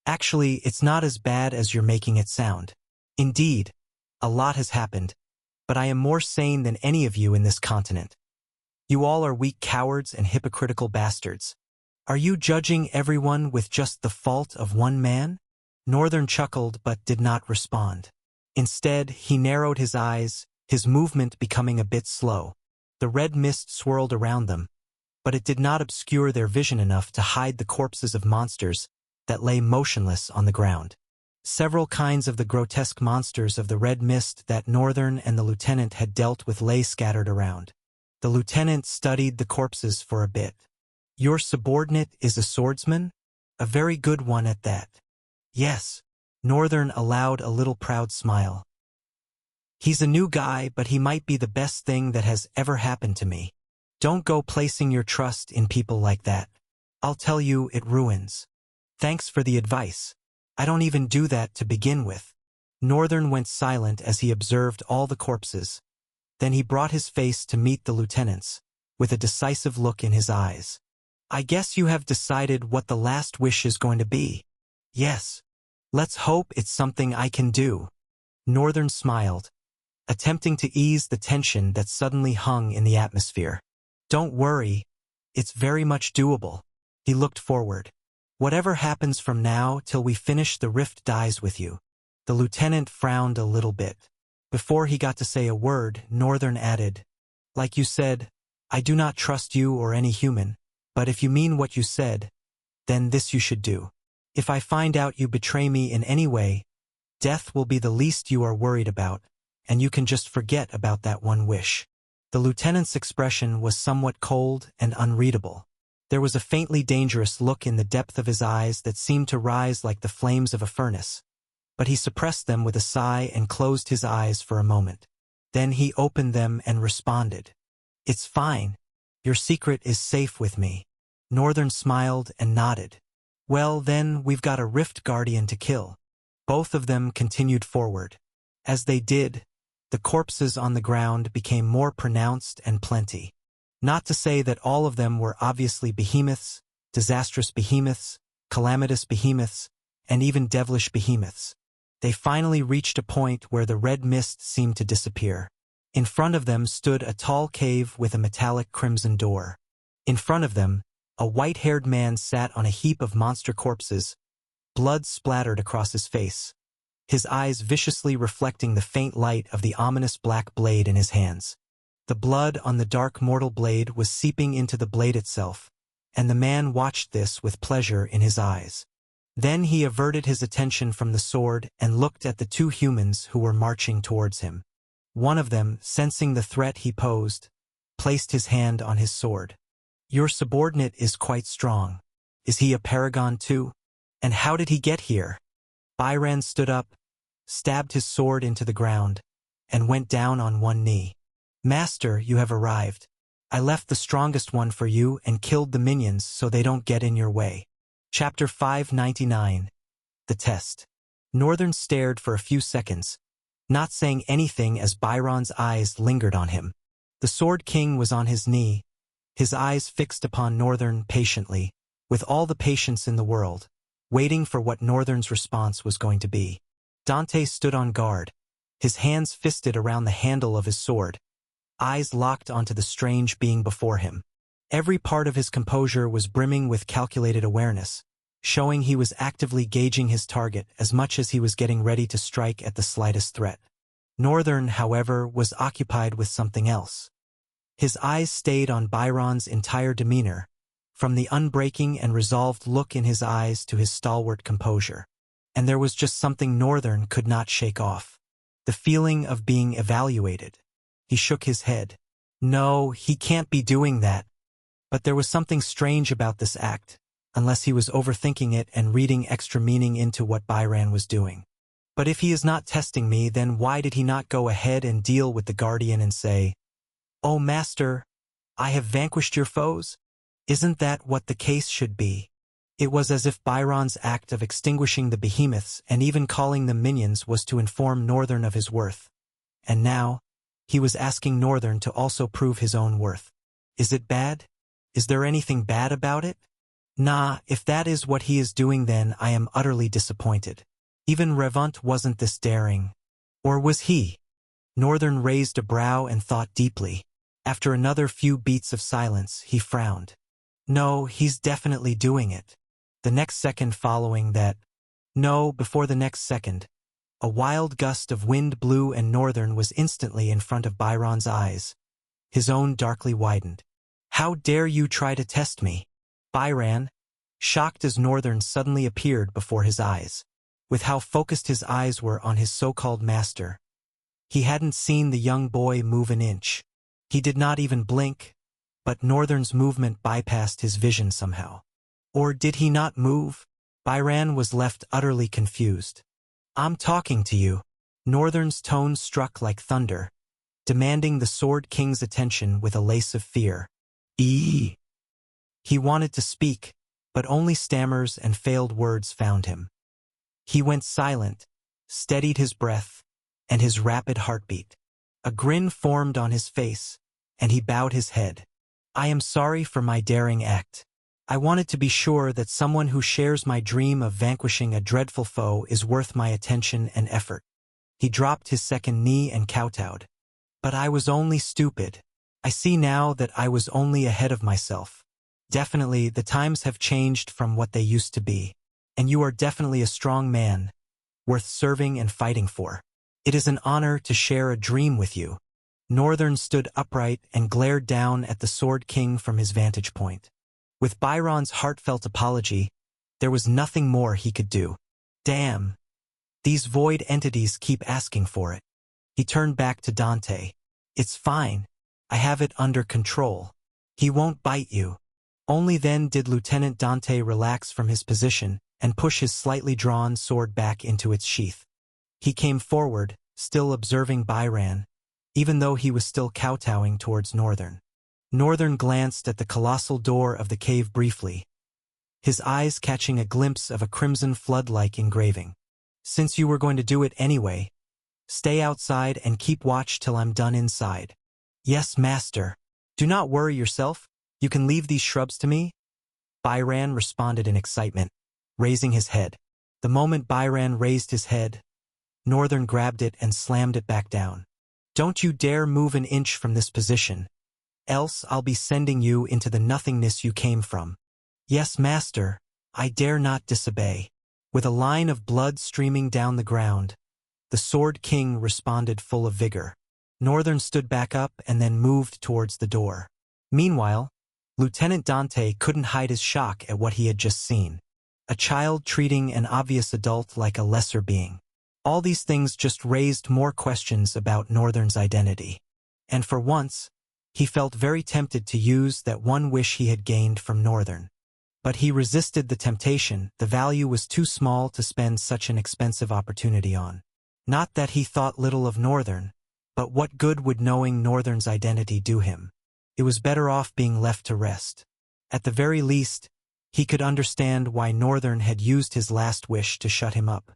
Actually, it's not as bad as you're making it sound. Indeed, a lot has happened, but I am more sane than any of you in this continent. You all are weak cowards and hypocritical bastards. Are you judging everyone with just the fault of one man? Northern chuckled but did not respond. Instead, he narrowed his eyes, his movement becoming a bit slow. The red mist swirled around them, but it did not obscure their vision enough to hide the corpses of monsters that lay motionless on the ground. Several kinds of the grotesque monsters of the red mist that Northern and the lieutenant had dealt with lay scattered around. The lieutenant studied the corpses for a bit. Your subordinate is a swordsman? A very good one at that. Yes. Northern allowed a little proud smile. He's a new guy, but he might be the best thing that has ever happened to me. Don't go placing your trust in people like that. I'll tell you, it ruins. Thanks for the advice. I don't even do that to begin with. Northern went silent as he observed all the corpses. Then he brought his face to meet the lieutenant's, with a decisive look in his eyes. I guess you have decided what the last wish is going to be. Yes. Let's hope it's something I can do. Northern smiled, attempting to ease the tension that suddenly hung in the atmosphere. Don't worry, it's very much doable. He looked forward. Whatever happens from now till we finish the rift dies with you. The lieutenant frowned a little bit. Before he got to say a word, Northern added, like you said, I do not trust you or any human, but if you mean what you said, then this you should do. If I find out you betray me in any way, death will be the least you are worried about, and you can just forget about that one wish. The lieutenant's expression was somewhat cold and unreadable. There was a faintly dangerous look in the depth of his eyes that seemed to rise like the flames of a furnace, but he suppressed them with a sigh and closed his eyes for a moment. Then he opened them and responded. It's fine. Your secret is safe with me. Northern smiled and nodded. Well, then, we've got a Rift Guardian to kill. Both of them continued forward. As they did, the corpses on the ground became more pronounced and plenty. Not to say that all of them were obviously behemoths, disastrous behemoths, calamitous behemoths, and even devilish behemoths. They finally reached a point where the red mist seemed to disappear. In front of them stood a tall cave with a metallic crimson door. In front of them, a white-haired man sat on a heap of monster corpses, blood splattered across his face, his eyes viciously reflecting the faint light of the ominous black blade in his hands. The blood on the dark mortal blade was seeping into the blade itself, and the man watched this with pleasure in his eyes. Then he averted his attention from the sword and looked at the two humans who were marching towards him. One of them, sensing the threat he posed, placed his hand on his sword. Your subordinate is quite strong. Is he a paragon too? And how did he get here? Byron stood up, stabbed his sword into the ground, and went down on one knee. Master, you have arrived. I left the strongest one for you and killed the minions so they don't get in your way. Chapter 599. The Test. Northern stared for a few seconds, not saying anything as Byron's eyes lingered on him. The Sword King was on his knee, his eyes fixed upon Northern patiently, with all the patience in the world, waiting for what Northern's response was going to be. Dante stood on guard, his hands fisted around the handle of his sword, eyes locked onto the strange being before him. Every part of his composure was brimming with calculated awareness, showing he was actively gauging his target as much as he was getting ready to strike at the slightest threat. Northern, however, was occupied with something else. His eyes stayed on Byron's entire demeanor, from the unbreaking and resolved look in his eyes to his stalwart composure. And there was just something Northern could not shake off. The feeling of being evaluated. He shook his head. No, he can't be doing that. But there was something strange about this act, unless he was overthinking it and reading extra meaning into what Byron was doing. But if he is not testing me, then why did he not go ahead and deal with the Guardian and say, "Oh, Master, I have vanquished your foes"? Isn't that what the case should be? It was as if Byron's act of extinguishing the behemoths and even calling them minions was to inform Northern of his worth. And now, he was asking Northern to also prove his own worth. Is it bad? Is there anything bad about it? Nah, if that is what he is doing, then I am utterly disappointed. Even Revant wasn't this daring. Or was he? Northern raised a brow and thought deeply. After another few beats of silence, he frowned. No, he's definitely doing it. The next second following that. No, before the next second. A wild gust of wind blew and Northern was instantly in front of Byron's eyes. His own darkly widened. How dare you try to test me? Byron, shocked as Northern suddenly appeared before his eyes. With how focused his eyes were on his so-called master. He hadn't seen the young boy move an inch. He did not even blink, but Northern's movement bypassed his vision somehow. Or did he not move? Byron was left utterly confused. I'm talking to you. Northern's tone struck like thunder, demanding the Sword King's attention with a lace of fear. He wanted to speak, but only stammers and failed words found him. He went silent, steadied his breath, and his rapid heartbeat. A grin formed on his face, and he bowed his head. I am sorry for my daring act. I wanted to be sure that someone who shares my dream of vanquishing a dreadful foe is worth my attention and effort. He dropped his second knee and kowtowed. But I was only stupid. I see now that I was only ahead of myself. Definitely, the times have changed from what they used to be. And you are definitely a strong man, worth serving and fighting for. It is an honor to share a dream with you. Northern stood upright and glared down at the Sword King from his vantage point. With Byron's heartfelt apology, there was nothing more he could do. Damn. These void entities keep asking for it. He turned back to Dante. It's fine. I have it under control. He won't bite you. Only then did Lieutenant Dante relax from his position and push his slightly drawn sword back into its sheath. He came forward, still observing Byron, even though he was still kowtowing towards Northern. Northern glanced at the colossal door of the cave briefly, his eyes catching a glimpse of a crimson flood-like engraving. Since you were going to do it anyway, stay outside and keep watch till I'm done inside. Yes, master. Do not worry yourself. You can leave these shrubs to me. Byron responded in excitement, raising his head. The moment Byron raised his head, Northern grabbed it and slammed it back down. Don't you dare move an inch from this position, else I'll be sending you into the nothingness you came from. Yes, master, I dare not disobey. With a line of blood streaming down the ground, the Sword King responded full of vigor. Northern stood back up and then moved towards the door. Meanwhile, Lieutenant Dante couldn't hide his shock at what he had just seen. A child treating an obvious adult like a lesser being. All these things just raised more questions about Northern's identity. And for once, he felt very tempted to use that one wish he had gained from Northern. But he resisted the temptation. The value was too small to spend such an expensive opportunity on. Not that he thought little of Northern, but what good would knowing Northern's identity do him? It was better off being left to rest. At the very least, he could understand why Northern had used his last wish to shut him up.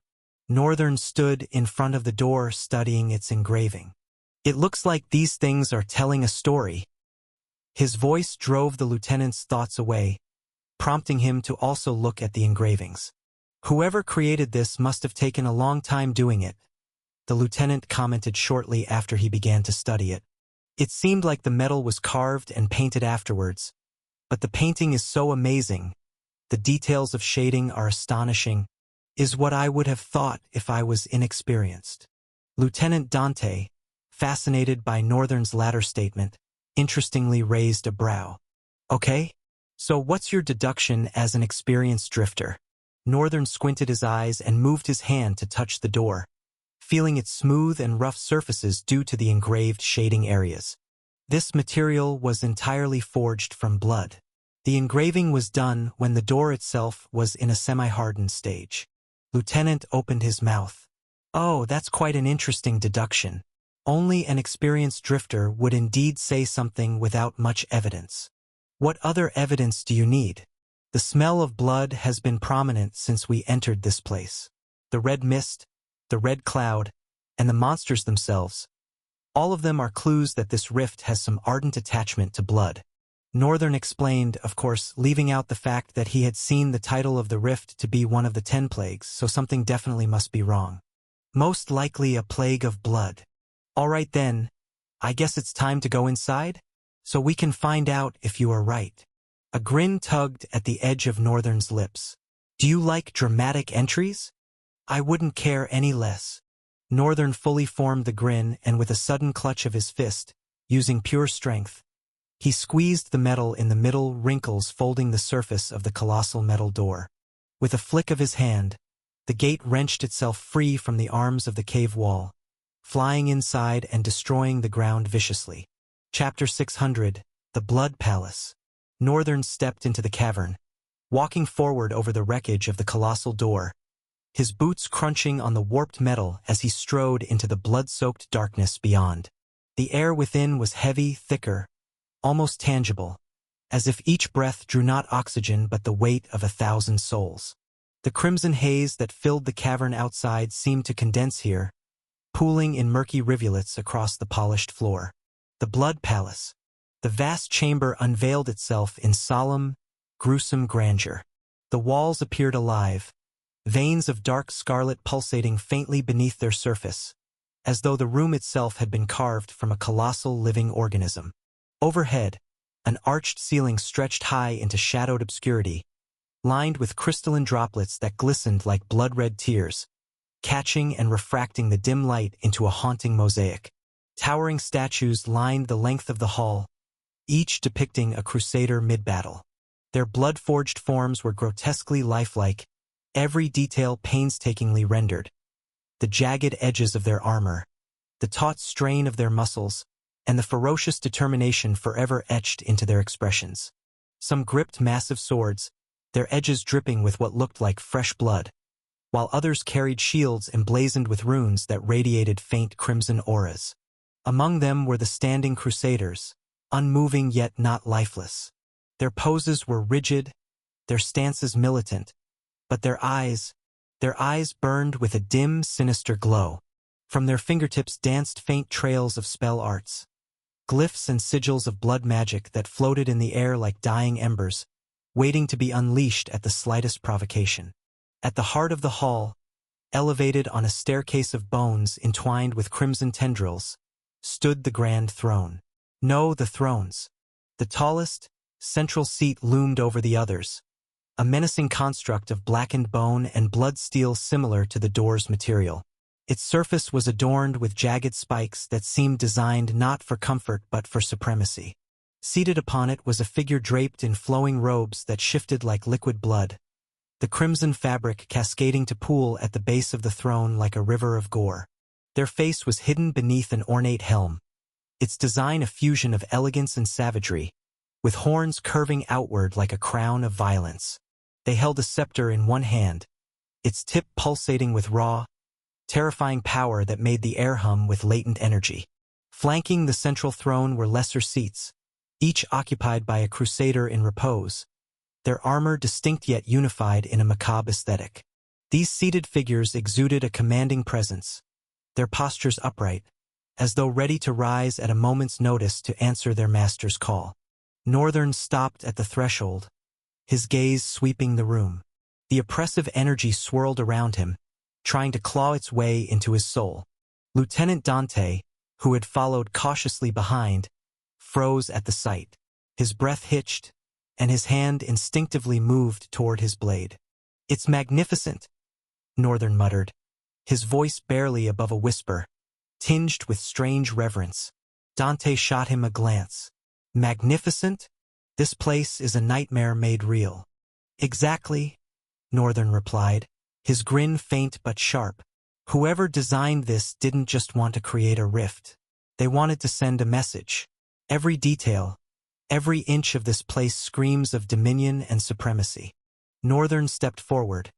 Northern stood in front of the door studying its engraving. It looks like these things are telling a story. His voice drove the lieutenant's thoughts away, prompting him to also look at the engravings. Whoever created this must have taken a long time doing it, the lieutenant commented shortly after he began to study it. It seemed like the metal was carved and painted afterwards, but the painting is so amazing. The details of shading are astonishing, is what I would have thought if I was inexperienced. Lieutenant Dante, fascinated by Northern's latter statement, interestingly raised a brow. Okay, so what's your deduction as an experienced drifter? Northern squinted his eyes and moved his hand to touch the door, feeling its smooth and rough surfaces due to the engraved shading areas. This material was entirely forged from blood. The engraving was done when the door itself was in a semi-hardened stage. Lieutenant opened his mouth. Oh, that's quite an interesting deduction. Only an experienced drifter would indeed say something without much evidence. What other evidence do you need? The smell of blood has been prominent since we entered this place. The red mist, the red cloud, and the monsters themselves, all of them are clues that this rift has some ardent attachment to blood. Northern explained, of course, leaving out the fact that he had seen the title of the rift to be one of the 10 plagues, so something definitely must be wrong. Most likely a plague of blood. All right then, I guess it's time to go inside, so we can find out if you are right. A grin tugged at the edge of Northern's lips. Do you like dramatic entries? I wouldn't care any less. Northern fully formed the grin, and with a sudden clutch of his fist, using pure strength, he squeezed the metal in the middle, wrinkles folding the surface of the colossal metal door. With a flick of his hand, the gate wrenched itself free from the arms of the cave wall, flying inside and destroying the ground viciously. Chapter 600, The Blood Palace. Northern stepped into the cavern, walking forward over the wreckage of the colossal door, his boots crunching on the warped metal as he strode into the blood-soaked darkness beyond. The air within was heavy, thicker, almost tangible, as if each breath drew not oxygen but the weight of 1,000 souls. The crimson haze that filled the cavern outside seemed to condense here, pooling in murky rivulets across the polished floor. The Blood Palace. The vast chamber unveiled itself in solemn, gruesome grandeur. The walls appeared alive, veins of dark scarlet pulsating faintly beneath their surface, as though the room itself had been carved from a colossal living organism. Overhead, an arched ceiling stretched high into shadowed obscurity, lined with crystalline droplets that glistened like blood-red tears, catching and refracting the dim light into a haunting mosaic. Towering statues lined the length of the hall, each depicting a crusader mid-battle. Their blood-forged forms were grotesquely lifelike, every detail painstakingly rendered. The jagged edges of their armor, the taut strain of their muscles, and the ferocious determination forever etched into their expressions. Some gripped massive swords, their edges dripping with what looked like fresh blood, while others carried shields emblazoned with runes that radiated faint crimson auras. Among them were the standing crusaders, unmoving yet not lifeless. Their poses were rigid, their stances militant, but their eyes burned with a dim, sinister glow. From their fingertips danced faint trails of spell arts, glyphs and sigils of blood magic that floated in the air like dying embers, waiting to be unleashed at the slightest provocation. At the heart of the hall, elevated on a staircase of bones entwined with crimson tendrils, stood the grand throne. No, the thrones. The tallest, central seat loomed over the others, a menacing construct of blackened bone and blood steel similar to the door's material. Its surface was adorned with jagged spikes that seemed designed not for comfort but for supremacy. Seated upon it was a figure draped in flowing robes that shifted like liquid blood, the crimson fabric cascading to pool at the base of the throne like a river of gore. Their face was hidden beneath an ornate helm, its design a fusion of elegance and savagery, with horns curving outward like a crown of violence. They held a scepter in one hand, its tip pulsating with raw, terrifying power that made the air hum with latent energy. Flanking the central throne were lesser seats, each occupied by a crusader in repose, their armor distinct yet unified in a macabre aesthetic. These seated figures exuded a commanding presence, their postures upright, as though ready to rise at a moment's notice to answer their master's call. Northern stopped at the threshold, his gaze sweeping the room. The oppressive energy swirled around him, trying to claw its way into his soul. Lieutenant Dante, who had followed cautiously behind, froze at the sight. His breath hitched, and his hand instinctively moved toward his blade. "It's magnificent," Northern muttered, his voice barely above a whisper, tinged with strange reverence. Dante shot him a glance. "Magnificent? This place is a nightmare made real." "Exactly," Northern replied, his grin faint but sharp. "Whoever designed this didn't just want to create a rift. They wanted to send a message. Every detail, every inch of this place screams of dominion and supremacy." Northern stepped forward,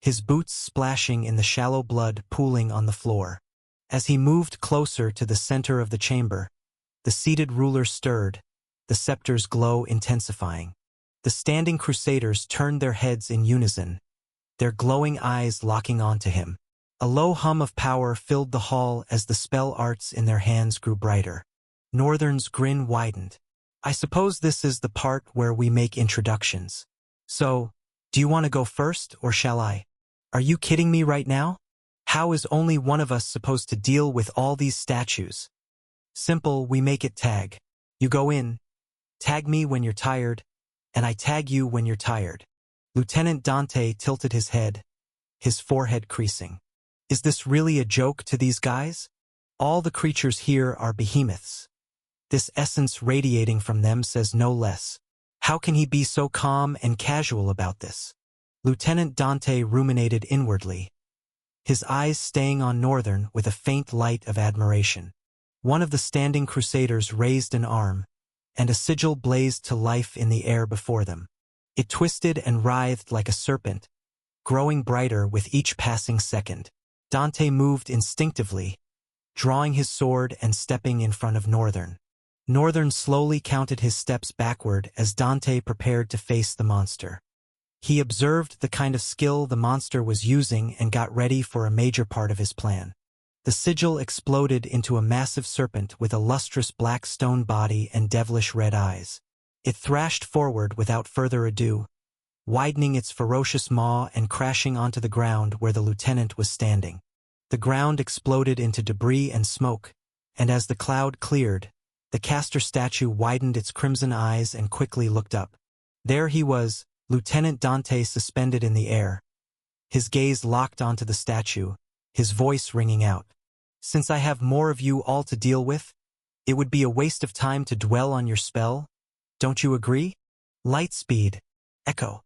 his boots splashing in the shallow blood pooling on the floor. As he moved closer to the center of the chamber, the seated ruler stirred, the scepter's glow intensifying. The standing crusaders turned their heads in unison, their glowing eyes locking onto him. A low hum of power filled the hall as the spell arts in their hands grew brighter. Northern's grin widened. I suppose this is the part where we make introductions. So, do you want to go first, or shall I? Are you kidding me right now? How is only one of us supposed to deal with all these statues? Simple, we make it tag. You go in, tag me when you're tired, and I tag you when you're tired. Lieutenant Dante tilted his head, his forehead creasing. Is this really a joke to these guys? All the creatures here are behemoths. This essence radiating from them says no less. How can he be so calm and casual about this? Lieutenant Dante ruminated inwardly, his eyes staying on Northern with a faint light of admiration. One of the standing crusaders raised an arm, and a sigil blazed to life in the air before them. It twisted and writhed like a serpent, growing brighter with each passing second. Dante moved instinctively, drawing his sword and stepping in front of Northern. Northern slowly counted his steps backward as Dante prepared to face the monster. He observed the kind of skill the monster was using and got ready for a major part of his plan. The sigil exploded into a massive serpent with a lustrous black stone body and devilish red eyes. It thrashed forward without further ado, widening its ferocious maw and crashing onto the ground where the lieutenant was standing. The ground exploded into debris and smoke, and as the cloud cleared, the caster statue widened its crimson eyes and quickly looked up. There he was, Lieutenant Dante suspended in the air, his gaze locked onto the statue, his voice ringing out. Since I have more of you all to deal with, it would be a waste of time to dwell on your spell. Don't you agree? Light speed. Echo.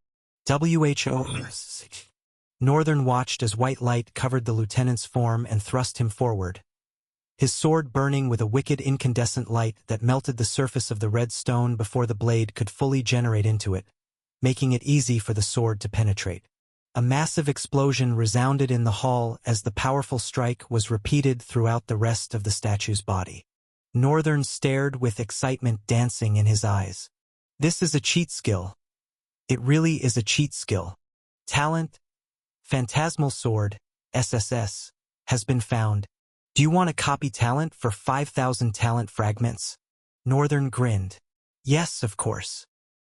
WHO. Northern watched as white light covered the lieutenant's form and thrust him forward, his sword burning with a wicked incandescent light that melted the surface of the red stone before the blade could fully generate into it, making it easy for the sword to penetrate. A massive explosion resounded in the hall as the powerful strike was repeated throughout the rest of the statue's body. Northern stared with excitement dancing in his eyes. This is a cheat skill. It really is a cheat skill. Talent, Phantasmal Sword, SSS, has been found. Do you want to copy talent for 5,000 talent fragments? Northern grinned. Yes, of course.